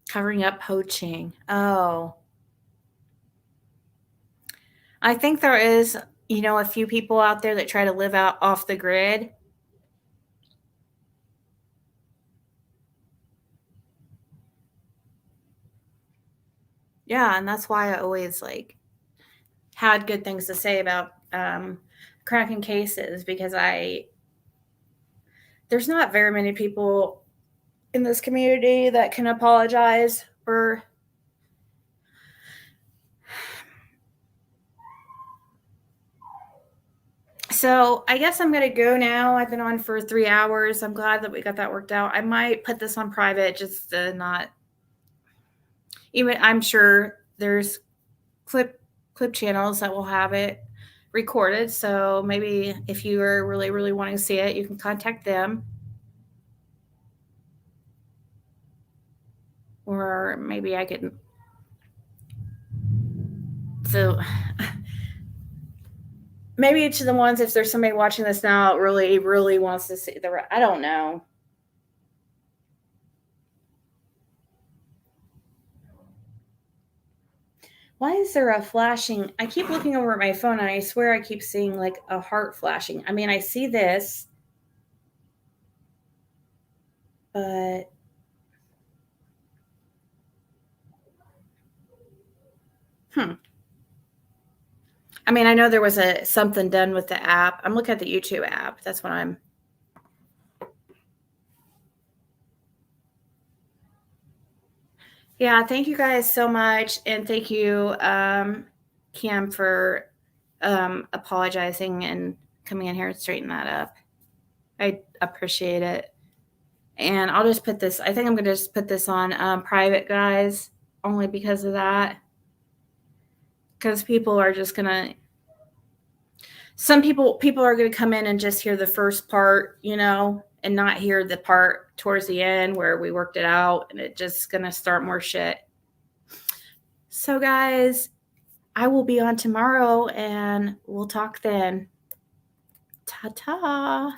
Covering up poaching. Oh. I think there is, a few people out there that try to live out off the grid. Yeah, and that's why I always had good things to say about cracking cases, because there's not very many people in this community that can apologize for So I guess I'm going to go now. I've been on for 3 hours. I'm glad that we got that worked out. I might put this on private just to not even, I'm sure there's clip channels that will have it recorded. So maybe if you are really, really wanting to see it, you can contact them. Or maybe I could. So maybe to the ones, if there's somebody watching this now, really, really wants to see I don't know. Why is there a flashing? I keep looking over at my phone and I swear I keep seeing like a heart flashing. I mean, I see this, but I mean, I know there was something done with the app. I'm looking at the YouTube app. That's what I'm. Yeah, thank you guys so much. And thank you, Kim, for apologizing and coming in here and straighten that up. I appreciate it. And I'll just put this, I think I'm going to just put this on private, guys, only because of that. Because people are just going to, some people are going to come in and just hear the first part, you know, and not hear the part towards the end where we worked it out, and it just going to start more shit. So guys, I will be on tomorrow and we'll talk then. Ta-ta.